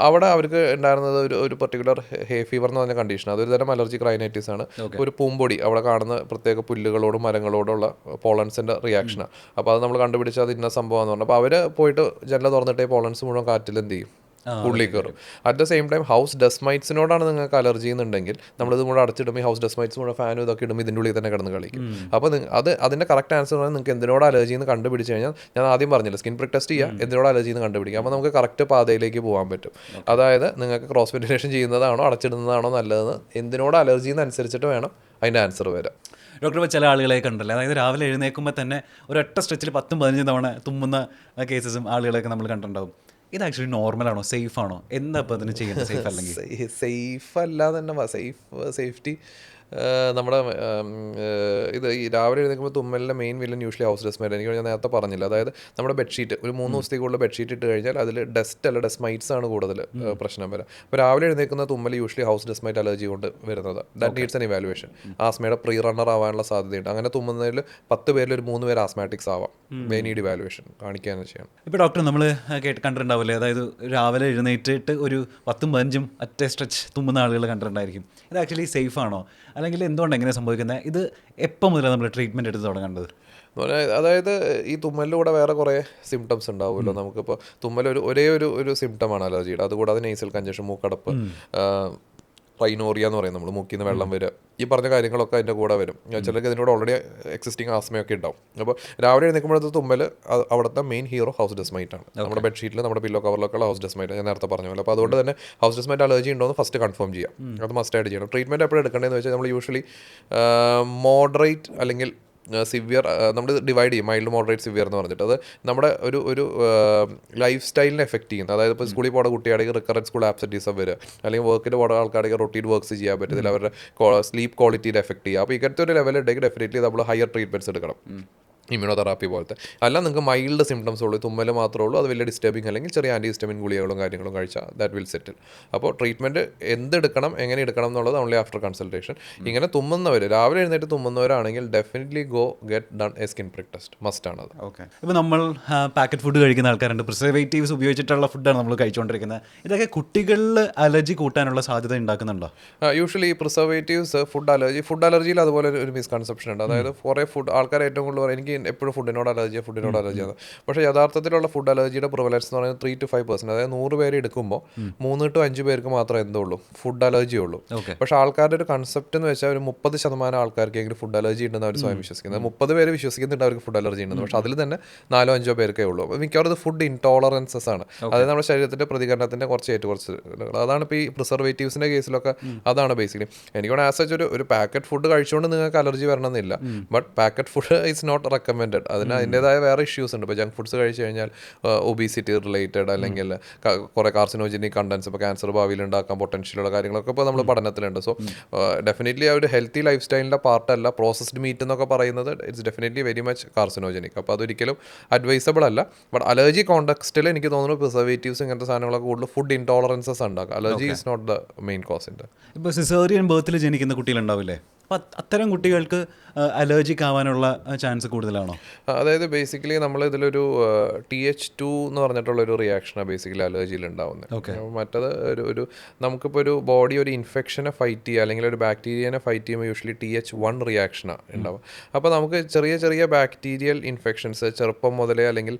അവിടെ അവർക്ക് ഉണ്ടായിരുന്നത് ഒരു പെർട്ടിക്കുലർ ഹേ ഫീവർ എന്ന് പറഞ്ഞ കണ്ടീഷൻ. അതൊരു തരം അലർജിക് റൈനൈറ്റിസ് ആണ്. ഒരു പൂമ്പൊടി അവിടെ കാണുന്ന പ്രത്യേക പുല്ലുകളോടും മരങ്ങളോടുള്ള പോളൻസിൻ്റെ റിയാക്ഷനാണ്. അപ്പോൾ അത് നമ്മൾ കണ്ടുപിടിച്ചാൽ അത് ഇന്ന സംഭവമാണെന്ന് പറഞ്ഞു. അപ്പോൾ അവർ പോയിട്ട് ജനല തുറന്നിട്ട് പോളൻസ് മുഴുവൻ കാറ്റിൽ എന്ത് ചെയ്യും, ഉള്ളിൽ കയറും. At the same time house ഡസ്മൈറ്റ്സിനോടാണ് നിങ്ങൾക്ക് അലർജി എന്നുണ്ടെങ്കിൽ നമ്മളിത് കൂടെ അടച്ചിടുമ്പോൾ ഈ ഹൗസ് ഡസ്മൈറ്റ്സ് കൂടെ ഫാനും ഇതൊക്കെ ഇടുമ്പോൾ ഇതിൻ്റെ ഉള്ളിൽ തന്നെ കിടന്ന് കളിക്കും. അപ്പോൾ അതിൻ്റെ കറക്റ്റ് ആൻസർ പറഞ്ഞാൽ നിങ്ങൾക്ക് എന്തിനോട് അലർജി എന്ന് കണ്ടുപിടിച്ച് കഴിഞ്ഞാൽ, ഞാൻ ആദ്യം പറഞ്ഞില്ല, സ്കിൻ പ്രിക് ടെസ്റ്റ് ചെയ്യുക, എന്തിനോട് അലർജി എന്ന് കണ്ടുപിടിക്കുക. അപ്പോൾ നമുക്ക് കറക്റ്റ് പാതയിലേക്ക് പോകാൻ പറ്റും. അതായത് നിങ്ങൾക്ക് ക്രോസ് വെന്റിലേഷൻ ചെയ്യുന്നതാണോ അടച്ചിടുന്നതാണോ നല്ലതെന്ന്, എന്തിനോട് അലർജി എന്നനുസരിച്ചിട്ട് വേണം അതിൻ്റെ ആൻസർ വരാം. ഡോക്ടർ, ഇപ്പോൾ ചില ആളുകളെ കണ്ടല്ലേ, അതായത് രാവിലെ എഴുന്നേൽക്കുമ്പോൾ തന്നെ ഒരൊറ്റ സ്ട്രെച്ചിൽ 10-15 തവണ തുമ്മുന്ന കേസസും ആളുകളെയൊക്കെ നമ്മൾ കണ്ടിട്ടുണ്ടാവും. ഇത് ആക്ച്വലി നോർമലാണോ, സേഫ് ആണോ? എന്താ ഇപ്പോൾ അതിന് ചെയ്യേണ്ടത്? സേഫ് അല്ലെങ്കിൽ സേഫ് അല്ല തന്നെ, സേഫ്റ്റി നമ്മുടെ ഇത് ഈ രാവിലെ എഴുന്നേൽക്കുമ്പോൾ തുമ്മലിൻ്റെ main villain usually house dust mite. എനിക്ക് ഞാൻ നേരത്തെ പറഞ്ഞില്ല, അതായത് നമ്മുടെ ബെഡ്ഷീറ്റ് ഒരു 3 ദിവസത്തേക്കുള്ള ബെഡ്ഷീറ്റ് ഇട്ട് കഴിഞ്ഞാൽ അതിൽ ഡസ്റ്റ് അല്ല ഡസ്റ്റ് മൈറ്റ്സ് ആണ് കൂടുതൽ പ്രശ്നം വരാം. അപ്പോൾ രാവിലെ എഴുന്നേൽക്കുന്ന തുമ്മൽ usually house dust mite allergy കൊണ്ട് വരുന്നത്. That needs an evaluation. ആസ്മയുടെ പ്രീ റണ്ണർ ആവാനുള്ള സാധ്യതയുണ്ട്. അങ്ങനെ തുമ്മുന്നതിൽ 10 പേരിൽ ഒരു 3 പേര് ആസ്മാറ്റിക്സ് ആവാം. വേ നീഡ് ഇവാലുവേഷൻ കാണിക്കാൻ ചെയ്യണം. ഇപ്പോൾ ഡോക്ടർ, നമ്മൾ കണ്ടിട്ടുണ്ടാവില്ലേ, അതായത് രാവിലെ എഴുന്നേറ്റിട്ട് ഒരു 10-15 അറ്റ സ്ട്രെച്ച് തുമ്മുന്ന ആളുകൾ കണ്ടിട്ടുണ്ടായിരിക്കും. ഇത് ആക്ച്വലി സേഫ് ആണോ, അല്ലെങ്കിൽ എന്തുകൊണ്ട് എങ്ങനെ സംഭവിക്കുന്നത്? ഇത് എപ്പോൾ മുതലാണ് നമ്മൾ ട്രീറ്റ്മെൻറ്റ് എടുത്ത് തുടങ്ങേണ്ടത്? അതായത് ഈ തുമ്മലിലൂടെ വേറെ കുറേ സിംറ്റംസ് ഉണ്ടാവുമല്ലോ. നമുക്കിപ്പോൾ തുമ്മൽ ഒരേ ഒരു സിംറ്റമാണ് അലർജിയുടെ. അതുകൂടാതെ നെയ്സൽ കഞ്ചഷൻ, മൂക്കടപ്പ്, റൈനോറിയ എന്ന് പറയും, നമ്മൾ മൂക്കിൽ നിന്ന് വെള്ളം വരിക, ഈ പറഞ്ഞ കാര്യങ്ങളൊക്കെ അതിൻ്റെ കൂടെ വരും. ചിലർക്ക് ഇതിനോട് ഓൾറെഡി എക്സിസ്റ്റിംഗ് ആസ്മയൊക്കെ ഉണ്ടാവും. അപ്പോൾ രാവിലെ എഴുന്നേൽക്കുമ്പോഴത്തെ തുമ്മൽ അവിടുത്തെ main hero house dust might ആണ്. നമ്മുടെ ബെഡ്ഷീറ്റിൽ, നമ്മുടെ പില്ലോ കവറിലൊക്കെ ഹൗസ് ഡസ്റ്റ് മൈറ്റ്, ഞാൻ നേരത്തെ പറഞ്ഞ പോലെ. അപ്പോൾ അതുകൊണ്ട് തന്നെ ഹൗസ് ഡസ്റ്റ് മൈറ്റ് അലർജി ഉണ്ടോ എന്ന് ഫസ്റ്റ് കൺഫേം ചെയ്യാം. അത് മസ്റ്റായിട്ട് ചെയ്യണം. ട്രീറ്റ്മെൻറ്റ് എപ്പോഴും എടുക്കേണ്ടതെന്ന് വെച്ചാൽ നമ്മൾ യൂഷ്വലി മോഡറേറ്റ് അല്ലെങ്കിൽ സിവിയർ നമ്മൾ ഡിവൈഡ് ചെയ്യും, മൈൽഡ്, മോഡറേറ്റ്, സിവിയർ എന്ന് പറഞ്ഞിട്ട്. അത് നമ്മുടെ ഒരു ലൈഫ് സ്റ്റൈലിനെ എഫക്റ്റ് ചെയ്യുന്നത്. അതായത് ഇപ്പോൾ സ്കൂളിൽ പോകുന്ന കുട്ടിയാണെങ്കിൽ റിക്കറൻറ്റ് സ്കൂൾ ആബ്സെൻറ്റീസ് വരിക, അല്ലെങ്കിൽ വർക്കിന് പോകുന്ന ആൾക്കാണെങ്കിൽ റൊട്ടീൻ വർക്ക്സ് ചെയ്യാൻ പറ്റത്തില്ല, അവരുടെ സ്ലീപ്പ് ക്വാളിറ്റിയിൽ എഫക്റ്റ് ചെയ്യുക. അപ്പോൾ ഇങ്ങനത്തെ ഒരു ലെവൽ ഉണ്ടെങ്കിൽ ഡെഫിനറ്റ്ലി നമ്മൾ ഹയർ ട്രീറ്റ്മെൻറ്റ്സ് എടുക്കണം, ഇമ്മ്യൂണോതെറാപ്പി പോലത്തെ. അല്ല നിങ്ങൾക്ക് മൈൽഡ് സിംറ്റംസ് ഉള്ളൂ, തുമ്മൽ മാത്രമേ ഉള്ളൂ, അത് വലിയ ഡിസ്റ്റർബിങ് അല്ലെങ്കിൽ ചെറിയ ആൻറ്റിഹിസ്റ്റമിൻ ഗുളികകളും കാര്യങ്ങളും കഴിച്ചാൽ ദാറ്റ് വിൽ സെറ്റിൽ. അപ്പോൾ ട്രീറ്റ്മെൻറ്റ് എന്തെടുക്കണം, എങ്ങനെ എടുക്കണം എന്നുള്ളത് ഓൺലി ആഫ്റ്റർ കൺസൾട്ടേഷൻ. ഇങ്ങനെ തുമ്മുന്നവർ, രാവിലെ എഴുന്നേറ്റ് തുമ്മുന്നവരാണെങ്കിൽ definitely go get done a skin prick test, must ആണത്. ഓക്കെ. ഇപ്പോൾ നമ്മൾ പാക്കറ്റ് ഫുഡ് കഴിക്കുന്ന ആൾക്കാരുണ്ട്, പ്രിസർവേറ്റീവ്സ് ഉപയോഗിച്ചിട്ടുള്ള ഫുഡാണ് നമ്മൾ കഴിച്ചുകൊണ്ടിരിക്കുന്നത്. ഇതൊക്കെ കുട്ടികളിൽ അലർജി കൂട്ടാനുള്ള സാധ്യത ഉണ്ടാക്കുന്നുണ്ടോ? യൂഷ്വലി പ്രിസർവേറ്റീവ്സ് ഫുഡ് അലർജിയിൽ അതുപോലെ ഒരു മിസ്കൺസെപ്ഷൻ ഉണ്ട്. അതായത് കുറേ ഫുഡ് ആൾക്കാർ ഏറ്റവും കൂടുതൽ പറയും എനിക്ക് എപ്പോഴും ഫുഡിനോട് അലർജിയാണ്. പക്ഷേ യഥാർത്ഥത്തിലുള്ള ഫുഡ് അലർജിയുടെ പ്രിവലൻസ് എന്ന് പറയുന്നത് 3 to 5%. അതായത് 100 പേര് എടുക്കുമ്പോൾ 3 to 5 പേർക്ക് മാത്രമേ എന്തുള്ളൂ, ഫുഡ് അലർജി ഉള്ളൂ. പക്ഷേ ആൾക്കാരുടെ ഒരു കൺസെപ്റ്റ് എന്ന് വെച്ചാൽ ഒരു 30% ആൾക്കാർക്കെങ്കിലും ഫുഡ് അലർജി ഉണ്ടെന്ന് അവർ സ്വയം വിശ്വസിക്കുന്നത്. 30 പേര് വിശ്വസിക്കുന്നുണ്ട് അവർക്ക് ഫുഡ് അലർജി ഉണ്ടെന്ന്. പക്ഷേ അതിൽ തന്നെ 4-5 പേർക്കേ ഉള്ളൂ. മിക്കവാറും ഇത് ഫുഡ് ഇൻടോളറൻസസ് ആണ്. അതായത് നമ്മുടെ ശരീരത്തിൻ്റെ പ്രതികരണത്തിൻ്റെ കുറച്ച് അതാണ് ഇപ്പോൾ ഈ പ്രിസർവേറ്റീവ്സിൻ്റെ കേസിലൊക്കെ അതാണ് ബേസിക്കലി. എനിക്കോട് ആസ് സച്ച് ഒരു പാക്കറ്റ് ഫുഡ് കഴിച്ചുകൊണ്ട് നിങ്ങൾക്ക് അലർജി വരണമെന്നില്ല. But packet food is not recommended. അതിന് അതിൻ്റെതായ വേറെ ഇഷ്യൂസ് ഉണ്ട്. ഇപ്പോൾ ജങ്ക് ഫുഡ്സ് കഴിച്ച് കഴിഞ്ഞാൽ ഒബീസിറ്റി റിലേറ്റഡ് അല്ലെങ്കിൽ കുറേ കാർസിനോജനിക് കണ്ടൻസ്, ഇപ്പോൾ ക്യാൻസർ ഭാവിയിൽ ഉണ്ടാക്കാൻ പൊട്ടൻഷ്യലുള്ള കാര്യങ്ങളൊക്കെ ഇപ്പോൾ നമ്മൾ പഠനത്തിലുണ്ട്. സോ ഡെഫിനറ്റ്ലി ആ ഒരു ഹെൽത്തി ലൈഫ് സ്റ്റൈലിൻ്റെ പാർട്ടല്ല പ്രോസസ്ഡ് മീറ്റ് എന്നൊക്കെ പറയുന്നത്. It's definitely very much carcinogenic. അപ്പോൾ അതൊരിക്കലും അഡ്വൈസബിൾ അല്ല. ബട്ട് അലർജി കോണ്ടെക്സ്റ്റിൽ എനിക്ക് തോന്നുന്നു പ്രിസർവേറ്റീവ്സ് ഇങ്ങനത്തെ സാധനങ്ങളൊക്കെ കൂടുതൽ ഫുഡ് ഇൻടോളറൻസസ് ഉണ്ടാക്കുക. Allergy is not the main കോസിൻ്റെ. ഇപ്പോൾ സിസേറിയൻ ബർത്തിൽ ജനിക്കുന്ന കുട്ടികളുണ്ടാവില്ലേ, അപ്പം അത്തരം കുട്ടികൾക്ക് അലർജിക് ആവാനുള്ള ചാൻസ് കൂടുതലാണോ? അതായത് ബേസിക്കലി നമ്മൾ ഇതിലൊരു TH2 എന്ന് പറഞ്ഞിട്ടുള്ളൊരു റിയാക്ഷനാണ് ബേസിക്കലി അലർജിയിൽ ഉണ്ടാവുന്നത്. മറ്റത് ഒരു നമുക്കിപ്പോൾ ഒരു ബോഡി ഒരു ഇൻഫെക്ഷനെ ഫൈറ്റ് ചെയ്യുക അല്ലെങ്കിൽ ഒരു ബാക്ടീരിയനെ ഫൈറ്റ് ചെയ്യുമ്പോൾ യൂഷ്വലി TH1 റിയാക്ഷനാണ് ഉണ്ടാവുക. അപ്പോൾ നമുക്ക് ചെറിയ ചെറിയ ബാക്ടീരിയൽ ഇൻഫെക്ഷൻസ് ചെറുപ്പം മുതലേ അല്ലെങ്കിൽ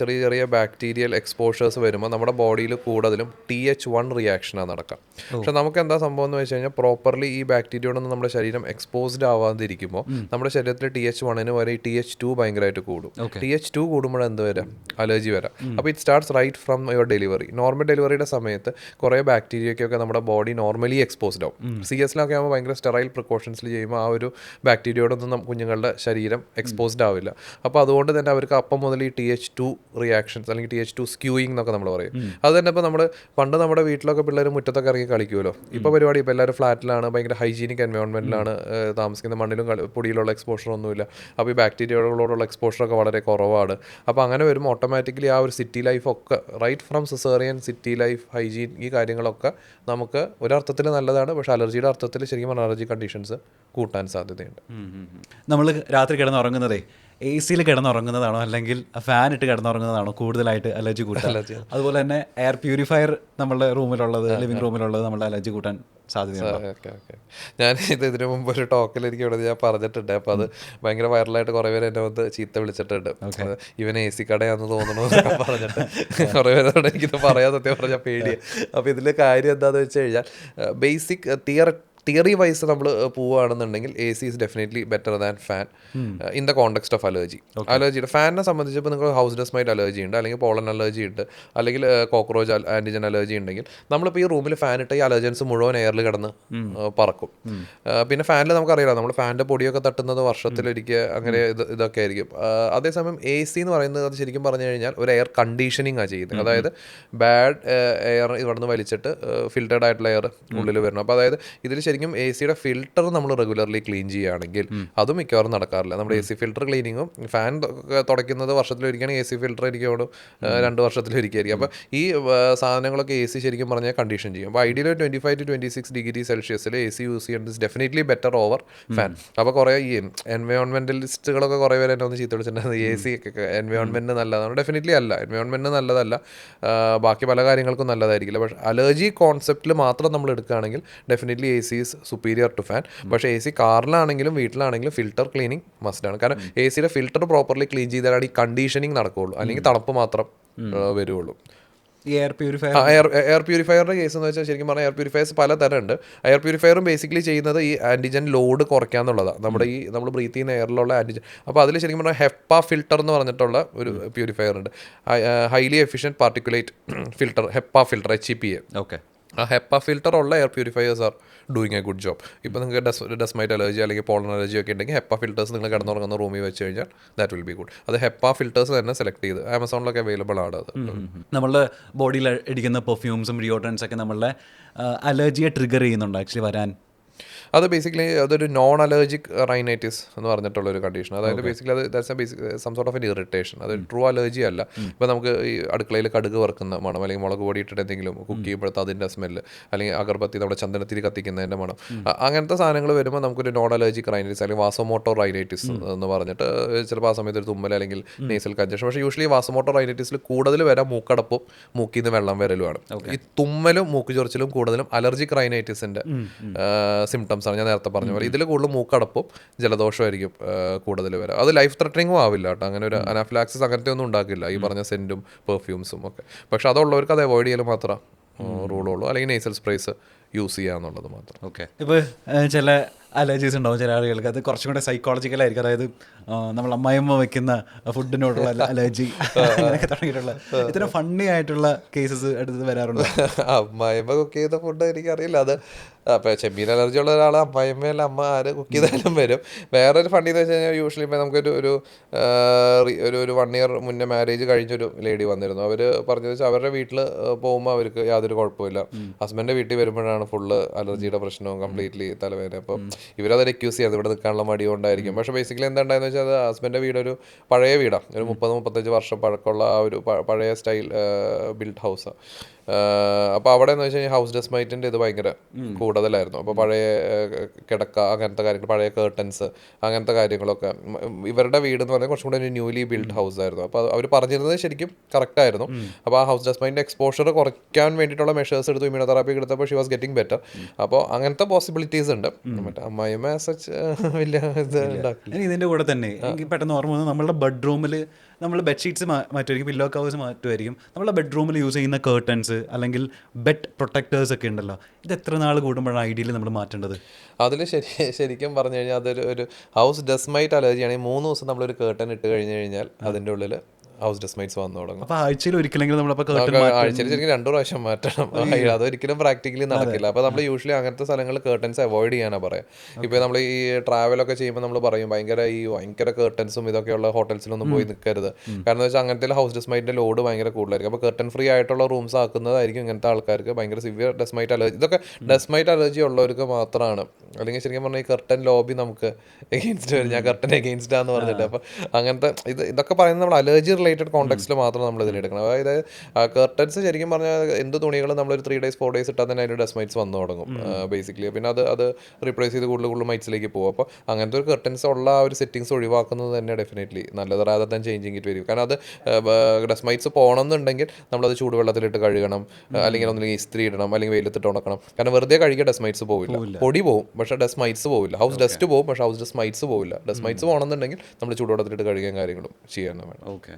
ചെറിയ ചെറിയ ബാക്ടീരിയൽ എക്സ്പോഷേഴ്സ് വരുമ്പോൾ നമ്മുടെ ബോഡിയിൽ കൂടുതലും TH1 റിയാക്ഷനാണ് നടക്കുക. പക്ഷെ നമുക്ക് എന്താ സംഭവം എന്ന് വെച്ച് കഴിഞ്ഞാൽ പ്രോപ്പർലി ഈ ബാക്ടീരിയയോടൊന്നും നമ്മുടെ ശരീരം എക്സ്പോസ്ഡ് ആവാതിരിക്കുമ്പോൾ നമ്മുടെ ശരീരത്തിൽ TH1 വരെ ഈ TH2 ഭയങ്കരമായിട്ട് കൂടും. TH2 കൂടുമ്പോൾ എന്ത് വരാം? അലർജി വരാം. അപ്പോൾ it starts right from your delivery. Normal ഡെലിവറിയുടെ സമയത്ത് കുറേ ബാക്ടീരിയയ്ക്കൊക്കെ നമ്മുടെ ബോഡി നോർമലി എക്സ്പോസ്ഡ് ആവും. CS-ലൊക്കെ ആകുമ്പോൾ ഭയങ്കര സ്റ്റെറൈൽ പ്രിക്കോഷൻസിൽ ചെയ്യുമ്പോൾ ആ ഒരു ബാക്ടീരിയയോടൊന്നും കുഞ്ഞുങ്ങളുടെ ശരീരം എക്സ്പോസ്ഡ് ആവില്ല. അപ്പോൾ അതുകൊണ്ട് തന്നെ അവർക്ക് അപ്പം മുതൽ ഈ TH2 റിയാക്ഷൻസ് അല്ലെങ്കിൽ TH2 സ്ക്യൂയിങ് എന്നൊക്കെ നമ്മൾ പറയും. അത് തന്നെ ഇപ്പോൾ നമ്മൾ പണ്ട് നമ്മുടെ വീട്ടിലൊക്കെ പിള്ളേർ മുറ്റത്തൊക്കെ ഇറങ്ങി കളിക്കുമല്ലോ. ഇപ്പോൾ പരിപാടി ഇപ്പോൾ എല്ലാവരും ഫ്ലാറ്റിലാണ്, ഭയങ്കര ഹൈജീനിക് എൻവയോൺമെൻറ്റിലാണ് താമസിക്കുന്ന, മണ്ണിലും പൊടിയിലുള്ള എക്സ്പോഷർ ഒന്നുമില്ല. അപ്പോൾ ഈ ബാക്ടീരിയകളോടുള്ള എക്സ്പോഷറൊക്കെ വളരെ കുറവാണ്. അപ്പോൾ അങ്ങനെ വരുമ്പോൾ ഓട്ടോമാറ്റിക്കലി ആ ഒരു സിറ്റി ലൈഫൊക്കെ right from caesarean city life hygiene ഈ കാര്യങ്ങളൊക്കെ നമുക്ക് ഒരർത്ഥത്തിൽ നല്ലതാണ്. പക്ഷേ അലർജിയുടെ അർത്ഥത്തിൽ ശരിക്കും അലർജി കണ്ടീഷൻസ് കൂട്ടാൻ സാധ്യതയുണ്ട്. നമ്മൾ രാത്രി കിടന്നുറങ്ങുന്നതേ AC-യിൽ കിടന്നുറങ്ങുന്നതാണോ അല്ലെങ്കിൽ ഫാൻ ഇട്ട് കിടന്നുറങ്ങുന്നതാണോ കൂടുതലായിട്ട് അലർജി കൂട്ടാൻ? അതുപോലെ തന്നെ എയർ പ്യൂരിഫയർ നമ്മളുടെ റൂമിലുള്ളത്, ലിവിംഗ് റൂമിലുള്ളത് നമ്മുടെ അലർജി കൂട്ടാൻ സാധ്യതയുണ്ട്. ഞാൻ ഇതിനു മുമ്പ് ഒരു ടോക്കിൽ എനിക്ക് ഇവിടെ ഞാൻ പറഞ്ഞിട്ടുണ്ട്. അപ്പോൾ അത് ഭയങ്കര വൈറലായിട്ട് കുറേ പേര് എന്നെ വന്ന് ചീത്ത വിളിച്ചിട്ടുണ്ട്. ഇവൻ AC കടയാണെന്ന് തോന്നണു എന്നൊക്കെ പറഞ്ഞിട്ട് കുറേ പേരോട് എനിക്കിത് പറയാൻ സത്യം പറഞ്ഞാൽ പേടിയാണ്. അപ്പോൾ ഇതിൽ കാര്യം എന്താണെന്ന് വെച്ച് കഴിഞ്ഞാൽ ബേസിക് തിയറി വൈസ് നമ്മൾ പോവുകയാണെന്നുണ്ടെങ്കിൽ AC is definitely better than fan in the context of allergy. അലർജിയുടെ ഫാനിനെ സംബന്ധിച്ചപ്പോൾ നിങ്ങൾ ഹൗസ് ഡസ്റ്റ് മൈറ്റ് അലർജി ഉണ്ട്, അല്ലെങ്കിൽ പോളൻ അലർജി ഉണ്ട്, അല്ലെങ്കിൽ കോക്രോച്ച് ആൻറ്റിജൻ അലർജി ഉണ്ടെങ്കിൽ നമ്മളിപ്പോൾ ഈ റൂമിൽ ഫാൻ ഇട്ട് ഈ അലർജൻസ് മുഴുവൻ എയറിൽ കിടന്ന് പറക്കും. പിന്നെ ഫാനിൽ നമുക്കറിയാം നമ്മൾ ഫാനിൻ്റെ പൊടിയൊക്കെ തട്ടുന്നത് വർഷത്തിലൊരിക്കൽ അങ്ങനെ ഇതൊക്കെ ആയിരിക്കും. അതേസമയം AC എന്ന് പറയുന്നത് അത് ശരിക്കും പറഞ്ഞു കഴിഞ്ഞാൽ ഒരു എയർ കണ്ടീഷനിങ് ആണ് ചെയ്യുന്നത്. അതായത് ബാഡ് എയർ ഇവിടുന്ന് വലിച്ചിട്ട് ഫിൽറ്റേഡ് ആയിട്ടുള്ള എയർ ഉള്ളിൽ വരണം. അപ്പോൾ അതായത് ഇതിൽ ശരിക്കും AC-യുടെ ഫിൽറ്റർ നമ്മൾ റെഗുലർലി ക്ലീൻ ചെയ്യുകയാണെങ്കിൽ അതും മിക്കവാറും നടക്കാറില്ല. നമ്മുടെ AC ഫിൽറ്റർ ക്ലീനിങ്ങും ഫാൻ തുടയ്ക്കുന്നത് വർഷത്തിലൊരിക്കലാണ്, AC ഫിൽറ്റർ എനിക്കോട് 2 വർഷത്തിലൊരിക്കലായിരിക്കും. അപ്പോൾ ഈ സാധനങ്ങളൊക്കെ AC ശരിക്കും പറഞ്ഞാൽ കണ്ടീഷൻ ചെയ്യും. അപ്പോൾ ഐഡിയലി 25 to 26 ഡിഗ്രി സെൽഷ്യസിൽ AC യൂസ് ചെയ്യുന്നത് is definitely better over fan. അപ്പോൾ കുറേ ഈ എൻവയോൺമെൻറ്റലിസ്റ്റുകളൊക്കെ കുറേ പേര് എന്നെ ഒന്ന് ചീത്ത വിളിച്ചിട്ടുണ്ടായിരുന്നു. AC എൻവയോൺമെൻറ്റിന് നല്ലതാണ്. ഡെഫിനറ്റ്ലി അല്ല, എൻവയോൺമെൻറ്റിന് നല്ലതല്ല, ബാക്കി പല കാര്യങ്ങൾക്കും നല്ലതായിരിക്കില്ല. പക്ഷേ അലർജി കോൺസെപ്റ്റിൽ മാത്രം നമ്മൾ എടുക്കുകയാണെങ്കിൽ definitely AC is superior to fan. പക്ഷേ AC കാറിലാണെങ്കിലും വീട്ടിലാണെങ്കിലും ഫിൽറ്റർ ക്ലീനിങ് മസ്റ്റാണ്. കാരണം AC-യുടെ ഫിൽറ്റർ പ്രോപ്പർലി ക്ലീൻ ചെയ്താലാണ് ഈ കണ്ടീഷനിങ് നടക്കുകയുള്ളൂ, അല്ലെങ്കിൽ തണുപ്പ് മാത്രം വരുള്ളൂ. എയർ പ്യൂരിഫയറിൻ്റെ കേസ് എന്ന് വെച്ചാൽ ശരിക്കും പറഞ്ഞാൽ എയർ പ്യൂരിഫയേഴ്സ് പല തരം ഉണ്ട്. എയർ പ്യൂരിഫയറും ബേസിക്കലി ചെയ്യുന്നത് ഈ ആൻറ്റിജൻ ലോഡ് കുറയ്ക്കാന്നുള്ളതാണ്, നമ്മൾ ബ്രീത്ത് ചെയ്യുന്ന എയറിലുള്ള ആൻറ്റിജൻ. അപ്പോൾ അതിൽ ശരിക്കും പറഞ്ഞാൽ HEPA ഫിൽറ്റർ എന്ന് പറഞ്ഞിട്ടുള്ള ഒരു പ്യൂരിഫയർ ഉണ്ട്, highly efficient particulate filter, HEPA filter, HEPA. Okay. ആ HEPA ഫിൽറ്റർ ഉള്ള air purifiers are doing A good job. ഇപ്പോൾ നിങ്ങൾക്ക് ഡസ്മൈറ്റ് അലർജി അല്ലെങ്കിൽ പോളൻ അലർജി ഒക്കെ ഉണ്ടെങ്കിൽ HEPA ഫിൽറ്റേഴ്സ് നിങ്ങൾ കിടന്നുറങ്ങുന്ന റൂമിൽ വെച്ച് കഴിഞ്ഞാൽ ദാറ്റ് വിൽ ബി ഗുഡ്. അത് HEPA ഫിൽറ്റേഴ്സ് തന്നെ സെലക്ട് ചെയ്ത് ആമസോണിലൊക്കെ അവൈലബിൾ ആണ്. അത് നമ്മളുടെ ബോഡിയിൽ അടിക്കുന്ന പെർഫ്യൂംസും ഡിയോഡ്രൻസ് ഒക്കെ നമ്മളുടെ അലർജിയെ ട്രിഗർ ചെയ്യുന്നുണ്ട് ആക്ച്വലി വരാൻ. അത് ബേസിക്കലി അതൊരു നോൺ അലർജിക് റൈനൈറ്റിസ് എന്ന് പറഞ്ഞിട്ടുള്ളൊരു കണ്ടീഷൻ. അതായത് ബേസിക്കലി അത് that's a basic some sort of an irritation. അത് ട്രൂ അലർജി അല്ല. ഇപ്പോൾ നമുക്ക് ഈ അടുക്കളയിൽ കടുക് വറുക്കുന്ന മണം, അല്ലെങ്കിൽ മുളക് പൊടി ഇട്ടിട്ട് എന്തെങ്കിലും കുക്ക് ചെയ്യുമ്പോഴത്തെ അതിൻ്റെ സ്മെല്ല്, അല്ലെങ്കിൽ അഗർബത്തി നമ്മുടെ ചന്ദനത്തിരി കത്തിക്കുന്നതിൻ്റെ മണം, അങ്ങനത്തെ സാധനങ്ങൾ വരുമ്പോൾ നമുക്കൊരു നോൺ അലർജിക് റൈനൈറ്റിസ് അല്ലെങ്കിൽ വാസോമോട്ടോ റൈനൈറ്റിസ് എന്ന് പറഞ്ഞിട്ട് ചിലപ്പോൾ ആ സമയത്ത് ഒരു തുമ്മൽ അല്ലെങ്കിൽ നേസൽ കഞ്ചഷൻ. പക്ഷേ യൂഷ്വലി വാസോമോട്ടോ റൈനൈറ്റിസിൽ കൂടുതൽ വരാൻ മൂക്കടപ്പും മൂക്കിൽ നിന്ന് വെള്ളം വരലുമാണ്. ഈ തുമ്മലും മൂക്ക് ചൊറിച്ചിലും കൂടുതലും അലർജിക് റൈനൈറ്റിസിൻ്റെ സിംറ്റംസ് ആണ്. ഞാൻ നേരത്തെ പറഞ്ഞ പോലെ ഇതിൽ കൂടുതൽ മൂക്കടപ്പും ജലദോഷമായിരിക്കും കൂടുതൽ വരാം. അത് ലൈഫ് ത്രെറ്റനിങ്ങും ആവില്ല കേട്ടോ, അങ്ങനെ ഒരു അനാഫിലാക്സിസ് അങ്ങനത്തെ ഒന്നും ഉണ്ടാക്കില്ല ഈ പറഞ്ഞ സെൻറ്റും പെർഫ്യൂംസും ഒക്കെ. പക്ഷെ അതുള്ളവർക്ക് അത് അവോയ്ഡ് ചെയ്യൽ മാത്രം റൂളുള്ളൂ, അല്ലെങ്കിൽ നേസൽ സ്പ്രേസ് യൂസ് ചെയ്യുക എന്നുള്ളത് മാത്രം. ഓക്കെ. ഇപ്പോൾ ചില അലർജീസ് ഉണ്ടാവും ചില ആളുകൾക്ക്, അത് കുറച്ചും കൂടെ സൈക്കോളജിക്കലായിരിക്കും. അതായത് നമ്മൾ അമ്മായിയമ്മ വെക്കുന്ന ഫുഡിനോടുള്ള അലർജി അങ്ങനെയൊക്കെ തുടങ്ങിയിട്ടുള്ള ഇത്തരം ഫണ്ണി ആയിട്ടുള്ള കേസസ് അടുത്ത് വരാറുണ്ട്. അമ്മായിയമ്മ കുക്ക് ചെയ്ത ഫുഡ് എനിക്കറിയില്ല. അത് അപ്പോൾ ചെമ്മീൻ അലർജി ഉള്ള ഒരാൾ അമ്മായിയമ്മയല്ല അമ്മ ആര് കുക്ക് ചെയ്താലും വരും. വേറൊരു ഫണ്ണി എന്ന് വെച്ച് കഴിഞ്ഞാൽ യൂഷ്വലി ഇപ്പോൾ നമുക്കൊരു ഒരു 1 year മുന്നേ മാരേജ് കഴിഞ്ഞൊരു ലേഡി വന്നിരുന്നു. അവർ പറഞ്ഞത് വെച്ചാൽ അവരുടെ വീട്ടിൽ പോകുമ്പോൾ അവർക്ക് യാതൊരു കുഴപ്പമില്ല, ഹസ്ബൻഡിൻ്റെ വീട്ടിൽ വരുമ്പോഴാണ് ഫുള്ള് അലർജിയുടെ പ്രശ്നവും കംപ്ലീറ്റ്ലി തലവേദന. അപ്പം ഇവരത് എക്യൂസ് ചെയ്യാതെ ഇവിടെ നിൽക്കാനുള്ള മടി കൊണ്ടായിരിക്കും. പക്ഷേ ബേസിക്കലി എന്താണ്ടായെന്ന് വെച്ചാൽ അത് ഹസ്ബൻഡിൻ്റെ വീടൊരു പഴയ വീടാണ്, ഒരു 30-35 വർഷം പഴക്കമുള്ള ആ ഒരു പഴയ സ്റ്റൈൽ ബിൽഡ് ഹൗസാണ്. അപ്പോൾ അവിടെ എന്ന് വെച്ച് കഴിഞ്ഞാൽ ഹൗസ് ഡസ്റ്റ് മൈറ്റിൻ്റെ ഇത് ഭയങ്കര കൂടുതലായിരുന്നു. അപ്പോൾ പഴയ കിടക്ക അങ്ങനത്തെ കാര്യങ്ങൾ, പഴയ കേർട്ടൻസ് അങ്ങനത്തെ കാര്യങ്ങളൊക്കെ. ഇവരുടെ വീട് എന്ന് പറഞ്ഞാൽ കുറച്ചും കൂടെ ഒരു ന്യൂലി ബിൽഡ് ഹൗസ് ആയിരുന്നു. അപ്പോൾ അവർ പറഞ്ഞിരുന്നത് ശരിക്കും കറക്റ്റ് ആയിരുന്നു. അപ്പോൾ ആ ഹൗസ് ഡസ്റ്റ് മൈറ്റിൻ്റെ എക്സ്പോഷർ കുറയ്ക്കാൻ വേണ്ടിയിട്ടുള്ള മെഷേഴ്സ് എടുത്തു, ഇമ്മ്യൂണോതെറാപ്പി എടുത്തപ്പോൾ ഷി വാസ് ഗെറ്റിംഗ് ബെറ്റർ. അപ്പോൾ അങ്ങനത്തെ പോസിബിലിറ്റീസ് ഉണ്ട്. മറ്റേ അമ്മായിമ്മ സച്ച് വലിയ ഇത് ഉണ്ടാക്കി. ഇതിൻ്റെ കൂടെ തന്നെ എനിക്ക് പെട്ടെന്ന് ഓർമ്മ വന്നു, നമ്മളുടെ ബെഡ്റൂമിൽ നമ്മൾ ബെഡ്ഷീറ്റ്സ് മാറ്റുമായിരിക്കും, പില്ലോ കവേഴ്സ് മാറ്റുമായിരിക്കും. നമ്മളെ ബെഡ്റൂമിൽ യൂസ് ചെയ്യുന്ന കേർട്ടൻസ് അല്ലെങ്കിൽ ബെഡ് പ്രൊട്ടക്ടേഴ്സ് ഒക്കെ ഉണ്ടല്ലോ, ഇത് എത്ര നാൾ കൂടുമ്പോഴാണ് ഐഡിയലി നമ്മൾ മാറ്റേണ്ടത്? അതിൽ ശരിക്കും പറഞ്ഞു കഴിഞ്ഞാൽ ഒരു ഹൗസ് ഡസ്റ്റ് മൈറ്റ് അലർജി ആണെങ്കിൽ 3 ദിവസം നമ്മളൊരു കേർട്ടൻ ഇട്ട് കഴിഞ്ഞ് കഴിഞ്ഞാൽ അതിൻ്റെ ഉള്ളിൽ ഹൗസ് ഡസ്റ്റ് മൈറ്റ്സ് വന്നു തുടങ്ങും. അപ്പോൾ ആഴ്ചയിൽ ഒരിക്കലെങ്കിലും നമ്മളപ്പോൾ ആഴ്ചയിൽ ശരിക്കും 2 പ്രാവശ്യം മാറ്റണം. അതൊരിക്കലും പ്രാക്ടിക്കലി നടക്കില്ല. അപ്പോൾ നമ്മൾ യൂഷ്വലി അങ്ങനത്തെ സ്ഥലങ്ങളിൽ കേർട്ടൻസ് അവോയ്ഡ് ചെയ്യാനാണ് പറയാം. ഇപ്പോൾ നമ്മൾ ഈ ട്രാവലൊക്കെ ചെയ്യുമ്പോൾ നമ്മൾ പറയും ഭയങ്കര കേർട്ടൻസും ഇതൊക്കെയുള്ള ഹോട്ടൽസിലൊന്നും പോയി നിൽക്കരുത്. കാരണം എന്ന് വെച്ചാൽ അങ്ങനത്തെ ഹൗസ് ഡസ്റ്റ് മൈറ്റിൻ്റെ ലോഡ് ഭയങ്കര കൂടുതലായിരിക്കും. അപ്പോൾ കേർട്ടൻ ഫ്രീ ആയിട്ടുള്ള റൂംസ് ആക്കുന്നതായിരിക്കും ഇങ്ങനത്തെ ആൾക്കാർക്ക് ഭയങ്കര സിവിയർ ഡസ്റ്റ് മൈറ്റ് അലർജി. ഇതൊക്കെ ഡസ്റ്റ് മൈറ്റ് അലർജി ഉള്ളവർക്ക് മാത്രമാണ്. അല്ലെങ്കിൽ ശരിക്കും പറഞ്ഞാൽ ഈ കർട്ടൻ ലോബി നമുക്ക് എഗെയിൻസ്റ്റ് വരും. ഞാൻ കർട്ടൻ എഗെയിൻസ്റ്റ് ആണെന്ന് പറഞ്ഞിട്ട്. അപ്പോൾ അങ്ങനത്തെ ഇതൊക്കെ പറയുന്നത് നമ്മൾ അലർജി റിലേറ്റഡ് കോണ്ടെക്സ്റ്റിൽ മാത്രം നമ്മൾ ഇതിലെടുക്കണം. അതായത് കർട്ടൻസ് ശരിക്കും പറഞ്ഞാൽ എന്ത് തുണികൾ നമ്മളൊരു 3 days 4 days ഇട്ടാൽ തന്നെ അതിൻ്റെ ഡസ്റ്റ് മൈറ്റ്സ് വന്നു തുടങ്ങും ബേസിക്കലി. പിന്നെ അത് റീപ്ലേസ് ചെയ്ത് കൂടുതൽ മൈറ്റ്സിലേക്ക് പോകും. അപ്പോൾ അങ്ങനത്തെ ഒരു കർട്ടൻസ് ഉള്ള ആ ഒരു സെറ്റിങ്സ് ഒഴിവാക്കുന്നത് തന്നെ ഡെഫിനറ്റ്ലി നല്ലത്, റാദർ ദാൻ ചേഞ്ചിങ് ഇറ്റ് വരും. കാരണം അത് ഡസ്റ്റ് മൈറ്റ്സ് പോകണമെന്നുണ്ടെങ്കിൽ നമ്മളത് ചൂടുവെള്ളത്തിലിട്ട് കഴുകണം, അല്ലെങ്കിൽ ഒന്നില്ലെങ്കിൽ ഇസ്ത്രി ഇടണം, അല്ലെങ്കിൽ വെയിലത്തിട്ട് ഉണക്കണം. കാരണം വെറുതെ കഴുകിയ ഡസ്റ്റ് മൈറ്റ്സ് പോവില്ല, പൊടി പോവും പക്ഷേ ഡസ്റ്റ് മൈറ്റ്സ് പോവില്ല. ഹൗസ് ഡസ്റ്റ് പോവും പക്ഷേ ഹൗസ് ഡസ്റ്റ് മൈറ്റ്സ് പോവില്ല. ഡസ്റ്റ് മൈറ്റ്സ് പോകണമെന്നുണ്ടെങ്കിൽ നമ്മൾ ചൂടുവെള്ളത്തിലിട്ട് കഴുകിയ കാര്യങ്ങളും ചെയ്യാൻ വേണം. ഓക്കെ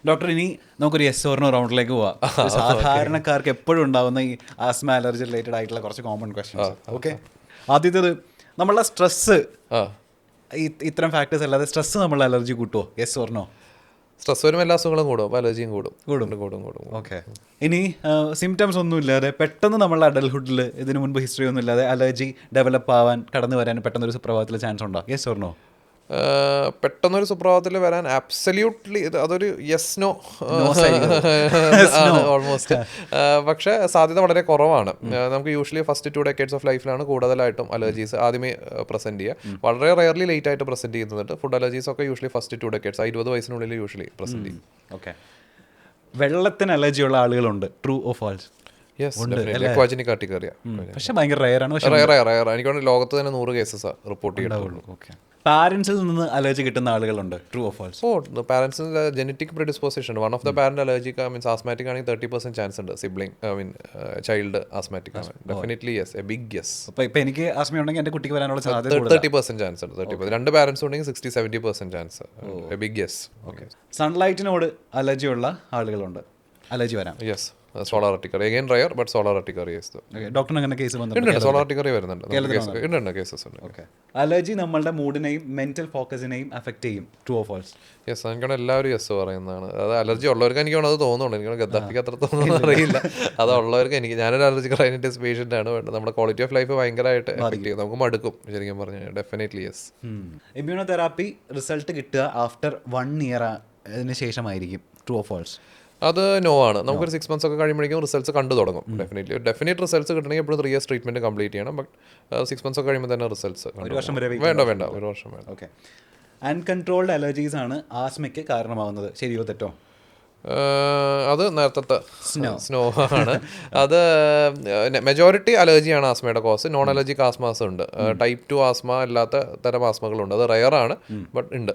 ഡോക്ടർ, ഇനി നമുക്കൊരു യെസ് ഓർ നോ റൗണ്ടിലേക്ക് പോവാം. സാധാരണക്കാർക്ക് എപ്പോഴും ഉണ്ടാവുന്ന ഈ ആസ്മ അലർജി റിലേറ്റഡ് ആയിട്ടുള്ള കുറച്ച് കോമൺ ക്വസ്റ്റ്യൻസ്. ഓക്കെ, ആദ്യത്തേത്, നമ്മളുടെ സ്ട്രെസ്സ് ഇത്തരം ഫാക്ടേഴ്സ് അല്ലാതെ സ്ട്രെസ്സ് നമ്മളുടെ അലർജി കൂട്ടുമോ? Yes or no? സ്ട്രെസ് വരുമ്പോൾ എല്ലാ അസുഖങ്ങളും കൂടും, അലർജിയും കൂടും. ഓക്കെ, ഇനി സിംറ്റംസ് ഒന്നും ഇല്ലാതെ പെട്ടെന്ന് നമ്മളുടെ അഡൽഹുഡിൽ ഇതിനു മുൻപ് ഹിസ്റ്ററി ഒന്നും ഇല്ലാതെ അലർജി ഡെവലപ്പ് ആവാൻ കടന്നു വരാൻ പെട്ടെന്നൊരു സുപ്രഭാതത്തിൽ ചാൻസ് ഉണ്ടോ? Yes or no? പെട്ടെന്നൊരു സുപ്രഭാതത്തിൽ വരാൻ ആബ്സല്യൂട്ട്ലി അതൊരു യെസ് നോ ഓൾമോസ്റ്റ്. പക്ഷേ സാധ്യത വളരെ കുറവാണ്. നമുക്ക് യൂഷ്വലി ഫസ്റ്റ് 2 decades ഓഫ് ലൈഫിലാണ് കൂടുതലായിട്ടും അലർജീസ് ആദ്യമേ പ്രസൻറ്റ് ചെയ്യുക. വളരെ റെയർലി ലേറ്റ് ആയിട്ട് പ്രസൻറ്റ് ചെയ്യുന്നുണ്ട്. ഫുഡ് അലർജീസ് ഒക്കെ യൂഷ്വലി ഫസ്റ്റ് 2 decades 20 വയസ്സിനുള്ളിൽ യൂഷ്വലി പ്രസൻറ്റ് ചെയ്യും. ഓക്കെ, വെള്ളത്തിന് അലർജിയുള്ള ആളുകളുണ്ട്, ട്രൂ ഓർ ഫാൾസ്? പക്ഷെ ഭയങ്കര റെയറാണ്. എനിക്ക് ലോകത്ത് തന്നെ 100 കേസസ് റിപ്പോർട്ട് ചെയ്തിട്ടുള്ളൂ. പാരന്റ്സിൽ നിന്ന് അലർജി കിട്ടുന്ന ആളുകളുണ്ട്, ട്രൂ ഓർ ഫാൾസ്? പാരന്റ്സിന്റെ genetic predisposition, one of the parent allergic means asthmatic ആണെങ്കിൽ 30% ചാൻസ് ഉണ്ട് സിബ്ലിംഗ് ചൈൽഡ് ആസ്മാറ്റിക് ആണ്. Definitely yes, a big yes. ഇപ്പൊ എനിക്ക് ആസ്മ ഉണ്ടെങ്കിൽ എന്റെ കുട്ടിക്ക് വരാനുള്ള സാധ്യത 30% ചാൻസ് ഉണ്ട്. 30%. 2 പാരന്റ്സ് ഉണ്ടെങ്കിൽ 60-70% chance, a big yes. Okay, സൺലൈറ്റിനോട് അലർജി ഉള്ള ആളുകളുണ്ട്, അലർജി വരാം? Yes, solar urticaria again rare, but solar urticaria ഡോക്ടറിന് അങ്ങനെ കേസ് സോളാർ അർട്ടിക്കറി വരുന്നുണ്ട്, കേസസ് ഉണ്ട്. ഓക്കെ, അലർജി നമ്മളുടെ മൂഡിനെയും മെന്റൽ ഫോക്കസിനെയും അഫക്ട് ചെയ്യും, ട്രൂ ഓർ ഫാൾസ്? യെസ്, എനിക്കാണ് എല്ലാവരും യെസ് പറയുന്നതാണ്. അത് അലർജി ഉള്ളവർക്ക് എനിക്കാണ് അത് തോന്നുന്നുണ്ട്. എനിക്കാണ് ഗദ്ദാഫിക്ക് അത്ര തോന്നുന്നു അറിയില്ല. അതുള്ളവർക്ക് ഞാനൊരു അലർജിക് റൈനൈറ്റിസ് പേഷ്യൻ്റ് ആണ്. നമ്മുടെ ക്വാളിറ്റി ഓഫ് ലൈഫ് ഭയങ്കരമായിട്ട് എഫക്ട് ചെയ്യും, നമുക്ക് മടുക്കും ശരിക്കും പറഞ്ഞു. Definitely yes. ഇമ്മ്യൂണോതെറാപ്പി റിസൾട്ട് കിട്ടുക ആഫ്റ്റർ 1 year ശേഷമായിരിക്കും, ട്രൂ ഓർ ഫാൾസ്? അത് നോ ആണ്. നമുക്കൊരു 6 months ഒക്കെ കഴിയുമ്പോഴേക്കും റിസൾട്ട്സ് കണ്ടു തുടങ്ങും. ഡെഫിനറ്റ് റിസൾട്ട്സ് കിട്ടണമെങ്കിൽ എപ്പോഴും 3 years ട്രീറ്റ്മെന്റ് കംപ്ലീറ്റ് ചെയ്യണം. ബട്ട് 6 months ഒക്കെ കഴിയുമ്പോൾ തന്നെ റിസൾട്ട്സ് വേണ്ട, 1 വർഷം വേണ്ട. ഓക്കെ, അൺകൺട്രോൾഡ് അലർജീസ് ആണ് ആസ്മയ്ക്ക് കാരണമാവുന്നത്, ശരിയോ തെറ്റോ? അത് നേരത്തെ സ്നോ ആണ്. അത് മെജോറിറ്റി അലർജിയാണ് ആസ്മയുടെ കോസ്. നോൺ അലർജിക് ആസ്മാസ് ഉണ്ട്, ടൈപ്പ് 2 ആസ്മ അല്ലാത്ത തരം ആസ്മകളുണ്ട്. അത് റയർ ആണ്, ബട്ട് ഉണ്ട്.